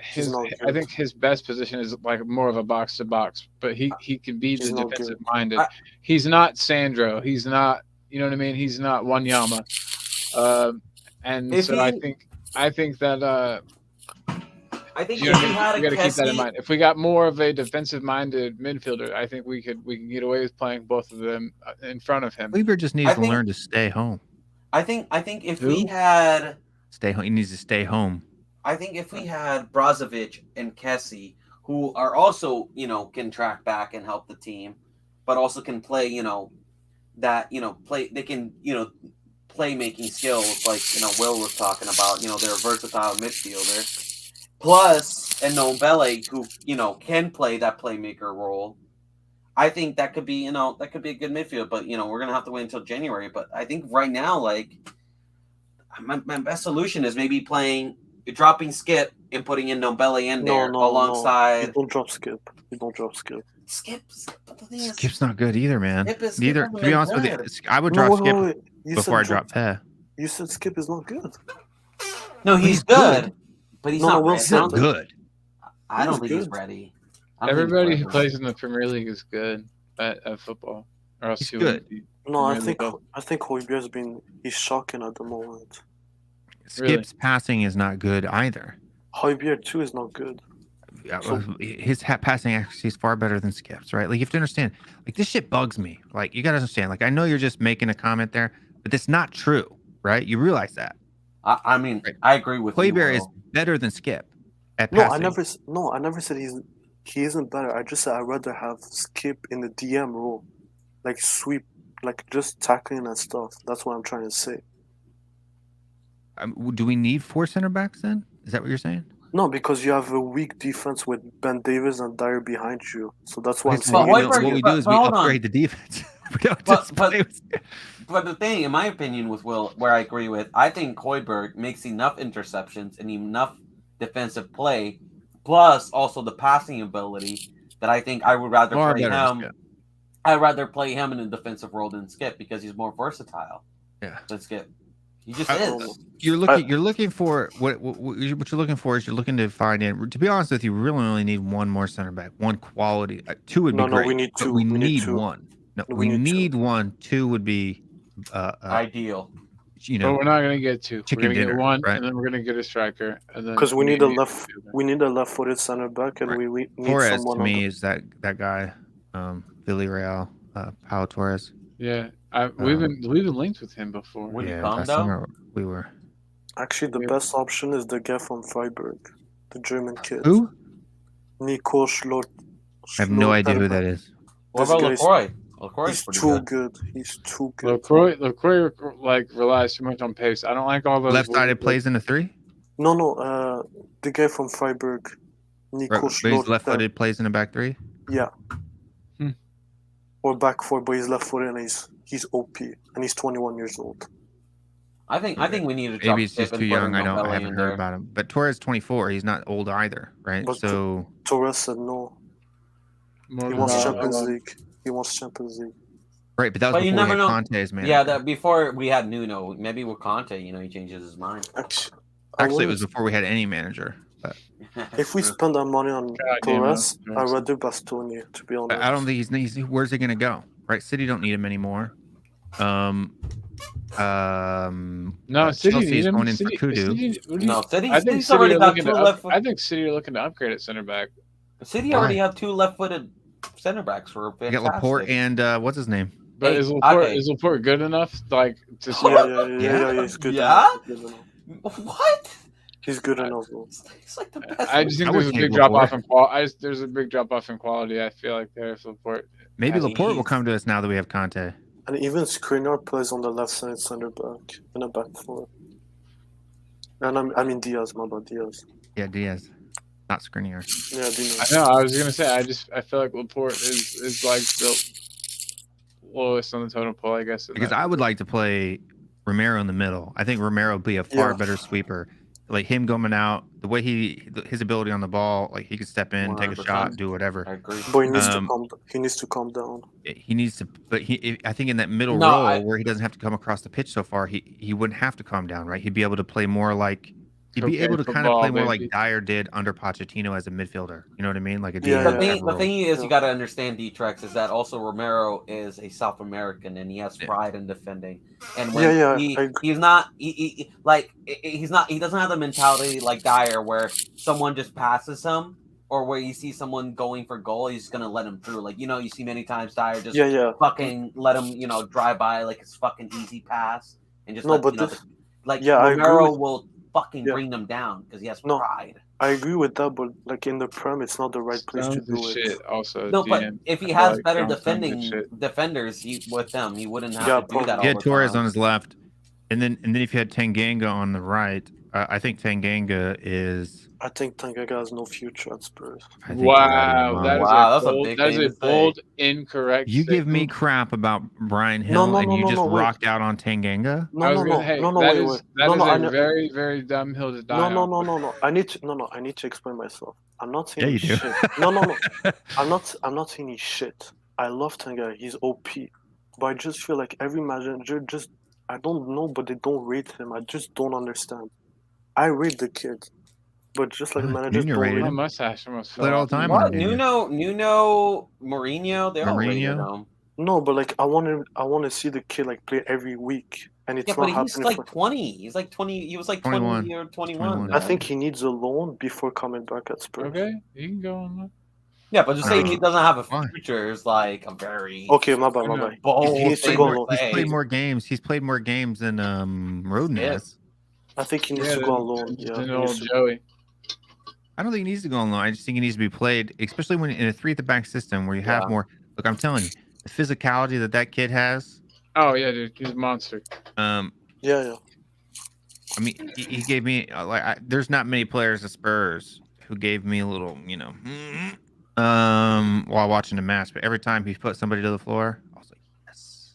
D: his best position is like more of a box to box, but he can be the defensive minded. He's not Sandro. He's not, you know what I mean? He's not Wanyama. I think that
C: I think
D: You
C: if we had
D: got
C: a
D: to keep that in
C: Kessie,
D: mind. If we got more of a defensive-minded midfielder, I think we can get away with playing both of them in front of him.
B: Weaver just needs
C: I
B: to
C: think-
B: learn to stay home.
C: I think if
D: Who?
C: we had,
B: Stay home. He needs to stay home.
C: I think if we had Brozovic and Kessie, who are also, you know, can track back and help the team, but also can play, you know, that, you know, they can, you know, playmaking skills like, you know, Will was talking about, you know, they're a versatile midfielder. Plus, and Nobele, who, you know, can play that playmaker role. I think that could be, you know, that could be a good midfield, but, you know, we're going to have to wait until January. But I think right now, like, my best solution is maybe dropping Skip and putting in Nobele in there alongside.
E: You don't drop Skip. You don't drop Skip.
C: Skip's, but the thing is,
B: Skip's not good either, man.
C: Skip is-
B: Neither.
C: Skip
B: To be honest with you,
C: good.
B: I would drop Skip
E: Wait. You
B: before I
E: said
B: drop Peh.
E: You said Skip is not good.
C: no, he's
B: he's
C: good,
B: good.
C: but he's
E: No,
C: not
E: Will
C: ready.
B: He's not
E: Skip-
B: good.
C: I don't
E: He's
C: think he's
E: good.
C: ready. I don't think he's
D: Everybody who
C: ready.
D: plays in the Premier League is good at football, or else
B: He's
D: he wouldn't
B: good.
D: be
E: No, I
D: Premier
E: think
D: League up.
E: Højbjerg's he's shocking at the moment.
B: Skip's passing is not good either.
E: Højbjerg too is not good.
B: His passing accuracy is far better than Skip's, right? Like you have to understand, like this shit bugs me. Like you gotta understand. Like I know you're just making a comment there, but it's not true, right? You realize that
C: I mean,
B: Right.
C: I agree with you.
B: Højbjerg is
C: Will.
B: better than Skip at
E: No,
B: passing.
E: I never said he isn't better. I just said I'd rather have Skip in the DM role, like sweep, like just tackling and stuff. That's what I'm trying to say.
B: Do we need 4 center backs then? Is that what you're saying?
E: No, because you have a weak defense with Ben Davies and Dyer behind you. So that's why I'm
B: Okay,
C: But
B: so
E: saying.
C: Højbjerg-
B: what we do is we
C: but hold on.
B: upgrade the defense. We don't
C: But-
B: just play with...
C: But the thing, in my opinion, with Will, where I agree with, I think Højbjerg makes enough interceptions and enough defensive play, plus also the passing ability, that I think I would rather
B: Far
C: play
B: better than
C: him.
B: Skip.
C: I'd rather play him in a defensive role than Skip because he's more versatile
B: Yeah.
C: than Skip. He just
B: I-
C: is.
B: You're looking for what you're looking for is you're looking to find in. To be honest with you, we really only need one more center back, one quality. 2 would be
E: No,
B: great.
E: we need
B: but
E: two.
B: We
E: We need
B: need
E: two.
B: one. No,
E: No,
B: we
E: we need
B: need one. 2 would be,
C: Ideal.
B: you
D: But
B: know,
D: we're not gonna get two. We're
B: chicken
D: gonna
B: dinner,
D: get one,
B: right?
D: and then we're gonna get a striker, and then
E: Because we need a
D: maybe
E: left-footed center back, and
B: Right.
E: we need
B: Torres
E: someone
B: to
E: on
B: me
E: the-
B: is that guy, Villarreal, Pau Torres.
D: Yeah, we've been linked with him before.
C: Would he
B: Yeah,
C: come
B: last
C: though?
B: summer we were.
E: Actually, the
D: Yeah.
E: best option is the guy from Freiburg, the German kid.
B: Who?
E: Nico Schlott.
B: I have no idea who that is.
C: What
E: This
C: about
E: guy's-
C: LaCroix? LaCroix's
E: He's
C: pretty
E: too
C: good.
E: good. He's too good.
D: LaCroix like relies too much on pace. I don't like all those
B: Left-sided
D: weird-
B: plays in a 3.
E: No, the guy from Freiburg, Nico
B: Right, but he's
E: Schlott.
B: left-footed plays in a back 3.
E: Yeah.
D: Hmm.
E: Or back four, but he's left-footed and he's OP and he's 21 years old.
C: I think we need to drop
B: Maybe he's
C: Skip
B: just
C: and
B: too
C: put
B: young. I
C: Nobele
B: haven't
C: in
B: heard
C: there.
B: about him. But Torres 24. He's not old either, right?
E: But
B: So
E: Torres said no.
D: more
E: He
D: than
E: wants
D: that.
E: Champions League. He wants Champions League.
B: right, but that was
C: But you
B: before we
C: never
B: had
C: know.
B: Conte's man.
C: Yeah, that before we had Nuno. Maybe with Conte, you know, he changes his mind.
B: Actually, it was before we had any manager. But
E: If we spend our money on
D: damn
E: Torres,
D: it.
E: I'd rather Bastoni, to be honest.
B: I don't think he's where's he gonna go? Right, City don't need him anymore.
D: No, City
B: Chelsea's
D: need him.
B: going in
D: City,
B: for Kudu.
D: City, what do you-
C: No, City's,
D: I think
C: City's
D: City
C: already
D: are
C: got
D: looking
C: two
D: to
C: left.
D: I think City are looking to upgrade at center back.
C: City
B: Why?
C: already have 2 left-footed center backs for
B: You got Laporte
C: fantastic.
B: and what's his name?
D: But
C: Hey,
D: is Laporte
C: okay.
D: is Laporte good enough like to
E: Yeah, he's good.
C: Yeah?
E: Enough. He's good enough.
C: What?
E: He's good enough. Bro.
C: He's like the best.
D: I just think
B: I
D: there's
B: would
D: a
B: take
D: big drop
B: Laporte.
D: off in quality. There's a big drop off in quality. I feel like there if Laporte.
B: Maybe
C: I mean,
B: Laporte will
C: he's-
B: come to us now that we have Conte.
E: And even Skriniar plays on the left side center back in a back four. And I mean Diaz, my bad, Diaz.
B: Yeah, Diaz, not Skriniar.
E: Yeah, Dino.
D: I know. I was gonna say. I feel like Laporte is like the lowest on the totem pole. I guess.
B: Because I would like to play Romero in the middle. I think Romero would be a far
E: Yeah.
B: better sweeper. Like him going out, the way his ability on the ball, like he could step in, take a
C: 100%.
B: shot, do whatever.
C: I agree.
E: But he needs to
B: Um,
E: calm. He needs to calm down.
B: He needs to, but I think in that middle
C: No,
B: role where he doesn't have to come across the pitch so far, he wouldn't have to calm down, right? He'd be able to play more like He'd be able to
D: Cocaine
B: kind of play
D: football,
B: more like
D: baby.
B: Dyer did under Pochettino as a midfielder. You know what I mean? Like a
E: Yeah,
B: DMF
C: The thing, the
B: role.
C: thing is,
E: Yeah.
C: you got to understand, Dtrex, is that also Romero is a South American and he has
B: Yeah.
C: pride in defending. And when
E: Yeah,
C: he
E: I-
C: he's not he doesn't have the mentality like Dyer where someone just passes him or where you see someone going for goal, he's gonna let him through. Like you see many times Dyer just
E: Yeah.
C: fucking let him drive by like it's fucking easy pass and just
E: No,
C: let
E: but I agree
C: Romero
E: with-
C: will fucking
E: Yeah.
C: bring them down because he has
E: No.
C: pride.
E: I agree with that, but like in the Prem, it's not the right place to
D: Stones
E: do
D: is
E: it.
D: shit. Also,
C: No, but
D: DM.
C: if he
D: I feel
C: has
D: like
C: better
D: John Stones is shit.
C: defenders with them, he wouldn't have
E: Yeah,
C: to do that all
B: He had
C: the
B: Torres
C: time.
B: on his left, and then if you had Tanganga on the right, I think Tanganga is.
E: I think Tanganga has no future at Spurs.
B: I think he's out of
D: Wow,
B: his
D: that
B: mind.
D: is
C: Wow,
D: a
C: that's a
D: bold,
C: big
D: that is
C: thing
D: a
C: to say.
D: bold, incorrect.
B: You give me
D: statement.
B: crap about Brian Hill,
E: No,
B: and you just
E: wait.
B: rocked out on Tanganga.
D: I was gonna, hey, that is
E: wait.
D: that
E: No,
D: is
E: no, I
D: a
E: know-
D: very, very dumb hill to die on.
E: No. I need to explain myself. I'm not saying
B: Yeah, you
E: he's
B: do.
E: shit. No. I'm not saying he's shit. I love Tanganga. He's OP. But I just feel like every manager I don't know, but they don't rate him. I just don't understand. I rate the kid, but just like the managers
B: Junior
E: don't
B: rated
E: rate
D: My
B: him.
D: mustache almost fell
B: Played all
D: off.
B: the time.
C: What?
B: Yeah.
C: Nuno, Mourinho, they all rated
B: Mourinho?
C: him.
E: No, but like I want to see the kid like play every week, and it's
C: Yeah,
E: not
C: but he's
E: happening.
C: like 20. He's like 20. He was like
B: 21.
C: 20 or 21.
B: 21.
E: I think he needs a loan before coming back at Spurs.
D: Okay, you can go on that.
C: Yeah, but just saying he doesn't have a
B: Why?
C: future is like a very
E: Okay, my bad.
C: bold
E: He needs to
C: thing
E: go
C: to
E: alone.
B: He's
C: say.
B: played more games. He's played more games than Roden
C: Yeah.
B: has.
E: I think he needs
D: Yeah,
E: to go on loan.
D: then
E: Yeah, he
D: old
E: needs to-
D: Joey.
B: I don't think he needs to go on loan. I just think he needs to be played, especially when in a 3 at the back system where you have
C: Yeah.
B: more. Look, I'm telling you, the physicality that kid has.
D: Oh yeah, dude, he's a monster.
E: Yeah.
B: I mean, he gave me there's not many players at Spurs who gave me a little, while watching the match. But every time he put somebody to the floor, I was like, yes.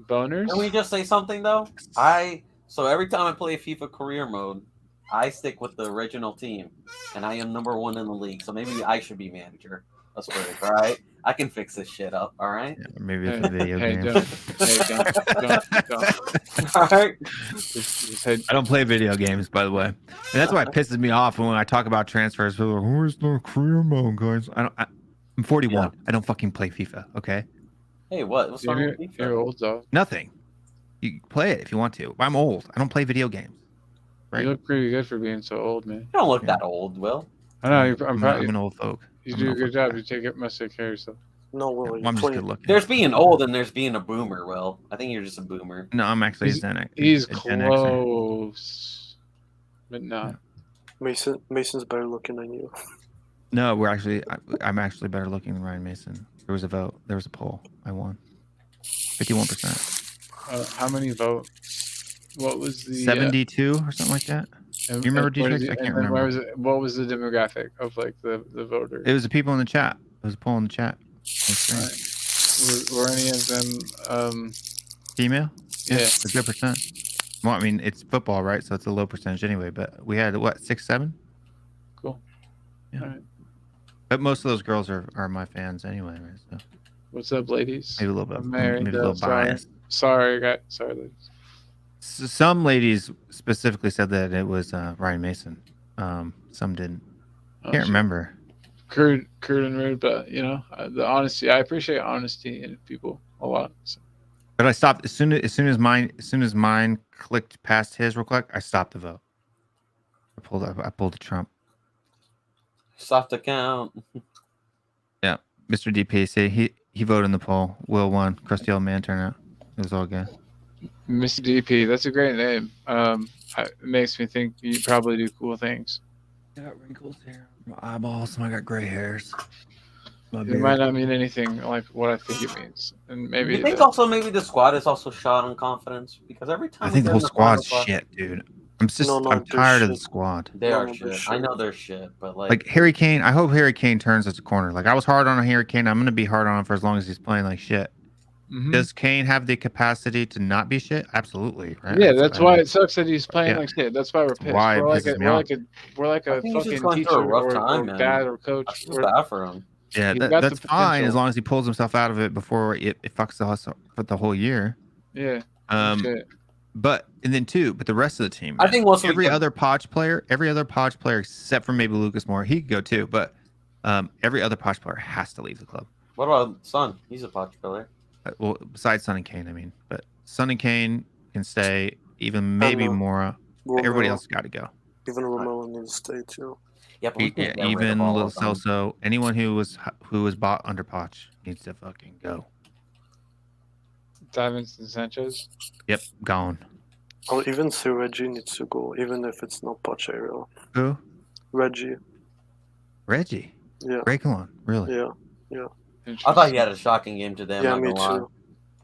D: Boners.
C: Can we just say something though? So every time I play FIFA career mode, I stick with the original team, and I am number 1 in the league. So maybe I should be manager of Spurs. All right, I can fix this shit up. All right.
B: Yeah, maybe it's a video game.
D: Don't.
C: All right.
D: Just say,
B: I don't play video games, by the way, and that's why it pisses me off when I talk about transfers. People are like, where's the career mode, guys? I'm 41.
C: Yeah.
B: I don't fucking play FIFA. Okay,
C: Hey, what's wrong with FIFA?
D: you're old though.
B: nothing. You play it if you want to. I'm old. I don't play video games. Right?
D: You look pretty good for being so old, man.
C: You don't look that old, Will.
D: I know. I'm
B: I'm
D: proud.
B: an old folk.
D: You
B: I'm
D: do
B: an
D: a
B: old
D: good
B: folk
D: job.
B: guy.
D: You must take care of yourself.
E: No, Will.
B: Well,
E: you're
B: I'm just
E: 20.
B: good looking.
C: There's being old and there's being a boomer, Will. I think you're just a boomer.
B: No, I'm actually
D: He's-
B: a Gen X.
D: He's
B: a Gen Xer.
D: close, but not.
E: Mason's better looking than you.
B: No, I'm actually better looking than Ryan Mason. There was a vote. There was a poll. I won. 51%.
D: How many votes? What was the
B: 72 or something like that.
D: and-
B: you remember
D: and what
B: D6?
D: is it-
B: I can't
D: and then
B: remember.
D: what was the demographic of like the voter?
B: It was the people in the chat. It was a poll in the chat.
D: Were any of them?
B: Female?
D: Yeah.
B: A good percent. Well, I mean, it's football, right? So it's a low percentage anyway. But we had what, 6, 7?
D: Cool.
B: Yeah.
D: All right.
B: But most of those girls are my fans anyway, right? So
D: What's up, ladies?
B: maybe a little bit,
D: I'm married,
B: maybe a little
D: sorry.
B: biased.
D: Sorry, ladies.
B: Some ladies specifically said that it was Ryan Mason. Some didn't.
D: Oh,
B: Can't
D: shit.
B: remember.
D: Crude and rude, but the honesty. I appreciate honesty in people a lot. So.
B: But I stopped as soon as mine clicked past his real quick. I stopped the vote. I pulled a Trump.
C: Soft account.
B: Yeah, Mr. DPC. He voted in the poll. Will won. Crusty old man turnout. It was all good.
D: Mr. DP, that's a great name. It makes me think you probably do cool things.
B: I got wrinkles here. My eyeballs. And I got gray hairs. My
D: It
B: beard.
D: might not mean anything like what I think it means, and maybe
C: You think also maybe the squad is also shot on confidence because every time
B: I think the
C: they're
B: whole
C: in
B: squad's
C: final
B: shit, dude. I'm just
E: No,
B: I'm
E: they're
B: tired of the
E: shit.
B: squad.
C: they
E: No,
C: are
E: they're
C: shit.
E: shit.
C: I know they're shit, but
B: Like Harry Kane, I hope Harry Kane turns as a corner. Like I was hard on Harry Kane. I'm gonna be hard on him for as long as he's playing like shit.
D: Mhm.
B: Does Kane have the capacity to not be shit? Absolutely. Right?
D: Yeah, that's why it sucks that he's playing
B: Yeah.
D: like shit. That's why we're pissed.
B: why it
D: we're like
B: pisses
D: a,
B: me
D: we're
B: off.
D: like a we're like
C: I
D: a
C: think he's just
D: fucking
C: going
D: teacher
C: through a rough
D: or
C: time, man.
D: dad or coach.
C: I feel
D: Or,
C: bad for him.
B: Yeah,
D: He's got the
B: that's fine as
D: potential.
B: long as he pulls himself out of it before it fucks the whole year.
D: yeah.
B: Um,
D: shit.
B: But the rest of the team.
C: I think once we
B: every
C: get-
B: other Poch player except for maybe Lucas Moore, he could go too. But every other Poch player has to leave the club.
C: What about Son? He's a Poch player.
B: Well, besides Son and Kane, I mean, but Son and Kane can stay. Even maybe Mora. Everybody else got to go.
E: Even Romero needs to stay too.
C: Yeah, but we can't get rid
B: Even
C: of all
B: Little
C: of them.
B: Celso, anyone who was bought under Poch needs to fucking go.
D: Davinson Sanchez.
B: Yep, gone.
E: Or even say Reggie needs to go, even if it's not Poch area.
B: Who?
E: Reggie.
B: Reggie.
E: Yeah.
B: Reguilon, really?
E: Yeah.
C: I thought he had a shocking game today.
E: Yeah,
C: I'm not
E: me
C: gonna lie.
E: too.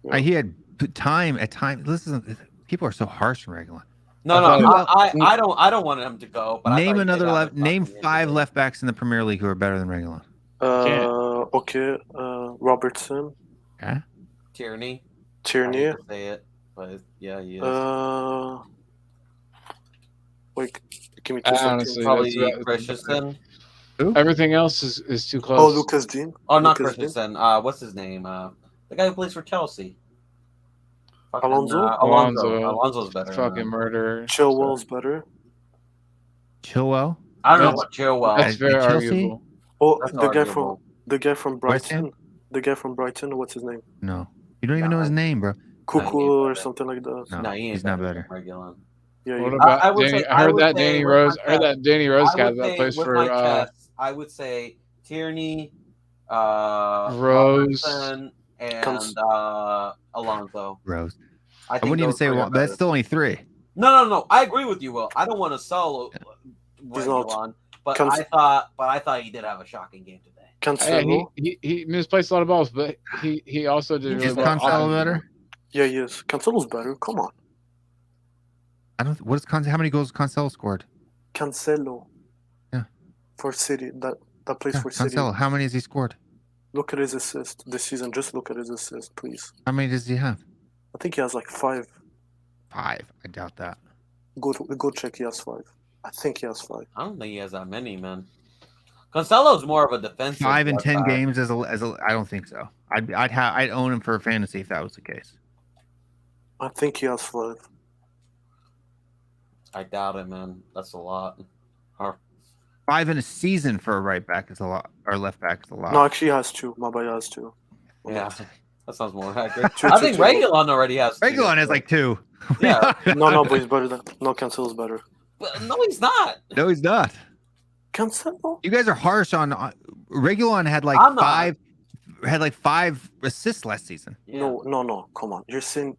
E: Yeah.
B: He had time at time. Listen, people are so harsh on Reguilon.
C: No, I don't want him to go. But
B: Name
C: I
B: another
C: left.
B: name 5 left backs in the Premier League who are better than Reguilon.
E: Okay. Robertson.
B: Yeah.
C: Tierney. I
E: Tierney.
C: hate to say it, but yeah, he is.
E: Wait, give me 2 seconds.
D: Honestly,
C: Probably
D: that's-
C: Christensen.
D: Everything else is too close.
E: Oh, Lucas Dean.
C: Oh, not
E: Lucas Dean.
C: Christensen. What's his name? The guy who plays for Chelsea. Fucking,
E: Alonso?
C: Alonso's better.
D: Fucking murder.
E: Chilwell's better.
B: Chilwell.
C: I don't know
D: That's-
C: about Chilwell.
D: That's very
B: Chelsea?
D: arguable.
E: Oh,
C: That's
E: the guy
C: arguable.
E: from
B: West Ham?
E: Brighton. The guy from Brighton. What's his name?
B: No, you don't even know his name, bro.
E: Cuckoo
C: he's
E: or
C: better.
E: something like that.
B: No,
C: No, he ain't
B: he's not
C: better
B: better.
C: than Reguilon.
E: Yeah.
D: What
E: yeah.
D: about
C: I would
D: Danny?
C: say-
D: I heard that
C: say
D: Danny
C: with
D: Rose.
C: my
D: I heard that Danny Rose guy that plays
C: with
D: for
C: my chest, I would say Tierney,
D: Rose.
C: Robertson, and
E: Comes-
C: Alonso.
B: Rose.
C: I
B: I
C: think
B: wouldn't even
C: those
B: say
C: three are
B: one, but that's
C: better.
B: still only 3.
C: No. I agree with you, Will. I don't want to sell
E: He's not.
C: Reguilon, but
E: Comes-
C: I thought he did have a shocking game today.
E: Cancelo.
D: he misplaced a lot of balls, but he also did.
B: Is
D: Really well
B: Cancelo
D: offensively.
B: better?
E: Yeah, he is. Cancelo's better. Come on.
B: I don't. What is Cancelo? How many goals Cancelo scored?
E: Cancelo.
B: Yeah.
E: For City. That plays
B: Yeah,
E: for City.
B: Cancelo. How many has he scored?
E: Look at his assist this season. Just look at his assist, please.
B: How many does he have?
E: I think he has like 5.
B: 5. I doubt that.
E: Go check. He has 5. I think he has 5.
C: I don't think he has that many, man. Cancelo's more of a defensive.
B: 5 in
C: left
B: 10
C: back.
B: games as a. I don't think so. I'd own him for fantasy if that was the case.
E: I think he has 5.
C: I doubt it, man. That's a lot.
B: 5 in a season for a right back is a lot, or left back is a lot.
E: No, actually, he has 2. My bad, he has 2.
C: Yeah, that sounds more accurate.
E: Two,
C: I
E: two,
C: think
E: two.
C: Reguilon already has. 2.
B: Reguilon has like 2.
C: Yeah.
E: No, but he's better than. No, Cancelo's better.
C: But no, he's not.
B: No, he's not.
E: Cancelo?
B: You guys are harsh on Reguilon. Had like
C: I'm not.
B: 5. Had like 5 assists last season.
C: Yeah.
E: No. Come on. You're saying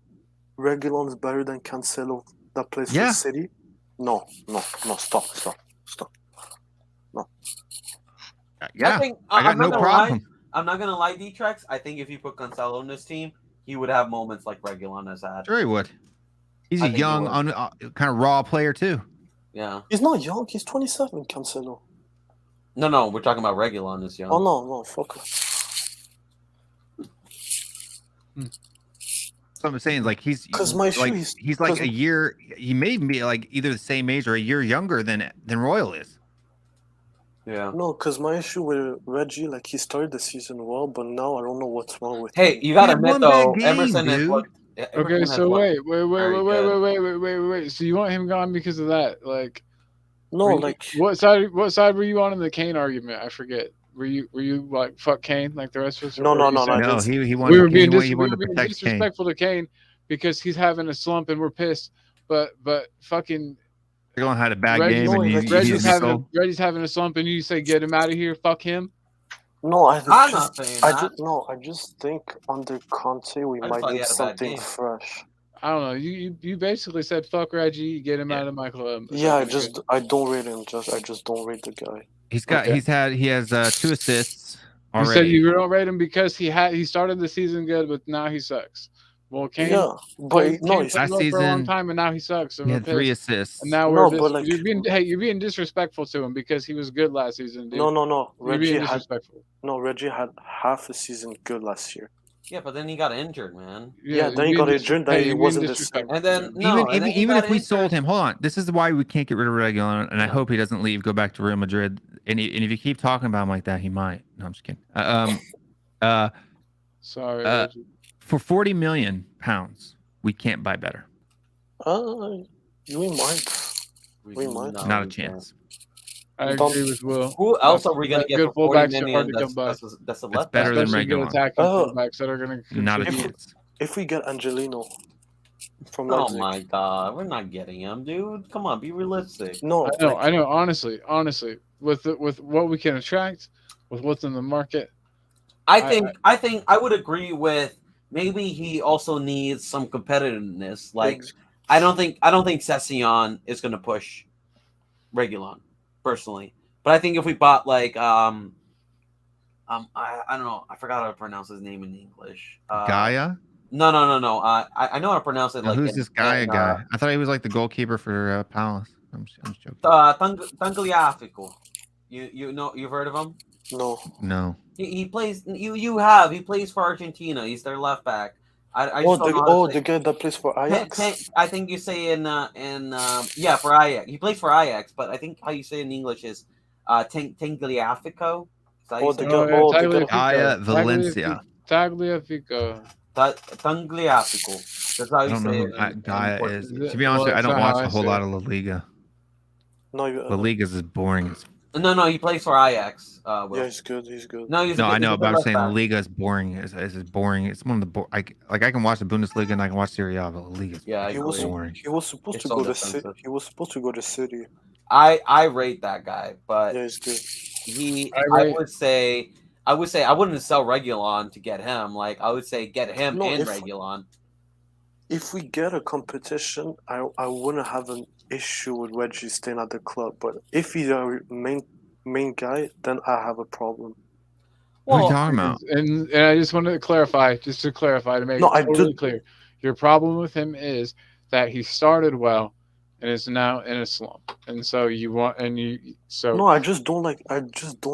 E: Reguilon's better than Cancelo that plays
B: Yeah.
E: for City? No. Stop.
B: Yeah,
C: I think
B: I got
C: I'm
B: no
C: not gonna
B: problem.
C: Lie. I'm not gonna lie, D-Trex. I think if you put Cancelo in this team, he would have moments like Reguilon has had.
B: Sure, he would. He's
C: I
B: a
C: think he
B: young,
C: would.
B: kind of raw player too.
C: Yeah.
E: He's not young. He's 27, Cancelo.
C: No, we're talking about Reguilon this young.
E: Oh, no. Fuck.
B: So I'm saying, like he's
E: 'Cause my issue
B: like
E: is-
B: he's like
E: 'cause-
B: a year. He may even be like either the same age or a year younger than Royal is.
C: Yeah.
E: No, because my issue with Reggie, like, he started the season well, but now I don't know what's wrong with
C: Hey,
E: him.
C: you gotta
B: had
C: admit
B: one
C: though,
B: bad game,
C: Emerson has
B: dude.
C: looked.
D: Okay,
C: Emerson has
D: so
C: looked
D: wait.
C: very good.
D: So you want him gone because of that? Like,
E: No,
D: were you-
E: like,
D: what side were you on in the Kane argument? I forget. Were you like fuck Kane like the rest of us? or
E: No,
D: were you
E: no,
D: saying-
E: I
B: No,
E: just-
B: he
D: We
B: wanted.
D: were being
B: he wanted to protect Kane.
D: disrespectful to Kane because he's having a slump and we're pissed. But fucking
B: Reguilon had a bad
D: Reggie-
B: game,
E: no,
B: and
E: like,
D: Reggie's having
B: sold.
D: Reggie's having a slump and you say get him out of here. Fuck him.
E: no,
C: I'm not saying that.
E: I just think under Conte we
C: I just
E: might
C: thought he
E: need
C: had a bad
E: something
C: game.
E: fresh.
D: I don't know. You basically said fuck Reggie, get him
B: Yeah.
D: out of my club.
E: Yeah, I don't rate him. I just don't rate the guy.
B: He has 2 assists
D: You
B: already.
D: said you don't rate him because he started the season good, but now he sucks. Well, Kane,
E: Yeah, but
D: Kane
E: no,
D: played
E: he's,
B: Last
D: well for a long
B: season,
D: time, and now he sucks. And
B: he
D: we're
B: had 3
D: pissed.
B: assists.
D: And now
E: No,
D: we're
E: but, like-
D: you're being disrespectful to him because he was good last season, dude.
E: no.
D: You're
E: Reggie
D: being
E: had
D: disrespectful.
E: Reggie had half a season good last year.
C: Yeah, but then he got injured, man.
E: Yeah, then
D: you're
E: he got
D: being
E: injured,
D: hey,
E: then he
D: you're being
E: wasn't the
D: disrespectful.
C: And then no, and then he
B: even
C: got
B: if we
C: injured.
B: sold him, hold on. This is why we can't get rid of Reguilon, and I hope he doesn't leave, go back to Real Madrid. And if you keep talking about him like that, he might. No, I'm just kidding.
D: Sorry,
B: Uh,
D: Reggie.
B: For £40 million, we can't buy better.
E: We might. We might.
C: No,
B: Not a
C: we
B: chance.
D: I
E: Don't-
D: agree with Will.
C: Who else are we gonna get
D: Good
C: for 40
D: fullbacks are
C: million?
D: hard to come by.
C: That's a
B: It's
C: left
B: better
C: back.
B: than
D: Especially good
B: Reguilon.
D: attacking
E: Oh.
D: fullbacks that are going to
B: Not a
E: If-
B: chance.
E: If we get Angelino from
C: Oh
E: Leipzig.
C: my god, we're not getting him, dude. Come on, be realistic.
E: No,
D: I know. Honestly, with what we can attract, with what's in the market,
C: I think I would agree with maybe he also needs some competitiveness. Like I don't think Session is gonna push Reguilon personally. But I think if we bought like I don't know, I forgot how to pronounce his name in English.
B: Gaia?
C: No. I know how to pronounce it.
B: Now,
C: Like
B: who's this Gaia guy? I thought he was like the goalkeeper for Palace. I'm joking.
C: Tangliafico. You know, you've heard of him?
E: no.
B: No.
C: He plays. He plays for Argentina. He's their left back. I just don't know how to say-
E: The guy that plays for Ajax.
C: I think you say yeah, for Ajax. He plays for Ajax, but I think how you say it in English is Tangliafico.
B: Gaia Valencia.
D: Tagliafico.
C: Tangliafico. That's how
B: I
C: you
B: don't know
C: say
B: who
C: it.
B: Gaia
C: in
B: is.
C: Portuguese.
B: To be honest,
D: Well,
B: I don't
D: that's not
B: watch
D: how
B: a
D: I
B: whole
D: say
B: lot
D: it.
B: of La Liga.
E: No,
B: La Liga's is boring.
C: No, he plays for Ajax. Will.
E: yeah, he's good. He's good.
C: No, he's a
B: No,
C: good-
B: I know,
C: he's a
B: but I'm
C: good
B: saying La
C: left back.
B: Liga is boring. It's boring. It's one of the I can watch the Bundesliga and I can watch Serie A, but La Liga is
C: Yeah, I
E: He was
C: agree.
B: boring.
E: he was supposed
C: It's
E: to
C: so
E: go to
C: defensive.
E: He was supposed to go to City.
C: I rate that guy, but
E: Yeah, he's good.
C: I would say I wouldn't sell Reguilon to get him. Like I would say get him
E: No,
C: and
E: if-
C: Reguilon.
E: If we get a competition, I wouldn't have an issue with Reggie staying at the club. But if he's our main guy, then I have a problem.
B: What are you
C: Well,
B: talking about?
D: And I just wanted to clarify, to make
E: No,
D: it
E: I
D: totally
E: did-
D: clear. Your problem with him is that he started well and is now in a slump, and so
E: No, I just don't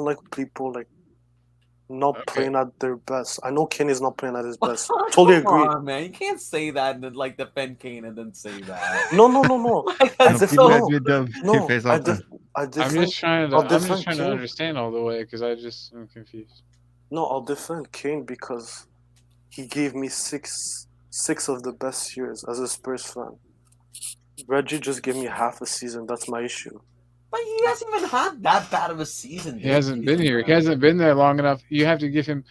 E: like people like not
D: Okay.
E: playing at their best. I know Kane is not playing at his best. Totally
C: Come
E: agree.
C: on, man. You can't say that and then like defend Kane and then say that.
E: No.
C: Like,
E: I
C: that's
E: def-
C: so-
E: No,
B: Two-Face
E: I
B: off.
D: I'm
E: defend.
D: just trying to
E: I'll
D: I'm just
E: defend
D: trying to
E: Kane.
D: understand all the way because I'm confused.
E: No, I'll defend Kane because he gave me six of the best years as a Spurs fan. Reggie just gave me half a season. That's my issue.
C: But he hasn't even had that bad of a season.
D: He hasn't been here. He hasn't been there long enough. You have to give him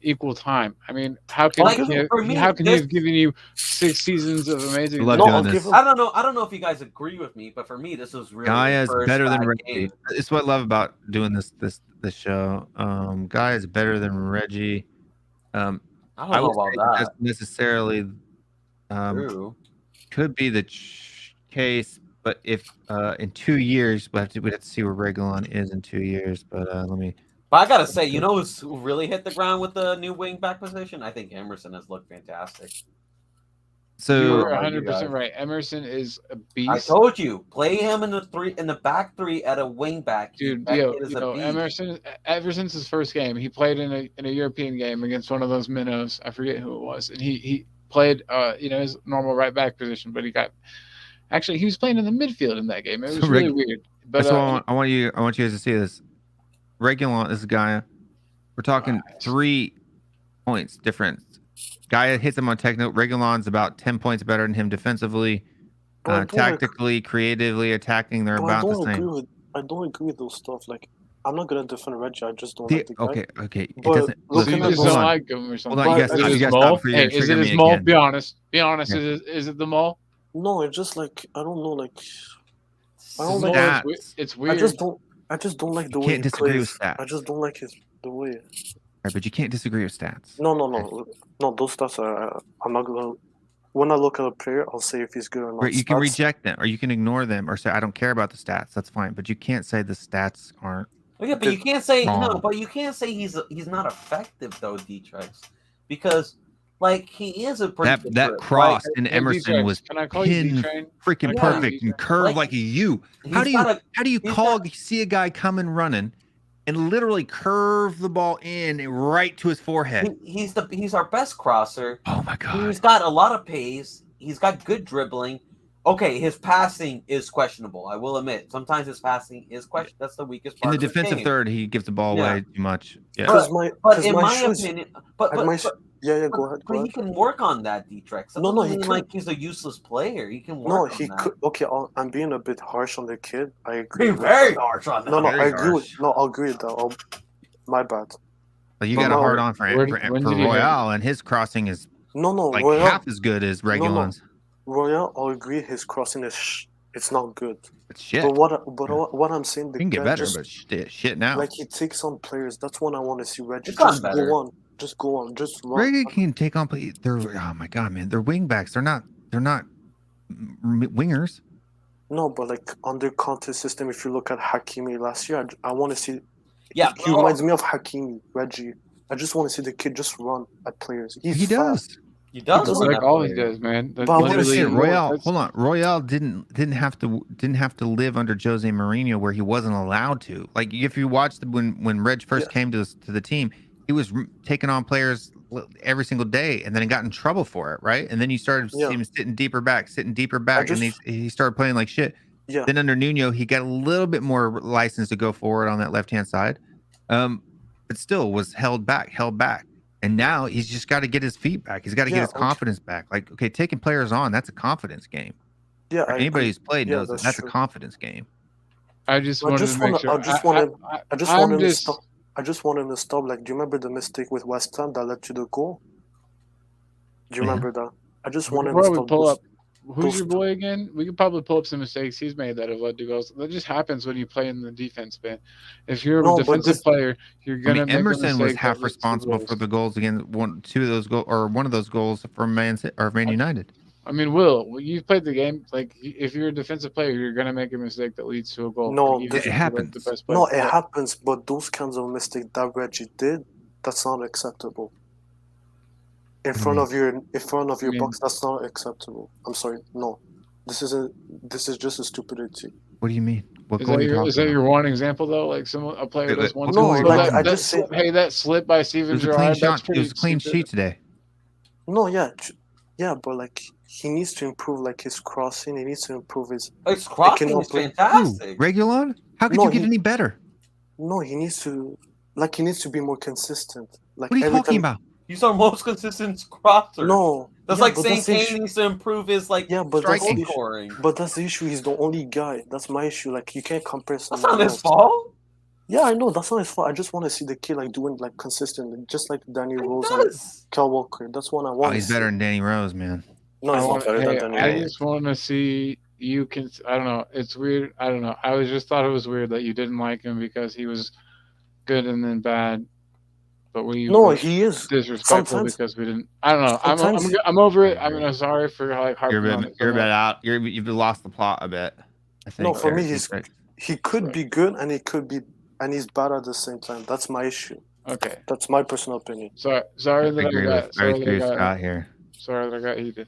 D: equal time. I mean, how can
C: Like,
D: he
C: for me,
D: have
C: this-
D: given you 6 seasons of amazing?
B: Love
E: No,
B: doing
E: I'll
B: this.
E: give him.
C: I don't know if you guys agree with me, but for me, this was really
B: Gaia is
C: the first
B: better than
C: bad
B: Reggie.
C: game.
B: It's what I love about doing this show. Gaia is better than Reggie.
C: I don't
B: I
C: know
B: would
C: about
B: say
C: that.
B: that's necessarily
C: True.
B: could be the case, but if in 2 years we'd have to see where Reguilon is in 2 years. But let me.
C: But I gotta say, you know who really hit the ground with the new wing back position? I think Emerson has looked fantastic.
B: So
D: You're
C: about you
D: 100%
C: guys?
D: right. Emerson is a
C: I
D: beast.
C: told you, play him in the back three at a wing back.
D: Dude,
C: That
D: yo,
C: kid is
D: you
C: a
D: know,
C: beast.
D: Emerson. Ever since his first game, he played in a European game against one of those minnows. I forget who it was, and he played his normal right back position, but he was playing in the midfield in that game. It was
B: So
D: really weird. But
B: so I want you guys to see this. Reguilon, this is Gaia. We're talking 3 points difference. Gaia hits him on techno. Reguilon's about 10 points better than him defensively,
E: But I don't
B: tactically, creatively, attacking. They're
E: But I
B: about the
E: don't
B: same.
E: agree with those stuff. Like, I'm not gonna defend Reggie. I just don't
B: The-
E: like the guy.
B: okay. It
E: But
B: doesn't.
E: look
D: so you
E: at
D: just
E: hold
D: don't
E: on.
D: like him or something.
B: Hold on, you
E: But
B: guys,
E: is
B: you
E: it
B: guys
D: mole?
B: stop before you
D: Hey, is
B: trigger
D: it his
B: me
D: mole?
B: again.
D: Be honest.
B: Yeah.
D: Is it the mole?
E: No, it's just like I don't know. Like I
D: The
E: don't
D: mole
E: like.
B: Stats.
D: it's
E: I
D: weird.
E: just don't like the
B: You
E: way
B: can't
E: he
B: disagree
E: plays.
B: with stats.
E: I just don't like the way.
B: Right, but you can't disagree with stats.
E: No. Those stats are. I'm not gonna. When I look at a player, I'll say if he's good or not.
B: Right, you can
E: Stats-
B: reject them, or you can ignore them, or say I don't care about the stats. That's fine, but you can't say the stats aren't.
C: Yeah, but you can't say
B: Wrong.
C: but you can't say he's not effective though, Dietrich, because like he is a pretty good
B: That
C: player.
B: cross
C: Like,
B: in
D: Hey,
B: Emerson
D: D-Train,
B: was
D: Can I call you
B: pin
D: D-Train?
B: freaking
C: Yeah.
B: perfect and curved like a U. How
C: he's
B: do you
C: got
B: how do you see a guy coming running and literally curve the ball in and right to his forehead?
C: he's our best crosser.
B: Oh my god!
C: He's got a lot of pace. He's got good dribbling. Okay, his passing is questionable. I will admit. Sometimes his passing is questionable. That's the weakest
B: In
C: part
B: the
C: of his
B: defensive
C: game.
B: third, he gives the ball
C: Yeah.
B: away too much. Yeah.
E: Because
C: But
E: my
C: in my
E: shoes-
C: opinion,
E: and my sh- Yeah, go ahead.
F: But he can work on that, Dietrich. That
E: No,
F: doesn't
E: he
F: mean
E: can.
F: like he's a useless player. He can work
E: No,
F: on
E: he
F: that.
E: could. Okay, I'm being a bit harsh on the kid. I agree.
F: Being
E: with
F: very
E: that.
F: harsh on that.
E: No, I
B: Very
E: agree with.
B: harsh.
E: No, I'll agree with that. My bad.
B: But you
E: But
B: got a
E: no,
B: hard on for
D: when did he hit
B: Royale, and his crossing is
E: No,
B: like
E: Royale.
B: half as good as Regulon's.
E: Royale, I'll agree. His crossing is it's not good.
B: It's shit.
E: But what I'm saying, the
B: You can get
E: guy
B: better,
E: just
B: but shit now.
E: like he takes on players. That's what I want to see. Reggie,
F: It's gotten
E: just
F: better.
E: go on. Just go on. Just run.
B: Reggie can take on play. They're oh my god, man. They're wingbacks. They're not wingers.
E: No, but like under contest system, if you look at Hakimi last year, I want to see.
F: Yeah,
E: he reminds me of Hakimi, Reggie. I just want to see the kid just run at players. He's
B: He does.
E: fast.
F: he does.
E: doesn't
F: run
D: Like
F: that
D: all he
F: player.
D: does, man. That's
E: But I wanna
D: literally
E: see
D: more-
B: Royale.
D: that's-
B: Hold on. Royale didn't have to live under Jose Mourinho where he wasn't allowed to. Like if you watched when Reg first came to the team, he was taking on players every single day, and then he got in trouble for it, right? And then you started seeing him sitting deeper back, and he started playing like shit.
E: Yeah.
B: Then under Nuno, he got a little bit more license to go forward on that left hand side, but still was held back. And now he's just got to get his feet back. He's got to get his confidence back. Like, okay, taking players on, that's a confidence game.
E: Yeah,
B: Anybody
E: agree.
B: who's played knows that's a
E: true.
B: confidence game.
D: I just wanted to make sure.
E: I just want him to stop. I just want him to stop. Like, do you remember the mistake with West Ham that led to the goal? Do you remember that? I just want him to
D: Before we
E: stop.
D: pull
E: those-
D: up, who's your boy again? We could probably pull up some mistakes he's made that have led to goals. That just happens when you play in the defense, man. If you're
E: No,
D: a
E: but
D: defensive
E: this-
D: player, you're
B: I
D: gonna
B: mean,
D: make a
B: Emerson was
D: mistake
B: half
D: that leads to
B: responsible
D: goals.
B: for the goals against one of those goals from Man United.
D: I mean, Will, you've played the game. Like, if you're a defensive player, you're gonna make a mistake that leads to a goal.
E: No,
D: Like, even
E: this-
D: if
B: It
D: you're, like,
B: happens.
D: the best player.
E: No, it happens, but those kinds of mistakes that Reggie did, that's not acceptable. In front of your
D: mean-
E: box, that's not acceptable. I'm sorry, no. This is just a stupidity.
B: What do you mean? What
D: Is
B: goal
D: that,
B: are you
D: your, is
B: talking
D: that
B: about?
D: your one example though? Like a player does one.
E: No,
D: slip,
E: like,
D: that,
E: I
D: that
E: just
D: slip,
E: said-
D: hey, that slip by
B: It
D: Steven
B: was a clean
D: Gerrard. That's
B: shot. It
D: pretty
B: was a clean
D: stupid.
B: sheet today.
E: No, yeah, but like he needs to improve like his crossing. He needs to improve his.
F: His crossing
E: cannot
F: is
E: play-
B: Who?
F: fantastic.
B: Regulon? How could
E: No,
B: you get
E: he-
B: any better?
E: No, he needs to be more consistent. Like
B: What are you
E: every
B: talking
E: time-
B: about?
F: He's our most consistent crosser.
E: No,
F: That's
E: yeah,
F: like
E: but
F: saying
E: that's the
F: Kane
E: issue.
F: needs to improve his like
E: Yeah, but that's
F: goal
E: the issue.
F: scoring.
E: But that's the issue. He's the only guy. That's my issue. Like you can't compare
F: That's
E: someone
F: not his
E: else.
F: fault.
E: Yeah, I know that's not his fault. I just want to see the kid like doing like consistently, just like Danny
F: He
E: Rose and
F: does.
E: Kyle Walker. That's what I
B: Oh,
E: want.
B: he's better than Danny Rose, man.
E: No, he's not better than Danny
D: I
E: Rose.
D: just want to see you can. I don't know. It's weird. I don't know. I was just thought it was weird that you didn't like him because he was good and then bad. But we
E: No,
D: were
E: he is.
D: disrespectful
E: sometimes-
D: because we didn't. I don't know.
E: sometimes-
D: I'm over it. I'm sorry for like harping
B: You're a
D: on
B: bit,
D: it so
B: you're a bit
D: much.
B: out. You've lost the plot a bit. I think.
E: No, for me,
B: there.
E: he's he could be good and he's bad at the same time. That's my issue.
D: Okay.
E: That's my personal opinion.
D: Sorry
B: I
D: that I
B: agree
D: got.
B: with
D: Sorry that I got.
B: Scott here.
D: Sorry that I got heated.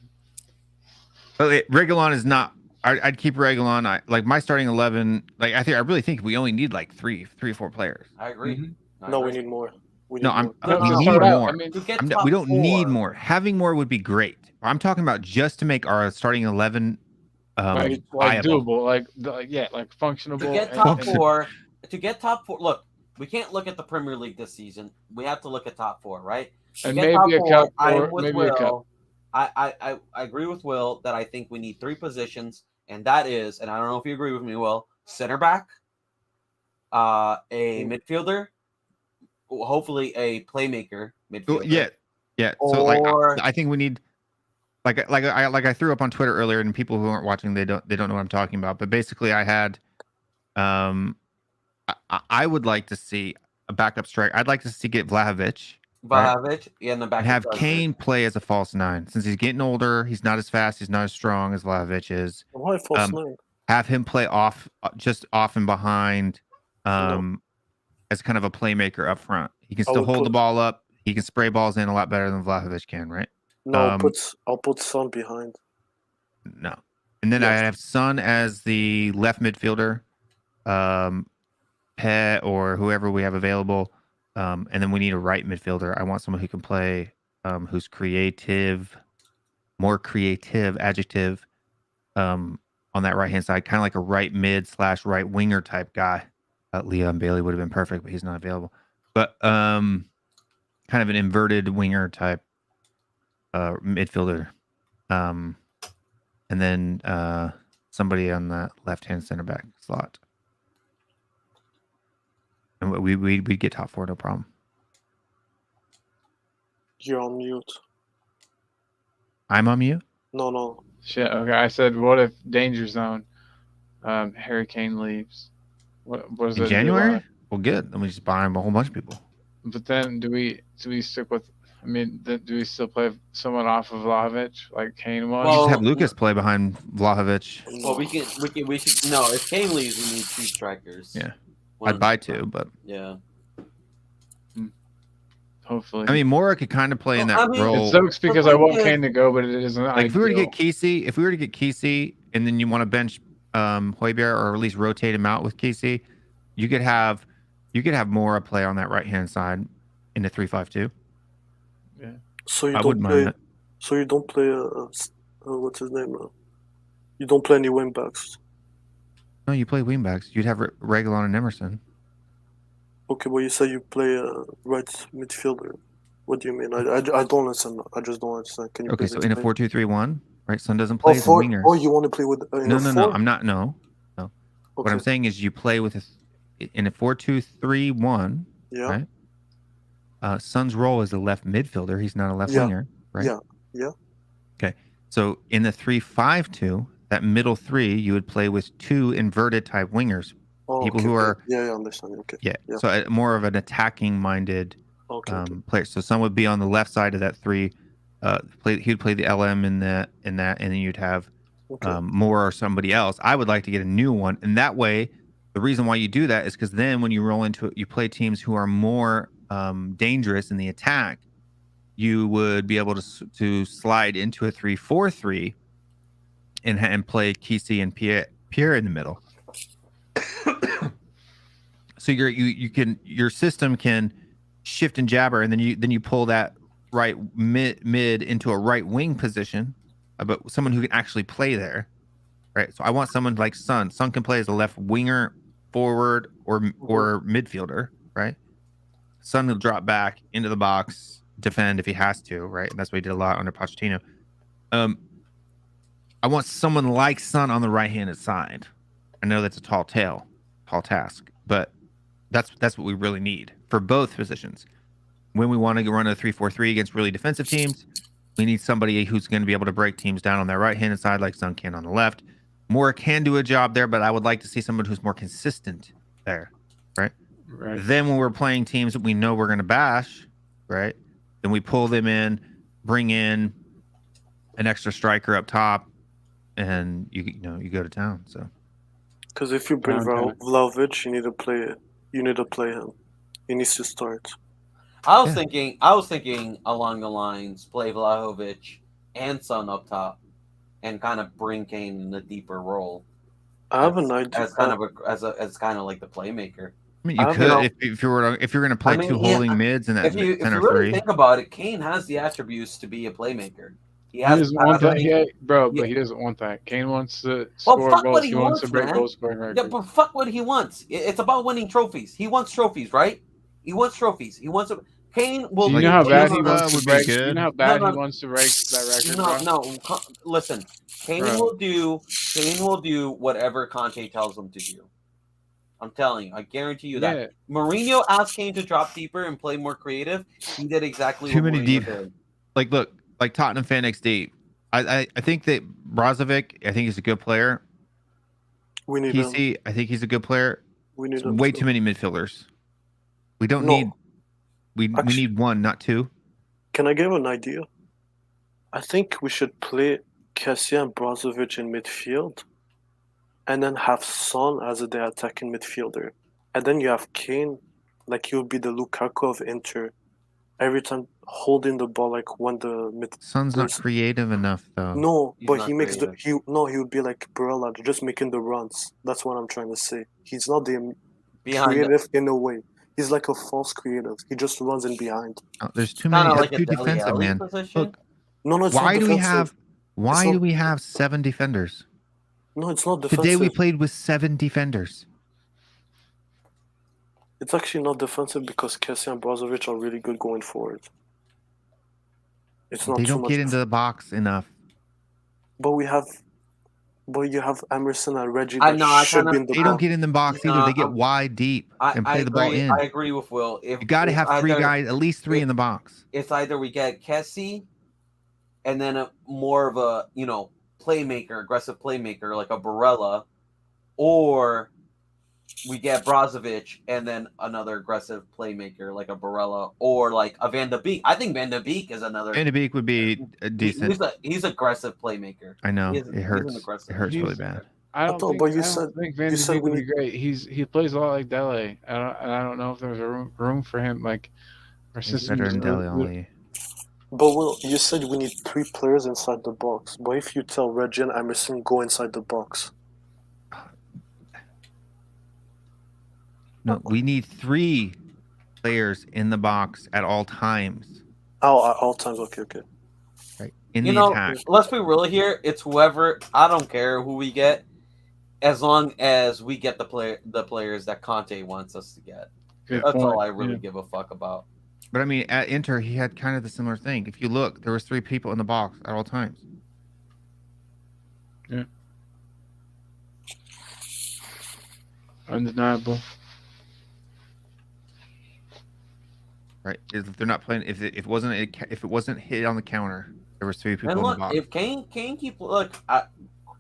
B: But Regulon is not. I'd keep Regulon. Like my starting 11. Like I really think we only need like three or four players.
F: I agree.
D: Mhm.
F: I
E: No, we
F: agree.
E: need more. We need
B: No,
E: more.
F: No,
B: we
F: no,
B: need
D: start out,
B: more.
D: I mean,
F: To get
B: We
F: top
B: don't need
F: four,
B: more. Having more would be great. I'm talking about just to make our starting 11
D: like
B: viable.
D: doable, like functionable.
F: To get
D: and-
F: top
D: and-
F: four, look, we can't look at the Premier League this season. We have to look at top four, right? To
D: And
F: get
D: maybe
F: top
D: a
F: four,
D: cup
F: I
D: or
F: am with
D: maybe a cup.
F: Will. I agree with Will that I think we need three positions, and that is, and I don't know if you agree with me, Will, center back, a midfielder, hopefully a playmaker midfielder.
B: Yeah. So
F: Or-
B: I think we need like I threw up on Twitter earlier, and people who aren't watching they don't know what I'm talking about. But basically, I had I would like to see a backup striker. I'd like to see get Vlahovic.
F: Vlahovic in the back.
B: And have Kane play as a false nine. Since he's getting older, he's not as fast, he's not as strong as Vlahovic is.
E: Why false nine?
B: Have him play just off and behind as kind of a playmaker up front. He can still hold the ball up. He can spray balls in a lot better than Vlahovic can, right?
E: No, I'll put Son behind.
B: No. And then I have Son as the left midfielder, Pet or whoever we have available. And then we need a right midfielder. I want someone who can play, who's creative, more creative, adjective, on that right hand side, kind of like a right mid / right winger type guy. Leon Bailey would have been perfect, but he's not available. But kind of an inverted winger type midfielder, and then somebody on the left-hand center back slot, and we'd get top four, no problem.
E: You're on mute.
B: I'm on mute.
E: No.
D: Shit. Okay, I said, what if danger zone? Harry Kane leaves. What does
B: In
D: that do?
B: January? Well, good. Then we just buy him a whole bunch of people.
D: But then do we stick with? I mean, do we still play someone off of Vlahovic like Kane was?
C: Well,
B: Just have Lucas play behind Vlahovic.
C: Well, we should. No, if Kane leaves, we need 2 strikers.
B: Yeah.
C: One-
B: I'd buy 2, but
C: Yeah.
D: Hopefully.
B: I mean, Mora could kind of play in that
C: I mean,
B: role.
D: it sucks because I want Kane to go, but it isn't.
B: Like if we were to
D: ideal.
B: get Kesey, and then you want to bench Højbjerg or at least rotate him out with Kesey, you could have Mora play on that right hand side in the 3-5-2.
E: So you
B: I
E: don't
B: wouldn't
E: play.
B: mind that.
E: So you don't play. What's his name? You don't play any wing backs.
B: No, you play wingbacks. You'd have Reguilon and Emerson.
E: Okay, but you say you play right midfielder. What do you mean? I don't understand. I just don't understand. Can you?
B: Okay,
E: please
B: so in a
E: explain?
B: 4-2-3-1, right? Son doesn't play as a winger.
E: Oh, you want to play with?
B: No. I'm not. No.
E: Okay.
B: What I'm saying is you play with in a 4-2-3-1.
E: Yeah.
B: Right. Son's role is a left midfielder. He's not a left
E: Yeah.
B: winger, right?
E: Yeah.
B: Okay. So in the 3-5-2, that middle 3, you would play with 2 inverted type wingers.
E: Oh,
B: People
E: okay.
B: who are
E: I understand. Okay.
B: yeah.
E: Yeah.
B: So more of an attacking minded
E: Okay.
B: player. So Son would be on the left side of that 3. He'd play the LM in that, and then you'd have
E: Okay.
B: Moore or somebody else. I would like to get a new one, and that way, the reason why you do that is because then when you roll into it, you play teams who are more dangerous in the attack. You would be able to slide into a 3-4-3 and play Kesey and Pierre in the middle. So your system can shift and jabber, and then you pull that right mid into a right wing position, but someone who can actually play there, right? So I want someone like Son. Son can play as a left winger, forward, or midfielder, right? Son will drop back into the box, defend if he has to, right? And that's what he did a lot under Pochettino. I want someone like Son on the right-handed side. I know that's a tall task, but that's what we really need for both positions. When we want to run a 3-4-3 against really defensive teams, we need somebody who's going to be able to break teams down on their right-handed side like Son can on the left. Moore can do a job there, but I would like to see someone who's more consistent there, right?
D: Right.
B: Then when we're playing teams that we know we're going to bash, right? Then we pull them in, bring in an extra striker up top, and you go to town. So
E: Because if you bring
D: Okay.
E: Vlahovic, you need to play him. He needs to start.
C: I was thinking along the lines, play Vlahovic and Son up top, and kind of bring Kane in a deeper role.
E: I have an idea.
C: As kind of like the playmaker.
B: I mean, you
E: I
B: could
E: mean,
B: if you're going to play
C: I mean,
B: two
C: yeah,
B: holding mids in that
C: If you
B: center
C: really
B: 3.
C: think about it, Kane has the attributes to be a playmaker. He
D: He
C: has
D: doesn't want that,
C: passing-
D: but he doesn't want that. Kane wants to
C: Well,
D: score
C: fuck
D: goals.
C: what
D: He
C: he
D: wants to
C: wants,
D: break
C: man.
D: goal scoring
C: Yeah,
D: records.
C: but fuck what he wants. It's about winning trophies. He wants trophies, right? He wants trophies. He wants. Kane will.
D: Do you
B: Like,
D: know how bad he
B: FIFA
D: wants to
B: would be
D: break? Do you
B: good.
D: know how bad
C: No,
D: he wants to break that record?
C: No,
D: bro?
C: no. Listen, Kane
D: Bro.
C: will do whatever Conte tells him to do. I'm telling you, I guarantee you that.
D: Yeah.
C: Mourinho asked Kane to drop deeper and play more creative. He did exactly
B: Too
C: what
B: many
C: Mourinho
B: deep-
C: did.
B: Look, like Tottenham fan XD. I think that Brozovic, I think he's a good player.
E: We need him.
B: PC, I think he's a good player.
E: We need
B: It's
E: him
B: way
E: too.
B: too many midfielders. We don't
E: No.
B: need. We
E: Actually-
B: need 1, not 2.
E: Can I give an idea? I think we should play Kessie and Brozovic in midfield, and then have Son as the attacking midfielder, and then you have Kane, like he'll be the Lukaku of Inter, every time holding the ball, like when the mid.
B: Son's not
E: Please.
B: creative enough though.
E: No,
C: He's
E: but
C: not
E: he makes
C: creative.
E: he would be like Barella, just making the runs. That's what I'm trying to say. He's not the
C: Behind
E: creative in a way. He's like a false creative. He just runs in behind.
B: Oh, there's too
C: kind
B: many.
C: of
B: That's
C: like a
B: too
C: Dele
B: defensive,
C: Alli
B: man.
C: position.
B: Look,
E: No, it's
B: why
E: not
B: do we
E: defensive.
B: have 7 defenders?
E: No, it's not defensive.
B: Today we played with 7 defenders.
E: It's actually not defensive because Kessie and Brozovic are really good going forward. It's not
B: They
E: too
B: don't
E: much.
B: get into the box enough.
E: But you have Emerson and Reggie
C: I
E: that
C: know, I
E: should
C: kinda-
E: be in the
B: They don't
E: box.
B: get in the box either.
C: No,
B: They get
C: I'm-
B: wide deep and
C: I
B: play the ball
C: agree.
B: in.
C: I agree with Will. If
B: You got to
C: it's
B: have three
C: either-
B: guys, at least three in the box.
C: It's either we get Kessie, and then more of a playmaker, aggressive playmaker like a Barella, or we get Brozovic and then another aggressive playmaker like a Barella or like a Van de Beek. I think Van de Beek is another.
B: Van de Beek would be decent.
C: He's aggressive playmaker.
B: I know
C: He's
B: it
C: an
B: hurts.
C: aggressive-
B: It hurts really
D: He's-
B: bad.
D: I don't
E: thought-
D: think,
E: but you
D: I don't
E: said-
D: think Van
E: you
D: de
E: said
D: Beek
E: we
D: would be
E: need-
D: great. He plays a lot like Dele. I don't know if there's a room for him. Like our
B: He's
D: system
B: better
D: is
B: than Dele
D: really-
B: Alli.
E: But Will, you said we need 3 players inside the box. But if you tell Reggie and Emerson go inside the box,
B: No, we need 3 players in the box at all times.
E: oh, at all times, okay.
B: Right in
C: You
B: the
C: know,
B: attack.
C: let's be real here. It's whoever. I don't care who we get, as long as we get the players that Conte wants us to get.
D: Good
C: That's
D: point,
C: all I really
D: yeah.
C: give a fuck about.
B: But I mean, at Inter, he had kind of the similar thing. If you look, there was 3 people in the box at all times.
D: Undeniable.
B: Right? If they're not playing, if it wasn't hit on the counter, there was 3 people
C: And
B: in
C: look,
B: the box.
C: if Kane keep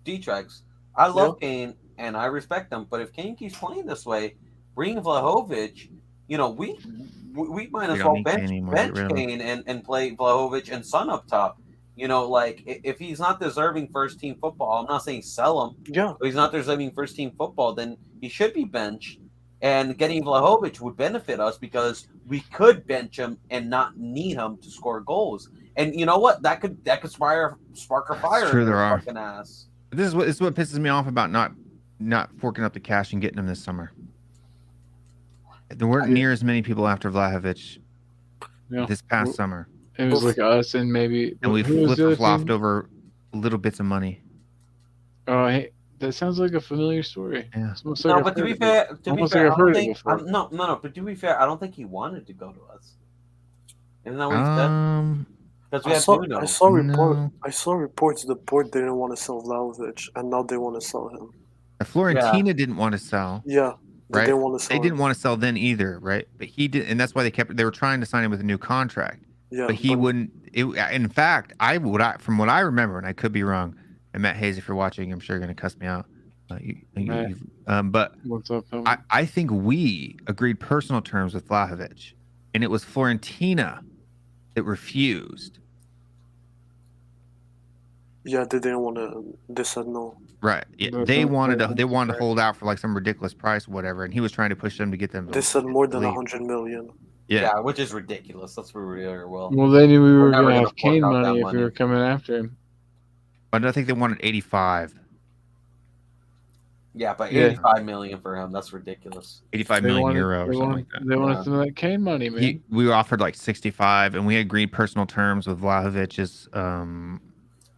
C: D-Trex, I love Kane and I respect him, but if Kane keeps playing this way, bring Vlahovic, we might
B: We
C: as
B: don't
C: well
B: need Kane anymore, get rid of him.
C: Kane and play Vlahovic and Son up top. Like if he's not deserving first team football, I'm not saying sell him,
E: Yeah,
C: but he's not deserving first team football, then he should be benched. And getting Vlahovic would benefit us because we could bench him and not need him to score goals. And you know what? That could spark a fire.
B: true,
C: in
B: there
C: their
B: are.
C: fucking ass.
B: This is what pisses me off about not forking up the cash and getting him this summer. There weren't near as many people after Vlahovic
D: Yeah.
B: this past summer,
D: It was like us and maybe
B: and we
D: who was the other
B: flip-flopped
D: team?
B: over little bits of money.
D: Oh, hey, that sounds like a familiar story.
B: Yeah.
D: It's almost
C: No,
D: like
C: but
D: I've
C: to be
D: heard of
C: fair,
D: it. Almost like
C: I
D: I've
C: don't
D: heard it
C: think
D: before.
C: no. But to be fair, I don't think he wanted to go to us. Isn't that what he said? Because we
E: I
C: had
E: saw,
C: Bruno.
E: I saw report.
B: No.
E: I saw reports the board didn't want to sell Vlahovic, and now they want to sell him.
B: Florentina didn't want to sell.
E: Yeah, they
B: Right.
E: didn't want to sell.
B: They didn't
E: him.
B: want to sell then either, right? But he did, and that's why they were trying to sign him with a new contract.
E: Yeah,
B: But he wouldn't. In fact, from what I remember, and I could be wrong. And Matt Hayes, if you're watching, I'm sure you're going to cuss me out. But
D: What's up, Tom?
B: I think we agreed personal terms with Vlahovic, and it was Florentina that refused.
E: Yeah, they didn't want to. They said no.
B: Right? Yeah,
D: That's
B: they
D: not
B: wanted
D: fair.
B: to hold out for like some ridiculous price, or whatever, and he was trying to push them to get them.
E: They said more than
B: leave.
E: 100 million.
C: Yeah, which is ridiculous. Let's be real.
D: Well, they knew we were
C: never
D: going to
C: gonna
D: have Kane
C: fork out that
D: money if
C: money.
D: we were coming after him.
B: But I think they wanted 85.
C: Yeah, but
D: Yeah.
C: 85 million for him. That's ridiculous.
B: 85
D: They
B: million
D: wanted,
B: euro or
D: they
B: something
D: wanted,
B: like that.
D: They wanted
C: Yeah.
D: some of that Kane money, man.
B: We were offered like 65, and we agreed personal terms with Vlahovic's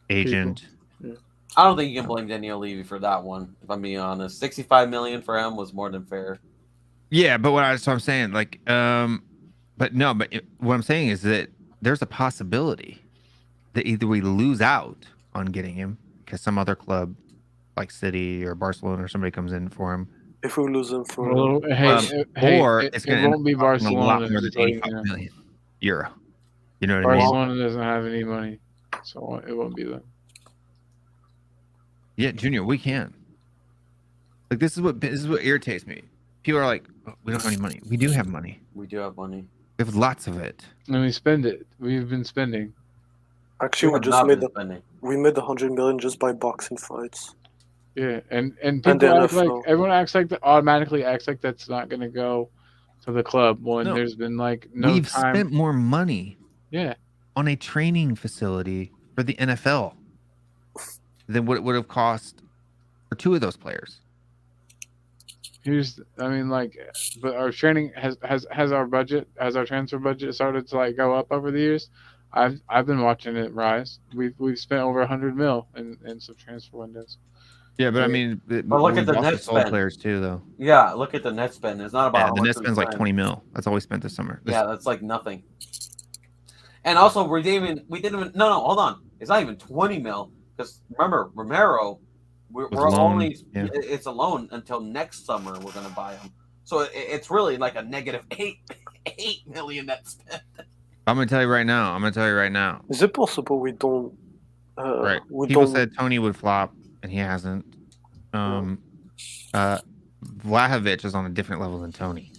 B: agent.
C: I don't think you can blame Daniel Levy for that one. If I'm being honest, 65 million for him was more than fair.
B: Yeah, but so I'm saying, like, what I'm saying is that there's a possibility that either we lose out on getting him because some other club, like City or Barcelona or somebody comes in for him,
E: If we lose him for
D: Well,
B: or
D: it,
B: it's
D: it
B: going to
D: won't be
B: a lot
D: Barcelona.
B: more than
D: just letting
B: 85
D: you know.
B: million euro. You know what I mean?
D: Barcelona doesn't have any money, so it won't be them.
B: Yeah, Junior, we can. Like this is what irritates me. People are like, oh, we don't have any money. We do have money.
C: We do have money.
B: We have lots of it.
D: And we spend it. We've been spending.
E: actually, we
C: have
E: just
C: not
E: made
C: been spending.
E: we made 100 million just by boxing fights.
D: Yeah, and
E: And
D: people
E: the
D: act like
E: NFL.
D: everyone automatically acts like that's not going to go to the club when
B: No.
D: there's been like no
B: We've
D: time.
B: spent more money
D: Yeah,
B: on a training facility for the NFL than what it would have cost for 2 of those players.
D: but our training has our budget, has our transfer budget started to like go up over the years. I've been watching it rise. We've spent over 100 mil in some transfer windows.
B: Yeah, but I mean,
C: But look at the
B: we've also
C: net
B: sold
C: spend.
B: players too, though.
C: Yeah, look at the net spend. It's not about
B: Yeah,
C: how
B: the
C: much
B: net
C: we
B: spend's like
C: spend.
B: 20 mil. That's all we spent this summer.
C: Yeah, that's like nothing.
F: And also, we didn't even. No, hold on. It's not even 20 mil because remember Romero. We're only.
B: Yeah.
F: It's a loan until next summer. We're gonna buy him. So it's really like a negative 8 million net spent.
B: I'm gonna tell you right now.
E: Is it possible we don't?
B: Right.
E: We
B: People
E: don't.
B: said Tony would flop, and he hasn't. Vlahovic is on a different level than Tony.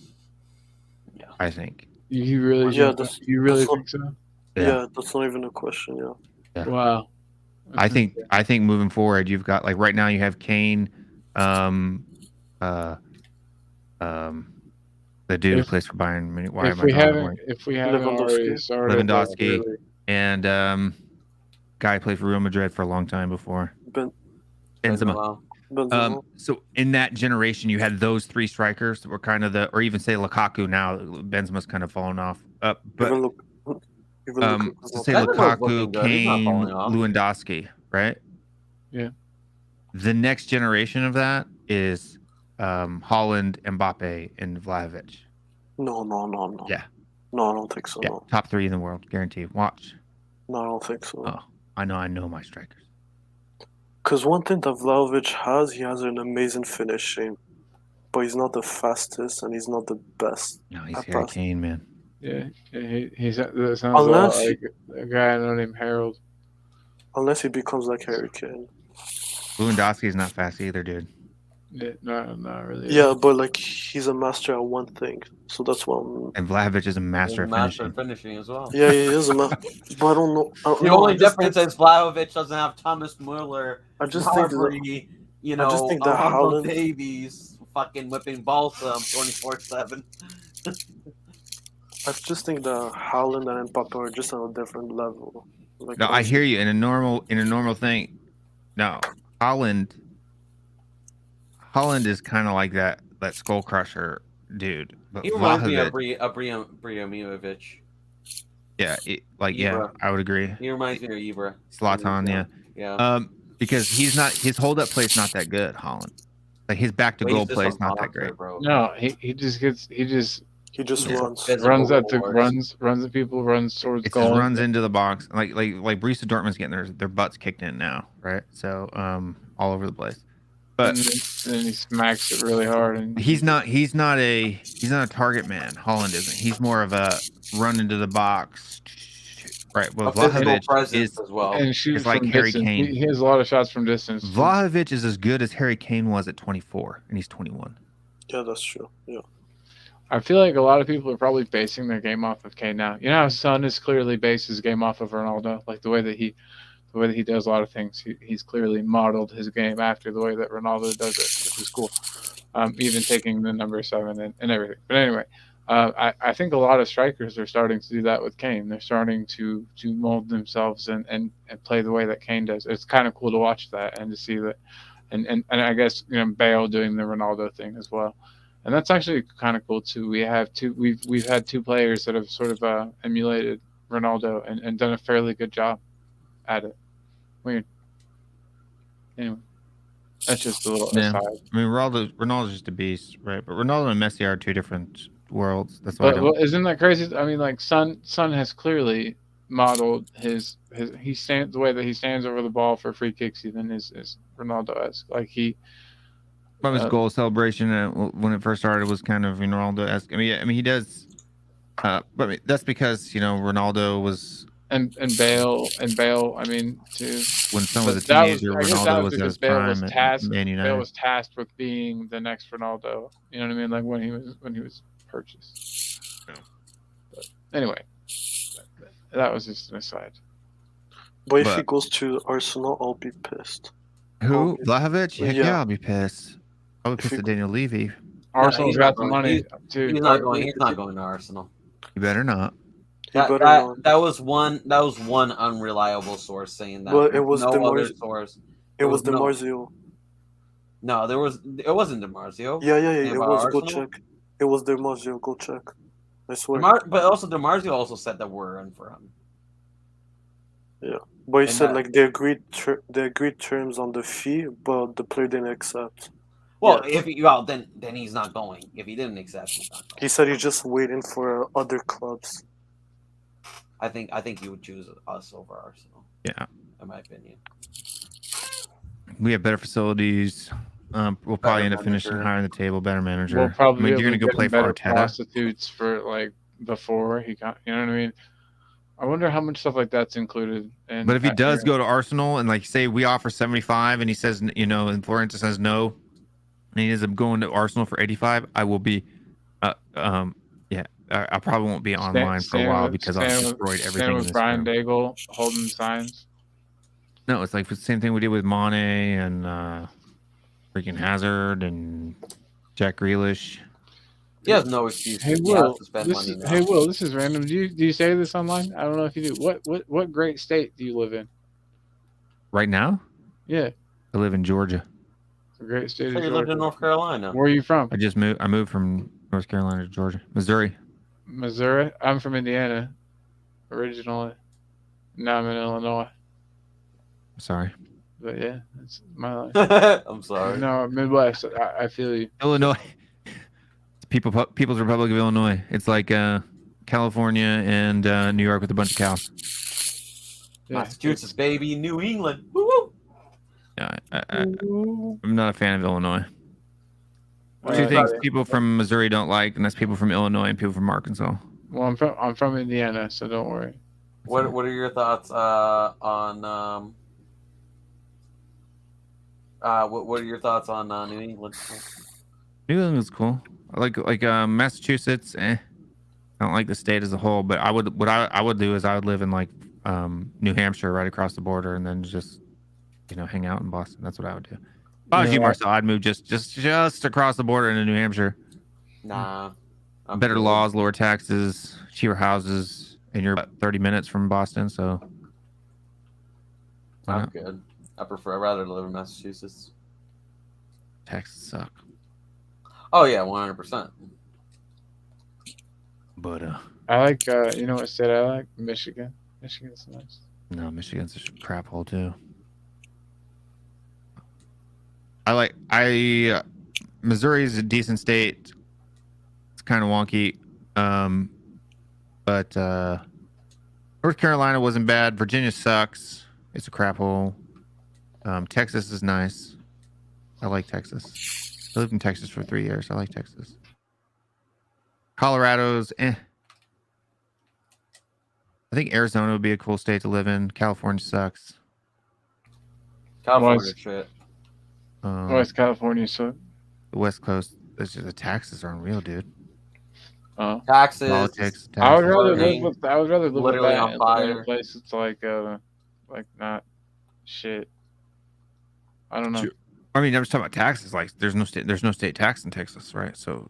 F: Yeah.
B: I think.
D: You really?
E: Yeah,
D: you really
E: that's
D: think so?
E: Yeah, that's not even a question. Yeah.
D: Wow.
B: I think moving forward, you've got like right now you have Kane, the dude who plays for Bayern. Why am I drawing
D: if we haven't already started,
B: Lewandowski, and guy who played for Real Madrid for a long time before. Benzema. So in that generation, you had those three strikers that were kind of or even say Lukaku. Now Benzema's kind of fallen off. But say Lukaku, Kane, Lewandowski, right?
D: Yeah.
B: The next generation of that is Haaland, Mbappe, and Vlahovic.
E: No.
B: Yeah.
E: No, I don't think so.
B: Yeah.
E: No.
B: Top 3 in the world, guaranteed. Watch.
E: No, I don't think so.
B: Oh, I know my strikers.
E: Because one thing that Vlahovic has, he has an amazing finishing, but he's not the fastest and he's not the best.
B: No, he's Harry Kane, man.
D: Yeah, he's that sounds a lot like a guy I know named Harold.
E: Unless he becomes like Harry Kane.
B: Lewandowski's not fast either, dude.
D: Yeah, no, not really.
E: Yeah, but like he's a master at one thing, so that's why.
B: And Vlahovic is a master at
F: finishing as well.
E: Yeah, he is a master. But I don't know.
F: The only difference is Vlahovic doesn't have Thomas Muller.
E: I just think that Haaland
F: Davies fucking whipping balls 24/7.
E: I just think that Haaland and Mbappe are just on a different level. Like,
B: no, I hear you. In a normal thing, no, Haaland is kind of like that skull crusher dude. But
F: He reminds me of Briamovic.
B: Yeah, I would agree.
F: He reminds me of Ibra.
B: Zlatan, yeah. Because his hold up play is not that good, Haaland. Like his back to goal play is not that great.
D: Bro. No, he just runs at people, runs towards goal.
B: Just runs into the box. Like Borussia Dortmund's getting their butts kicked in now, right? So all over the place. But
D: then he smacks it really hard, and
B: he's not a target man. Haaland isn't. He's more of a run into the box, right? Well, Vlahovic is
D: as well, and shoots
B: like
D: from
B: Harry
D: distance.
B: Kane.
D: He has a lot of shots from distance.
B: Vlahovic is as good as Harry Kane was at 24, and he's 21.
E: Yeah, that's true. Yeah.
D: I feel like a lot of people are probably basing their game off of Kane now. You know how Son has clearly based his game off of Ronaldo, like the way that he does a lot of things. He's clearly modeled his game after the way that Ronaldo does it, which is cool. Even taking the number 7 and everything. But anyway, I think a lot of strikers are starting to do that with Kane. They're starting to mold themselves and play the way that Kane does. It's kind of cool to watch that and to see that. And I guess Bale doing the Ronaldo thing as well. And that's actually kind of cool too. We've had 2 players that have sort of emulated Ronaldo and done a fairly good job at it. Weird. Anyway, that's just a little aside.
B: I mean, Ronaldo's just a beast, right? But Ronaldo and Messi are 2 different worlds. That's why.
D: Well, isn't that crazy? I mean, like Son has clearly modeled his he stands the way that he stands over the ball for free kicks. Even is Ronaldo-esque. Like he.
B: From his goal celebration when it first started was kind of Ronaldo-esque. I mean, he does. But I mean, that's because Ronaldo was.
D: And Bale, I mean, too.
B: When Son was a teenager, Ronaldo was at his prime at Man United.
D: Bale was tasked with being the next Ronaldo. You know what I mean? Like when he was purchased.
B: No.
D: But anyway, that was just an aside.
E: But if he goes to Arsenal, I'll be pissed.
B: Who? Vlahovic? Yeah, I'll be pissed. I would piss at Daniel Levy.
D: Arsenal's got the money too.
F: He's not going to Arsenal.
B: You better not.
F: That was one unreliable source saying that.
E: Well, it was
F: no other source.
E: It was DiMarzio.
F: No, it wasn't DiMarzio.
E: Yeah. It was. Arsenal? Go check. It was DiMarzio. Go check. I swear.
F: But also DiMarzio also said that we're in for him.
E: Yeah, but he said like they agreed terms on the fee, but the player didn't accept.
F: Well, then he's not going. If he didn't accept, he's not going.
E: He said he's just waiting for other clubs.
F: I think you would choose us over Arsenal.
B: Yeah,
F: in my opinion.
B: we have better facilities. We'll probably end up finishing
F: manager.
B: higher in the table. Better manager.
D: We'll probably
B: I mean,
D: be
B: you're
D: able
B: gonna
D: to
B: go
D: get
B: play
D: him
B: for
D: better
B: Arteta.
D: prostitutes for like before he got. You know what I mean? I wonder how much stuff like that's included. And
B: But if he does go to Arsenal and like say we offer 75 and he says, you know, and Florence says no, and he ends up going to Arsenal for 85, I will be, I probably won't be online for a while because I've destroyed everything in
D: with
B: this
D: Brian
B: room.
D: Daigle holding signs.
B: No, it's like the same thing we did with Mane and freaking Hazard and Jack Grealish.
F: He has no excuse.
D: Hey
F: He has
D: Will,
F: to spend money now.
D: hey Will, this is random. Do you say this online? I don't know if you do. What great state do you live in?
B: Right now,
D: Yeah,
B: I live in Georgia.
D: it's a great state.
F: So
D: Of
F: you lived in
D: Georgia.
F: North Carolina.
D: Where are you from?
B: I just moved. I moved from North Carolina to Georgia, Missouri.
D: Missouri. I'm from Indiana, originally. Now I'm in Illinois.
B: Sorry,
D: But yeah, that's my life.
F: I'm sorry.
D: No, Midwest. I feel you.
B: Illinois. People's Republic of Illinois. It's like California and New York with a bunch of cows.
D: Yeah.
F: Massachusetts, baby, New England. Woo-woo.
B: Yeah, I'm not a fan of Illinois.
D: All
B: Two
D: right.
B: things people from Missouri don't like, and that's people from Illinois and people from Arkansas.
D: Well, I'm from Indiana, so don't worry.
F: What are your thoughts on what are your thoughts on New England?
B: New England's cool. I like Massachusetts. I don't like the state as a whole, but I would do is I would live in like New Hampshire, right across the border, and then just hang out in Boston. That's what I would do. If I was you, Marcel, I'd move just across the border into New Hampshire.
F: Nah.
B: Better laws, lower taxes, cheaper houses, and you're about 30 minutes from Boston, so why
F: I'm
B: not?
F: good. I'd rather live in Massachusetts.
B: Taxes suck.
F: Oh yeah, 100%.
B: But
D: I like you know what state I like? Michigan. Michigan's nice.
B: no, Michigan's a crap hole too. Missouri is a decent state. It's kind of wonky. But North Carolina wasn't bad. Virginia sucks. It's a crap hole. Texas is nice. I like Texas. I lived in Texas for 3 years. I like Texas. Colorado's I think Arizona would be a cool state to live in. California sucks.
F: California shit.
D: West California, so
B: The West Coast, the taxes are unreal, dude.
F: Taxes.
B: Politics.
D: I would
B: Taxes.
D: rather
F: Burning.
D: live with
F: Literally
D: that
F: on
D: and live in
F: fire.
D: a place that's like not shit. I don't know.
B: Sure. I mean, I'm just talking about taxes. Like, there's no state tax in Texas, right? So,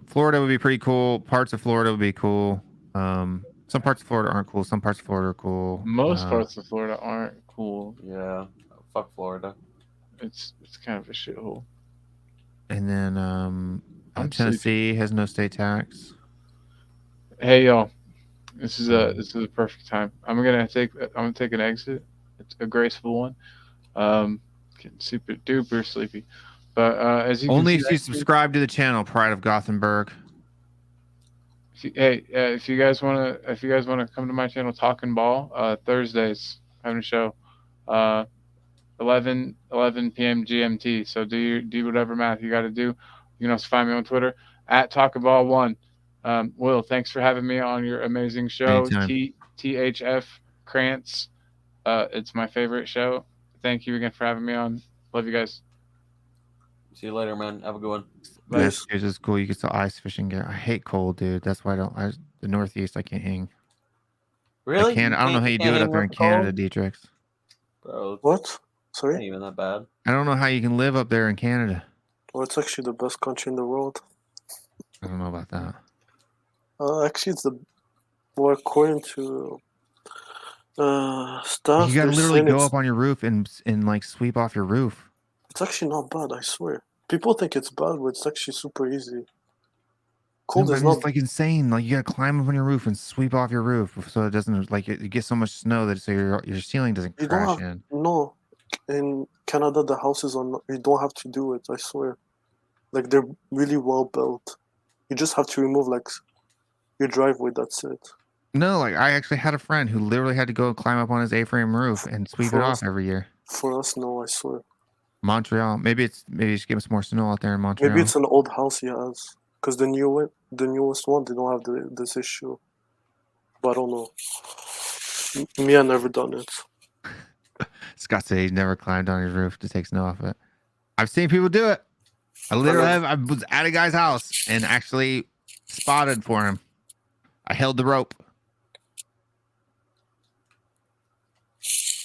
B: Florida would be pretty cool. Parts of Florida would be cool. Some parts of Florida aren't cool. Some parts of Florida are cool.
D: Most parts of Florida aren't cool.
F: Yeah. Fuck Florida.
D: It's kind of a shithole.
B: And then
D: I'm
B: Tennessee has no state tax.
D: Hey y'all, this is a perfect time. I'm gonna take an exit. It's a graceful one. Getting super duper sleepy, but as you
B: Only
D: can
B: if
D: see,
B: you subscribe to the channel, Pride of Gothenburg.
D: if you guys wanna come to my channel, Talking Ball, Thursdays having a show, 11 p.m. GMT. So do whatever math you got to do. You can also find me on Twitter at TalkingBall1. Will, thanks for having me on your amazing show. THFCRants. It's my favorite show. Thank you again for having me on. Love you guys.
F: See you later, man. Have a good one.
B: Massachusetts is cool. You can still ice fishing gear. I hate cold, dude. That's why the Northeast I can't hang.
F: Really?
B: I don't know how you do it up there in Canada, Dietrich.
F: Bro,
E: What?
F: it's
E: Sorry?
F: not even that bad.
B: I don't know how you can live up there in Canada.
E: Well, it's actually the best country in the world.
B: I don't know about that.
E: Actually, well, according to stuff,
B: You gotta
E: they're
B: literally
E: saying
B: go up on your roof and like sweep off your roof.
E: it's actually not bad, I swear. People think it's bad, but it's actually super easy. Cold
B: No,
E: is
B: but
E: not.
B: it's like insane. Like you gotta climb up on your roof and sweep off your roof so it doesn't you get so much snow that your ceiling doesn't
E: You don't
B: crash
E: have
B: in.
E: no. In Canada, the houses are not. You don't have to do it. I swear. Like they're really well built. You just have to remove like your driveway. That's it.
B: No, like I actually had a friend who literally had to go climb up on his A-frame roof and sweep it off every year.
E: For us, no, I swear.
B: Montreal, maybe it's give us more snow out there in Montreal.
E: Maybe it's an old house he has, because the newest one, they don't have this issue. But I don't know. Me, I never done it.
B: Scott said he's never climbed on his roof to take snow off it. I've seen people do it. I was at a guy's house and actually spotted for him. I held the rope.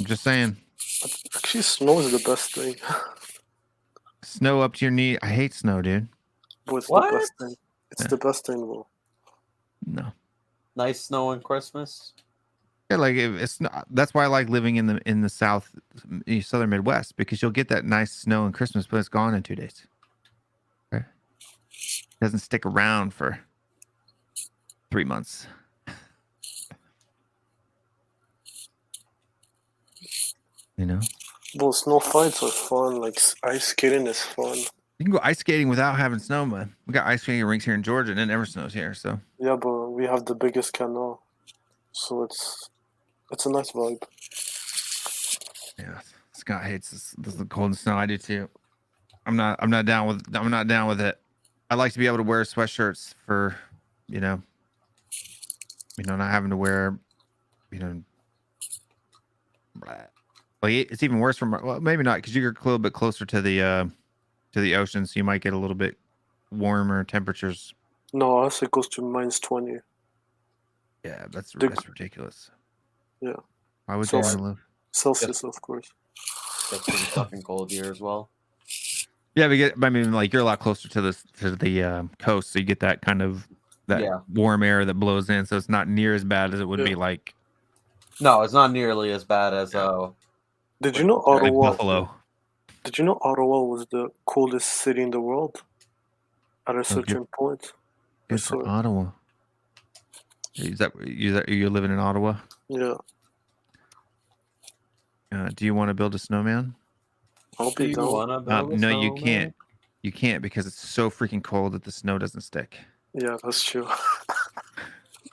B: I'm just saying.
E: Actually, snow is the best thing.
B: Snow up to your knee. I hate snow, dude.
E: But it's
C: What?
E: the best thing. It's the best thing, bro.
B: No.
C: Nice snow on Christmas.
B: Yeah, like it's not, that's why I like living in the south, southern Midwest, because you'll get that nice snow in Christmas, but it's gone in 2 days. Right? It doesn't stick around for 3 months. You know?
E: Well, snow fights are fun. Like ice skating is fun.
B: You can go ice skating without having snow, man. We got ice skating rinks here in Georgia, and it never snows here. So
E: Yeah, but we have the biggest canal, so it's a nice vibe.
B: yeah, Scott hates the cold and snow. I do too. I'm not down with it. I like to be able to wear sweatshirts for, not having to wear, like it's even worse from, well, maybe not, because you're a little bit closer to the ocean, so you might get a little bit warmer temperatures.
E: No, us it goes to -20.
B: Yeah, that's ridiculous.
E: Yeah.
B: Why would
E: So-
B: you want to live?
E: Celsius, of course.
C: That's pretty fucking cold here as well.
B: Yeah, I mean, like you're a lot closer to the coast, so you get that kind of warm air that blows in, so it's not near as bad as it would be like
C: No, it's not nearly as bad as
E: Did you know
B: like
E: Ottawa?
B: Buffalo.
E: Did you know Ottawa was the coldest city in the world at a certain point?
B: Good for Ottawa. Is that you're living in Ottawa?
E: Yeah,
B: Do you want to build a snowman?
E: I'll
C: Do
E: be
C: you
E: down.
C: wanna build a
B: No, you
C: snowman?
B: can't. You can't because it's so freaking cold that the snow doesn't stick.
E: Yeah, that's true.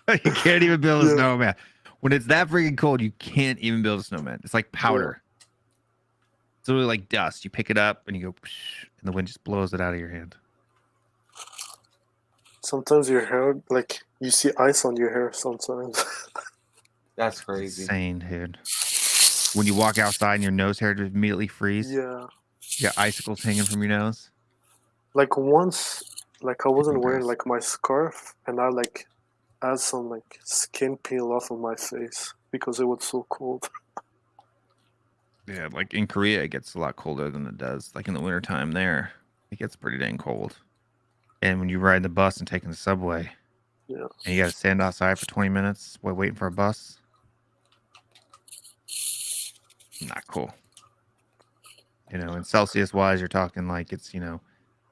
B: You can't even build a
E: Yeah.
B: snowman. When it's that freaking cold, you can't even build a snowman. It's like powder. It's literally like dust. You pick it up and you go, psh, and the wind just blows it out of your hand.
E: Sometimes your hair, like you see ice on your hair. Sometimes.
C: That's crazy.
B: Insane, dude. When you walk outside and your nose hair just immediately freeze.
E: Yeah.
B: You got icicles hanging from your nose.
E: Like once, like I wasn't wearing
B: gross.
E: like my scarf, and I like had some like skin peel off of my face because it was so cold.
B: Yeah, like in Korea, it gets a lot colder than it does. Like in the wintertime there, it gets pretty dang cold. And when you ride the bus and taking the subway,
E: Yeah.
B: and you got to stand outside for 20 minutes while waiting for a bus, not cool. In Celsius wise, you're talking like it's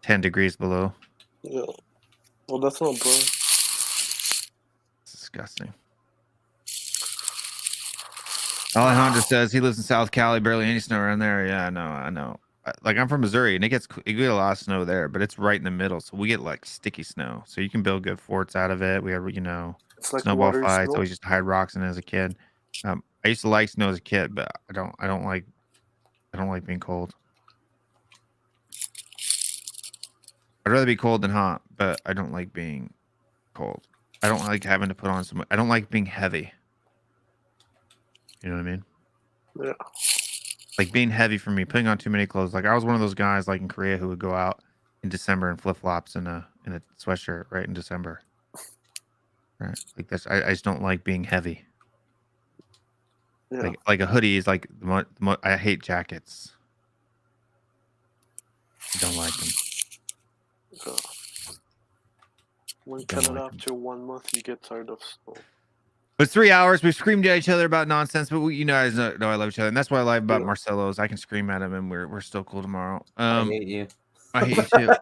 B: 10 degrees below.
E: Yeah. Well, that's not bad.
B: It's disgusting. Alejandro says he lives in South Cali, barely any snow around there. Yeah, I know. Like I'm from Missouri, and it get a lot of snow there, but it's right in the middle, so we get like sticky snow. So you can build good forts out of it. We have
E: It's like
B: snowball
E: watery
B: fights.
E: snow.
B: Always used to hide rocks in it as a kid. I used to like snow as a kid, but I don't like being cold. I'd rather be cold than hot, but I don't like being cold. I don't like having to put on I don't like being heavy. You know what I mean?
E: Yeah.
B: Like being heavy for me, putting on too many clothes. Like I was one of those guys like in Korea who would go out in December in flip-flops and a sweatshirt right in December. Right. Like that's I just don't like being heavy.
E: Yeah.
B: Like a hoodie is like I hate jackets. I don't like them.
E: Yeah. When
B: Don't
E: Canada
B: like 'em.
E: after 1 month, you get tired of snow.
B: But it's 3 hours. We've screamed at each other about nonsense, but you guys know I love each other, and that's what I like about
E: Yeah.
B: Marcelo's. I can scream at him, and we're still cool tomorrow.
C: I hate you.
B: I hate you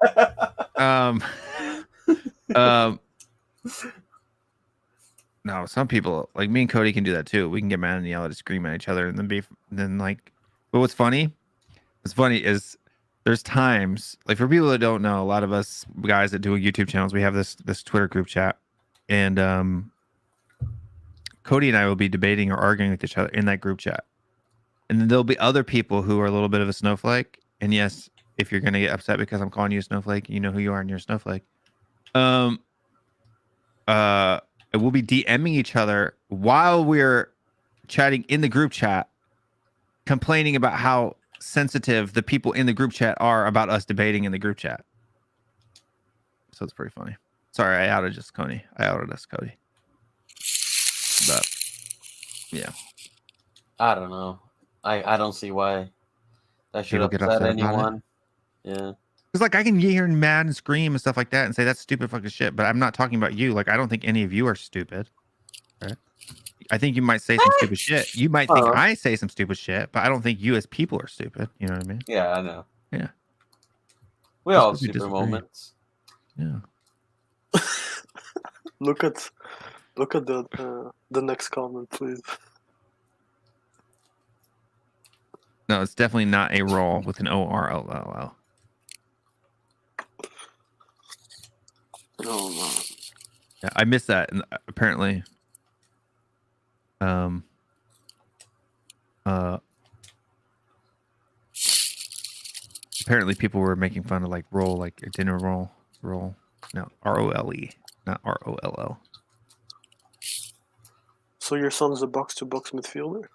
B: too. No, some people like me and Cody can do that too. We can get mad and yell at, scream at each other, and then like. But what's funny is there's times like for people that don't know, a lot of us guys that do YouTube channels, we have this Twitter group chat, and Cody and I will be debating or arguing with each other in that group chat. And then there'll be other people who are a little bit of a snowflake. And yes, if you're going to get upset because I'm calling you a snowflake, you know who you are and you're a snowflake. We'll be DMing each other while we're chatting in the group chat, complaining about how sensitive the people in the group chat are about us debating in the group chat. So it's pretty funny. Sorry, I outed us, Cody. But yeah,
F: I don't know. I don't see why that should
B: People get
F: upset
B: upset about it?
F: anyone. Yeah.
B: it's like I can get here and mad and scream and stuff like that and say that's stupid fucking shit. But I'm not talking about you. Like I don't think any of you are stupid. Right? I think you might say some stupid shit. You might think I say some stupid shit, but I don't think you as people are stupid. You know what I mean?
F: Yeah, I know.
B: Yeah.
F: We
B: Just
F: all have
B: 'cause we
F: stupid
B: disagree.
F: moments.
B: Yeah.
E: Look at the next comment, please.
B: No, it's definitely not a roll with an ORLLL.
E: Oh man.
B: Yeah, I missed that, and apparently, apparently people were making fun of like roll, like a dinner roll. No, ROLE, not ROLL.
E: So your son's a box-to-box midfielder?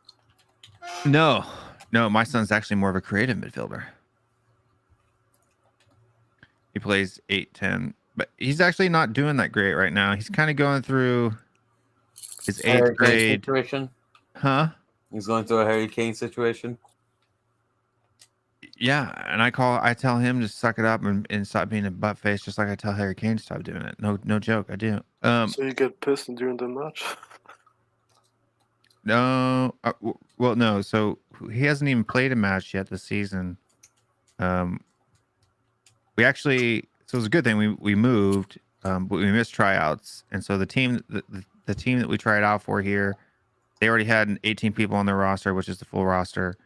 B: No, my son's actually more of a creative midfielder. He plays 8-10, but he's actually not doing that great right now. He's kind of going through his
F: Harry
B: eighth
F: Kane
B: grade.
F: situation.
B: Huh?
F: He's going through a Harry Kane situation.
B: Yeah, and I tell him to suck it up and stop being a butt face, just like I tell Harry Kane to stop doing it. No joke, I do.
E: So you get pissed during the match?
B: No, well, no. So he hasn't even played a match yet this season. We actually, so it was a good thing we moved, but we missed tryouts, and so the team that we tried out for here, they already had 18 people on their roster, which is the full roster.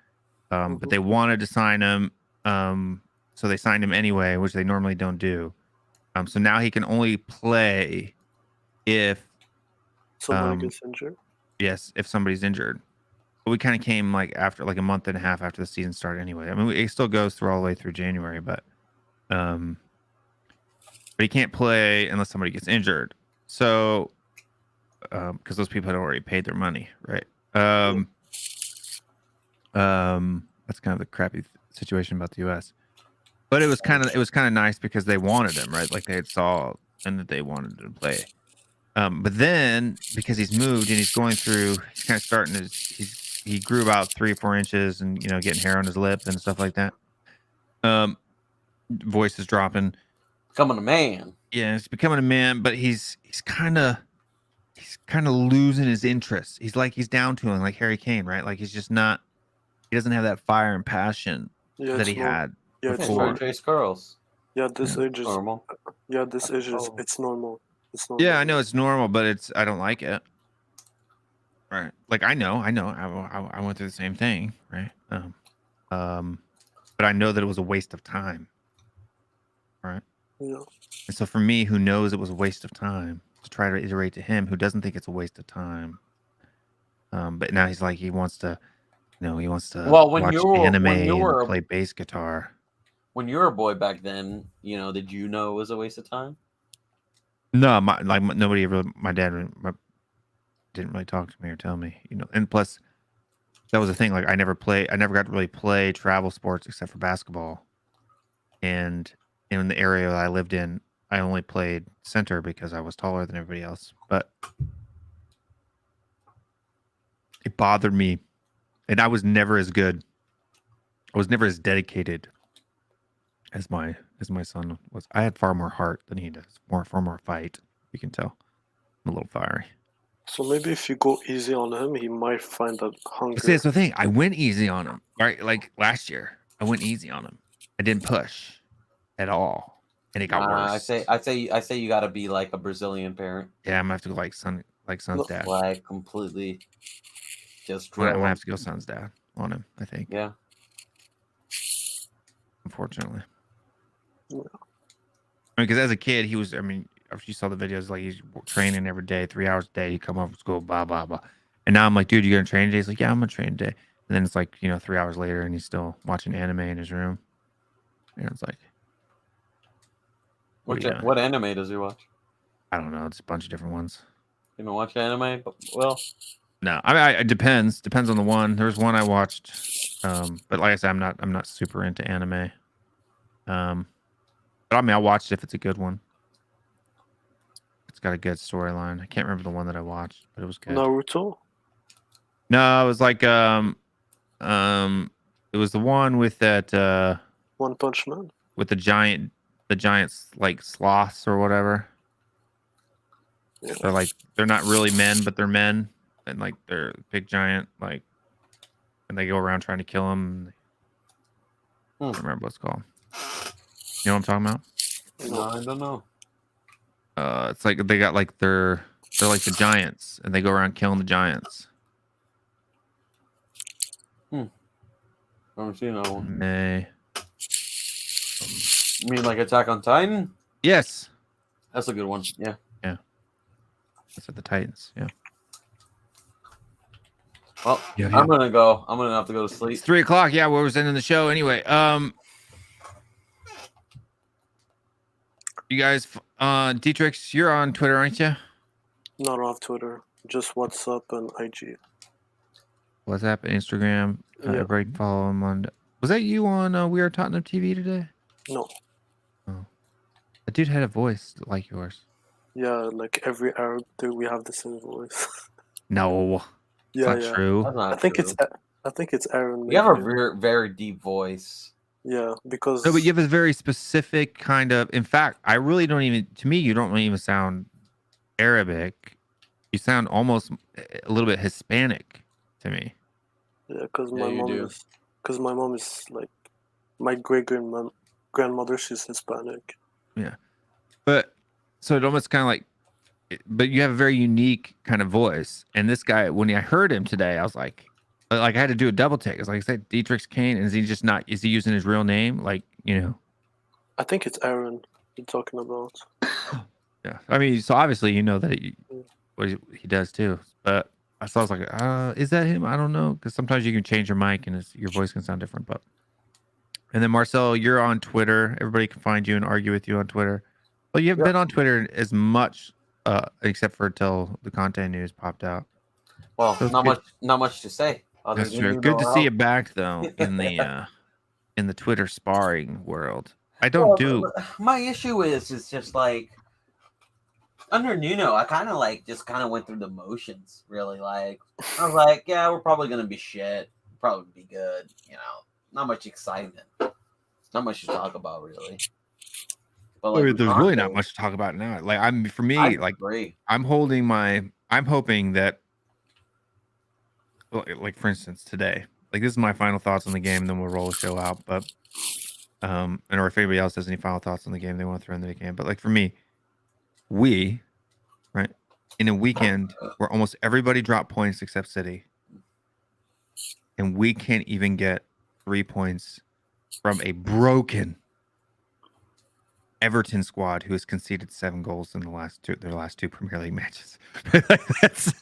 B: But they wanted to sign him, so they signed him anyway, which they normally don't do. So now he can only play if
E: Somebody gets injured?
B: yes, if somebody's injured. But we kind of came like after like a month and a half after the season started anyway. I mean, it still goes through all the way through January, but he can't play unless somebody gets injured. So because those people had already paid their money, right? That's kind of the crappy situation about the U.S. But it was kind of nice because they wanted him, right? Like they had saw and that they wanted to play. But then because he's moved and he's going through, he's kind of starting to, he grew about 3 or 4 inches and getting hair on his lip and stuff like that. Voice is dropping.
F: Becoming a man.
B: Yeah, he's becoming a man, but he's kind of losing his interest. He's down to him like Harry Kane, right? Like he's just not. He doesn't have that fire and passion that he had before.
F: Chase girls.
E: Yeah, this age is
F: normal.
E: Yeah, this age is it's normal. It's normal.
B: Yeah, I know it's normal, but I don't like it. Right? Like I know. I went through the same thing, right? But I know that it was a waste of time. Right?
E: Yeah.
B: And so for me, who knows it was a waste of time, to try to iterate to him who doesn't think it's a waste of time. But now he's like he wants to watch anime and play bass guitar.
F: When you were a boy back then, did you know it was a waste of time?
B: No, nobody ever. My dad didn't really talk to me or tell me, And plus, that was the thing. Like I never got to really play travel sports except for basketball. And in the area that I lived in, I only played center because I was taller than everybody else. But it bothered me, and I was never as good. I was never as dedicated as my son was. I had far more heart than he does. Far more fight. You can tell. I'm a little fiery.
E: So maybe if you go easy on him, he might find that hunger.
B: See, that's the thing. I went easy on him. Right, like last year, I went easy on him. I didn't push at all, and it got worse.
F: I say you got to be like a Brazilian parent.
B: Yeah, I'm gonna have to go like son's dad.
F: Like completely, just.
B: I'm gonna have to go son's dad on him. I think.
F: Yeah.
B: Unfortunately.
E: Yeah.
B: I mean, because as a kid, he was. I mean, after you saw the videos, like he's training every day, 3 hours a day. He come home from school, blah blah blah. And now I'm like, dude, you gonna train today? He's like, yeah, I'm gonna train today. And then it's like, 3 hours later, and he's still watching anime in his room. And it's like,
F: What anime does he watch?
B: I don't know. It's a bunch of different ones.
F: You don't watch anime? Well,
B: no, it depends. Depends on the one. There's one I watched, but like I said, I'm not super into anime. But I mean, I'll watch it if it's a good one. It's got a good storyline. I can't remember the one that I watched, but it was good.
E: Naruto?
B: No, it was like it was the one with that
E: One Punch Man?
B: with the giants like sloths or whatever.
E: Yeah.
B: They're not really men, but they're men, and like they're big giant, like, and they go around trying to kill them. I don't remember what it's called. You know what I'm talking about?
F: no, I don't know.
B: It's like they got like they're like the giants, and they go around killing the giants.
F: I haven't seen that one.
B: May.
F: You mean like Attack on Titan?
B: Yes.
F: That's a good one. Yeah.
B: That's at the Titans. Yeah.
F: Well,
B: Yeah.
F: I'm gonna go. I'm gonna have to go to sleep.
B: It's 3 o'clock. Yeah, we're ending the show anyway. You guys, Dietrich, you're on Twitter, aren't you?
E: Not off Twitter. Just WhatsApp and IG.
B: WhatsApp, Instagram.
E: Yeah.
B: Everybody can follow him on. Was that you on We Are Tottenham TV today?
E: No.
B: That dude had a voice like yours.
E: Yeah, like every Arab dude, we have the same voice.
B: No,
E: yeah,
B: it's not true.
F: That's not
E: I think
F: true.
E: it's Aaron.
F: You have a
E: maybe.
F: very, very deep voice.
E: Yeah, because
B: No, but you have a very specific kind of. In fact, I really don't even. To me, you don't even sound Arabic. You sound almost a little bit Hispanic to me.
E: yeah, because
F: Yeah, you do.
E: my mom is like my great grandmother. She's Hispanic.
B: But so it almost kind of like. But you have a very unique kind of voice, and this guy, when I heard him today, I was like I had to do a double take. It's like I said, Dietrich Kane, and is he just not? Is he using his real name? Like,
E: I think it's Aaron you're talking about.
B: Yeah. I mean, so obviously you know that what he does too. But I was like, is that him? I don't know, because sometimes you can change your mic and your voice can sound different. But and then Marcel, you're on Twitter. Everybody can find you and argue with you on Twitter. Well, you haven't been on Twitter as much, except for until the content news popped out.
F: Well,
B: So it's
F: not
B: good.
F: much to say. other
B: That's
F: than
B: true.
F: you
B: Good
F: know
B: to
F: how-
B: see you back though in the Twitter sparring world. I don't do.
F: My issue is just like under Nuno, I kind of went through the motions. Really, like I was like, yeah, we're probably gonna be shit. Probably be good. Not much excitement. Not much to talk about, really. But
B: I mean, there's really not
F: Conte,
B: much to talk about now. Like for me,
F: I
B: like
F: agree.
B: I'm hoping that, like for instance, today, like this is my final thoughts on the game, then we'll roll the show out. But, and or if anybody else has any final thoughts on the game they want to throw into the game. But like for me, right, in a weekend where almost everybody dropped points except City, and we can't even get 3 points from a broken Everton squad who has conceded 7 goals in their last two Premier League matches.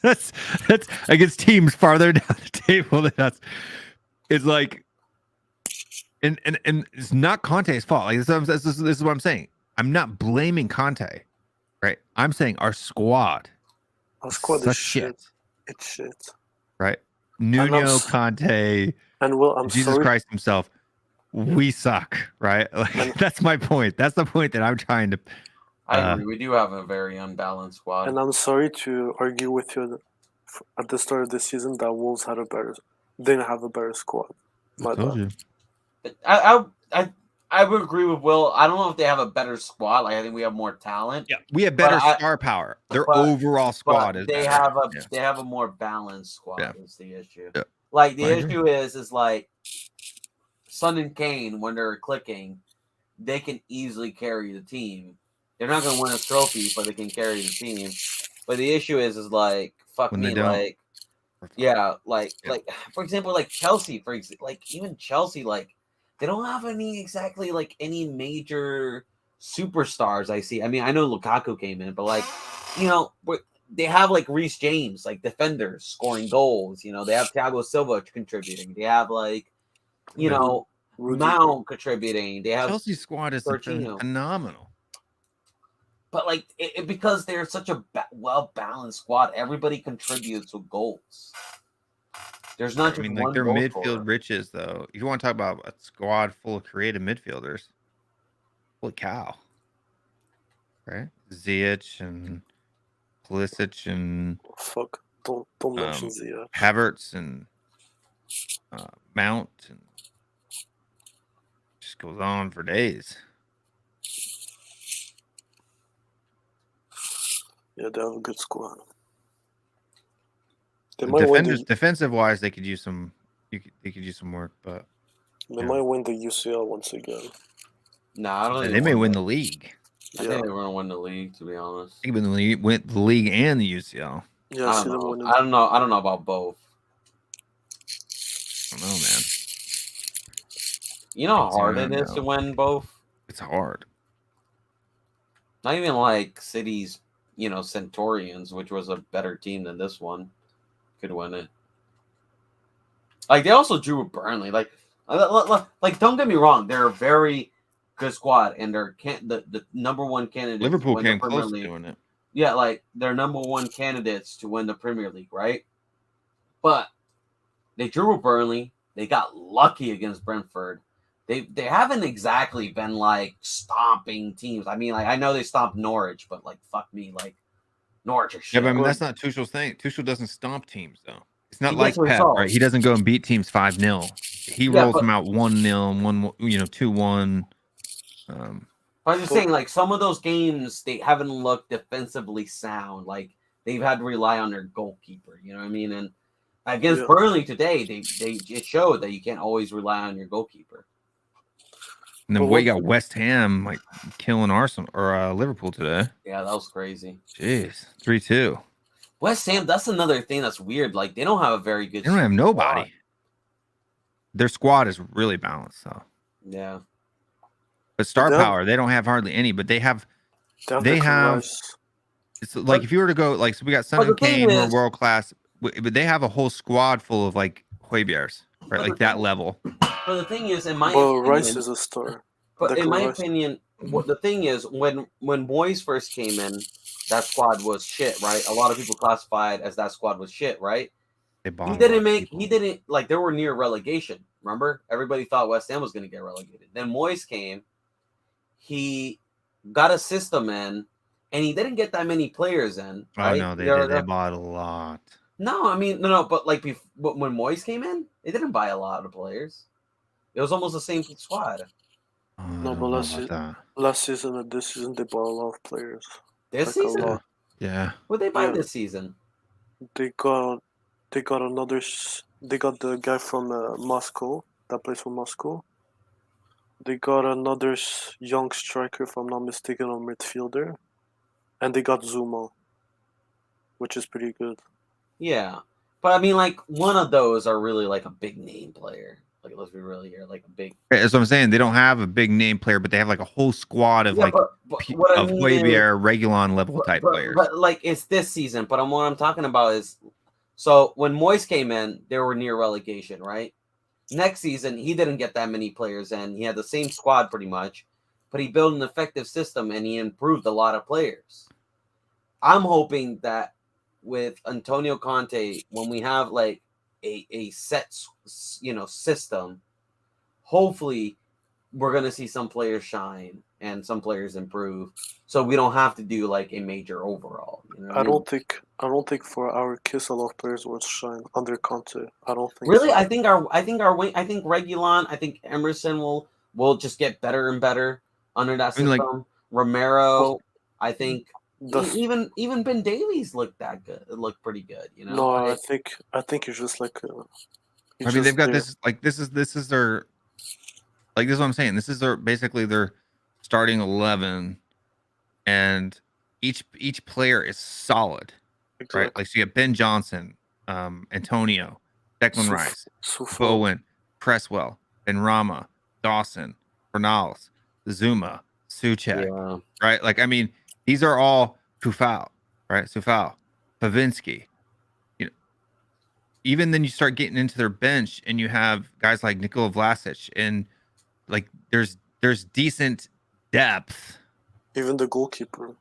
B: that's against teams farther down the table than us. It's like, and it's not Conte's fault. Like this is what I'm saying. I'm not blaming Conte, right? I'm saying our squad.
E: Our squad
B: such
E: is shit. It's shit.
B: Right? Nuno,
E: s-
B: Conte,
E: And Will, I'm
B: Jesus
E: sorry.
B: Christ himself. We suck, right? Like, that's my point. That's the point that I'm trying to.
F: I agree. We do have a very unbalanced squad.
E: And I'm sorry to argue with you at the start of the season that Wolves didn't have a better squad. My bad.
F: I would agree with Will. I don't know if they have a better squad. Like I think we have more talent.
B: Yeah, we have better
F: But
B: star power. Their
F: but-
B: overall squad
F: But
B: is.
F: they
B: better.
F: have a more balanced squad.
B: Yeah.
F: Is the issue.
B: Yeah.
F: Like the
B: I agree.
F: issue is like Son and Kane when they're clicking, they can easily carry the team. They're not going to win a trophy, but they can carry the team. But the issue is like fuck
B: When
F: me,
B: they don't.
F: like yeah, like for example, like Chelsea, even Chelsea, like they don't have any major superstars I see. I mean, I know Lukaku came in, but like, you know, they have like Reece James, like defenders scoring goals. You know, they have Thiago Silva contributing. They have like, you know, Mount contributing. They have
B: Chelsea's squad is phenomenal.
F: But like, because they're such a well balanced squad, everybody contributes with goals. There's not.
B: I mean, like, they're midfield riches, though. If you want to talk about a squad full of creative midfielders, holy cow, right? Ziyech and Pulisic and
E: don't mention Ziyech.
B: Havertz and Mount, and just goes on for days.
E: Yeah, they have a good squad.
B: Defensive wise, they could use some. They could use some work, but
E: they might win the UCL once again.
F: Nah, I don't think
B: they may win the league.
F: I think they're going to win the league, to be honest.
B: I think they win the league and the UCL.
E: Yeah,
F: I don't know about both.
B: I don't know, man.
F: You know how hard it is to win both?
B: It's hard.
F: Not even like City's, you know, Centurions, which was a better team than this one, could win it. Like, they also drew with Burnley. Like, don't get me wrong, they're a very good squad, and they're the number one candidate.
B: Liverpool came close to doing it.
F: Yeah, like, they're number one candidates to win the Premier League, right? But they drew with Burnley. They got lucky against Brentford. They haven't exactly been like stomping teams. I mean, like, I know they stomped Norwich, but like, fuck me, like, Norwich are shit.
B: Yeah, but I mean, that's not Tuchel's thing. Tuchel doesn't stomp teams, though. It's not like Pep, right? He doesn't go and beat teams 5-0. He rolls them out 1-0, 2-1.
F: I'm just saying, like, some of those games, they haven't looked defensively sound. Like, they've had to rely on their goalkeeper. You know what I mean? And against Burnley today, it showed that you can't always rely on your goalkeeper.
B: And then we got West Ham like killing Arsenal or Liverpool today.
F: Yeah, that was crazy.
B: Jeez, 3-2.
F: West Ham, that's another thing that's weird. Like, they don't have a very good.
B: They don't have nobody. Squad. Their squad is really balanced, though.
F: Yeah.
B: But star power, they don't have hardly any. But they have. They have. It's like if you were to go like, so we got Son and Kane who are world class, but they have a whole squad full of like Højbjergs, right? Like that level.
F: But the thing is, in my opinion,
E: Rice is a star.
F: But in my opinion, the thing is, when Moyes first came in, that squad was shit, right? A lot of people classified as that squad was shit, right? He didn't like, they were near relegation. Remember, everybody thought West Ham was going to get relegated. Then Moyes came, he got a system in, and he didn't get that many players in. Right?
B: Oh no, they bought a lot.
F: No, I mean no, but like when Moyes came in, they didn't buy a lot of players. It was almost the same squad.
E: No, but last season and this season they bought a lot of players.
F: This season?
B: Yeah.
F: What did they buy this season?
E: They got another. They got the guy from Moscow that plays for Moscow. They got another young striker, if I'm not mistaken, on midfielder, and they got Zuma, which is pretty good.
F: Yeah, but I mean, like, one of those are really like a big name player. Like, let's be real here, like a big.
B: That's what I'm saying. They don't have a big name player, but they have like a whole squad of Højbjerg, Reguilon level type players.
F: But like, it's this season. But what I'm talking about is, so when Moyes came in, they were near relegation, right? Next season, he didn't get that many players in. He had the same squad pretty much, but he built an effective system and he improved a lot of players. I'm hoping that with Antonio Conte, when we have like a set, system, hopefully we're going to see some players shine and some players improve, so we don't have to do like a major overhaul. You know
E: I don't think for our case a lot of players will shine under Conte. I don't think
F: really.
E: So.
F: I think Reguilon, I think Emerson will just get better and better under that system. Like, Romero, I think even Ben Davies looked that good. It looked pretty good, you know.
E: No, I think it's just like.
B: I mean, they've got this is their, like, this is what I'm saying. This is basically their starting 11, and each player is solid, right? Like, so you have Ben Johnson, Antonio, Declan Rice, Bowen, Cresswell, Benrahma, Dawson, Bernals, Zuma, Suchek,
C: Yeah.
B: right? Like, I mean, these are all Kufal, right? Sufal, Pavinsky. You know, even then you start getting into their bench and you have guys like Nikola Vlasic, and like there's decent depth.
E: Even the goalkeeper.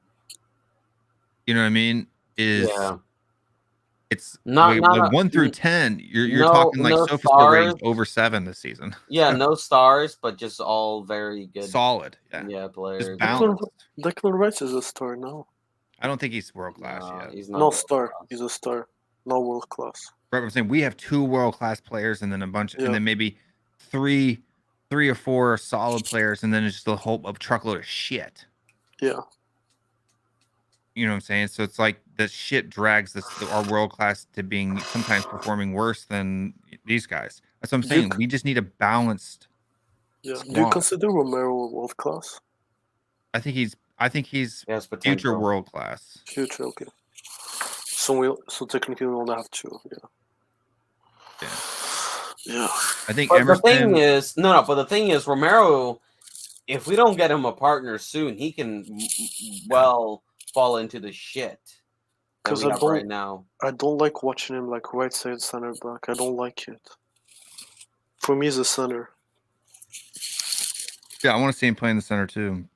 B: You know what I mean?
C: Yeah.
B: It's
C: Not
B: 1 through 10. You're
C: no-
B: talking like
C: no
B: Sophie score ratings
C: stars.
B: over 7 this season.
C: Yeah, no stars, but just all very good.
B: Solid. Yeah.
C: Yeah, players.
B: Just balanced.
E: Declan Rice is a star now.
B: I don't think he's world class
C: No,
B: yet.
C: he's
E: No
C: not
E: star.
C: world-class.
E: He's a star. Not world class.
B: Right, I'm saying we have 2 world class players and then a bunch,
E: Yeah.
B: and then maybe three or 4 solid players, and then it's just a whole truckload of shit.
E: Yeah.
B: You know what I'm saying? So it's like the shit drags our world class to being sometimes performing worse than these guys. That's what I'm saying. We just need a balanced.
E: Yeah. Do you
B: squad.
E: consider Romero world class?
B: I think he's
C: He has
B: future
C: potential.
B: world class.
E: Future, okay. So technically we only have 2.
B: Yeah.
E: Yeah.
B: I think
C: But
B: Emerson.
C: the thing is, but the thing is, Romero, if we don't get him a partner soon, he can fall into the shit that
E: 'Cause
C: we
E: I
C: have
E: don't-
C: right now.
E: I don't like watching him like right side center back. I don't like it. For me, he's a center.
B: Yeah, I want to see him play in the center too.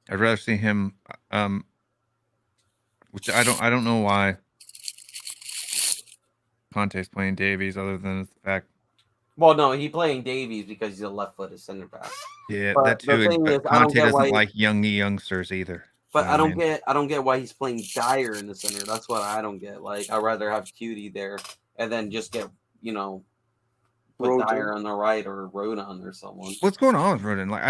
B: I'd rather see him, which I don't know why Conte's playing Davies, other than the fact.
C: Well, no, he playing Davies because he's a left-footed center back.
B: Yeah,
C: But
B: that
C: the
B: too.
C: thing
B: But
C: is, I don't
B: Conte
C: get why
B: doesn't like youngsters either.
C: But
B: You know
C: I
B: what
C: don't
B: mean?
C: get why he's playing Dyer in the center. That's what I don't get. Like, I'd rather have Cutie there and then just get put
E: Rodon.
C: Dyer on the right or Rodon or someone.
B: What's going on with Rodon? Like,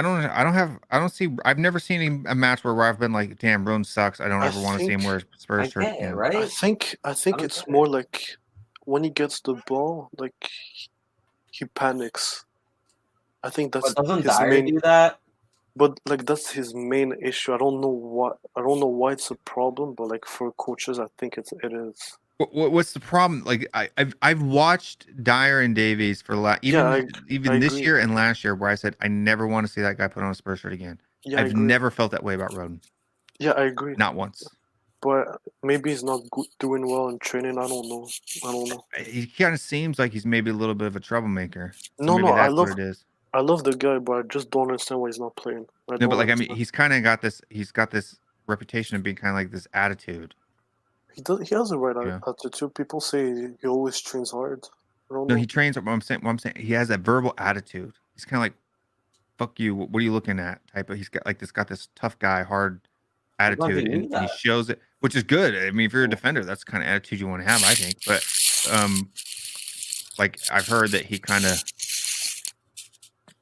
B: I've never seen a match where I've been like, damn, Rodon sucks. I don't
E: I
B: ever want to see him
E: think-
B: wear
C: I
B: Spurs shirt
C: get it,
B: again.
C: right?
E: I think
C: don't
E: it's
C: get
E: more like when he gets the ball, like he panics. I think that's
C: But doesn't
E: his
C: Dyer
E: main.
C: do that?
E: But like that's his main issue. I don't know why it's a problem, but like for coaches, I think it is.
B: What's the problem? Like, I've watched Dyer and Davies for even
E: I
B: this
E: agree.
B: year and last year, where I said I never want to see that guy put on a Spurs shirt again.
E: Yeah, I
B: I've
E: agree.
B: never felt that way about Rodon.
E: Yeah, I agree.
B: Not once.
E: But maybe he's not doing well in training. I don't know.
B: He kind of seems like he's maybe a little bit of a troublemaker. So
E: No,
B: maybe
E: no, I
B: that's
E: love
B: what it is.
E: I love the guy, but I just don't understand why he's not playing.
B: No, but like, I mean, he's kind of got this. He's got this reputation of being kind of like this attitude.
E: He has the right
B: Yeah.
E: attitude. People say he always trains hard. I don't
B: No,
E: know.
B: he trains. What I'm saying, he has that verbal attitude. He's kind of like, "Fuck you. What are you looking at?" Type of. He's got this tough guy, hard attitude,
C: he
B: and
C: need
B: he
C: that.
B: shows it, which is good. I mean, if you're a defender, that's the kind of attitude you want to have, I think. But, like, I've heard that he kind of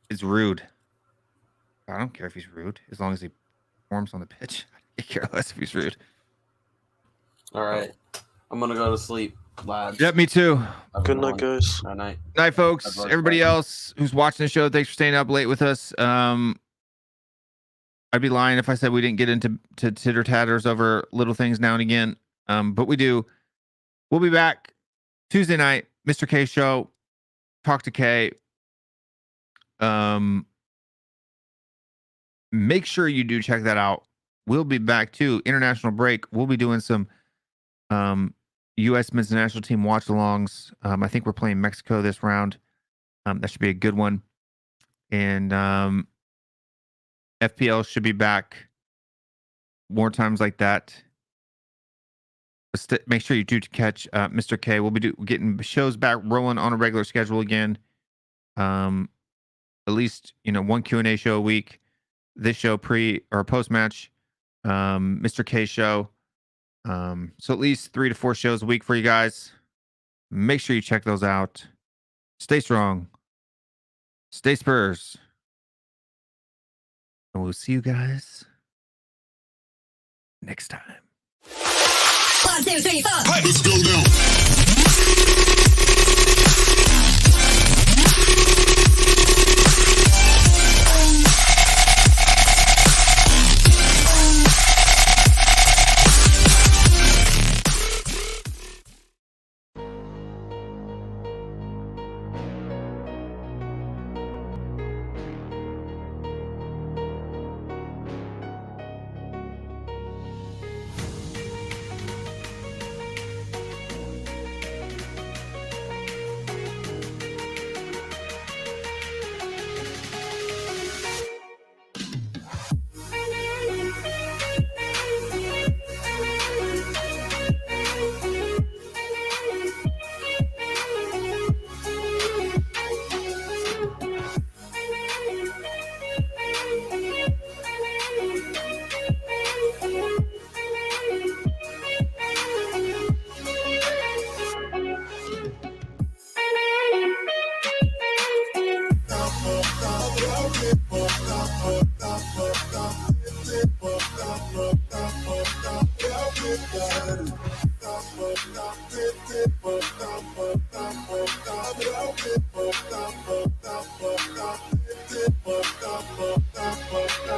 B: is rude. I don't care if he's rude, as long as he performs on the pitch. I care less if he's rude.
C: All right. I'm going to go to sleep, lads.
B: Yep, me too.
C: Have a
E: Good night,
C: one.
E: guys.
C: Good night.
B: Night, folks.
C: I'd like
B: Everybody
C: that.
B: else who's watching the show, thanks for staying up late with us. I'd be lying if I said we didn't get into titter tatters over little things now and again. But we do. We'll be back Tuesday night, Mr. K show. Talk to K. Make sure you do check that out. We'll be back too. International break. We'll be doing some U.S. men's national team watch-alongs. I think we're playing Mexico this round. That should be a good one. And FPL should be back more times like that. Make sure you do catch Mr. K. We'll be getting shows back rolling on a regular schedule again. At least, one Q&A show a week. This show pre or post match, Mr. K show. So at least 3 to 4 shows a week for you guys. Make sure you check those out. Stay strong. Stay Spurs. And we'll see you guys next time.
I: 1, 2, 3, 4.
J: Let's go now. Thank you.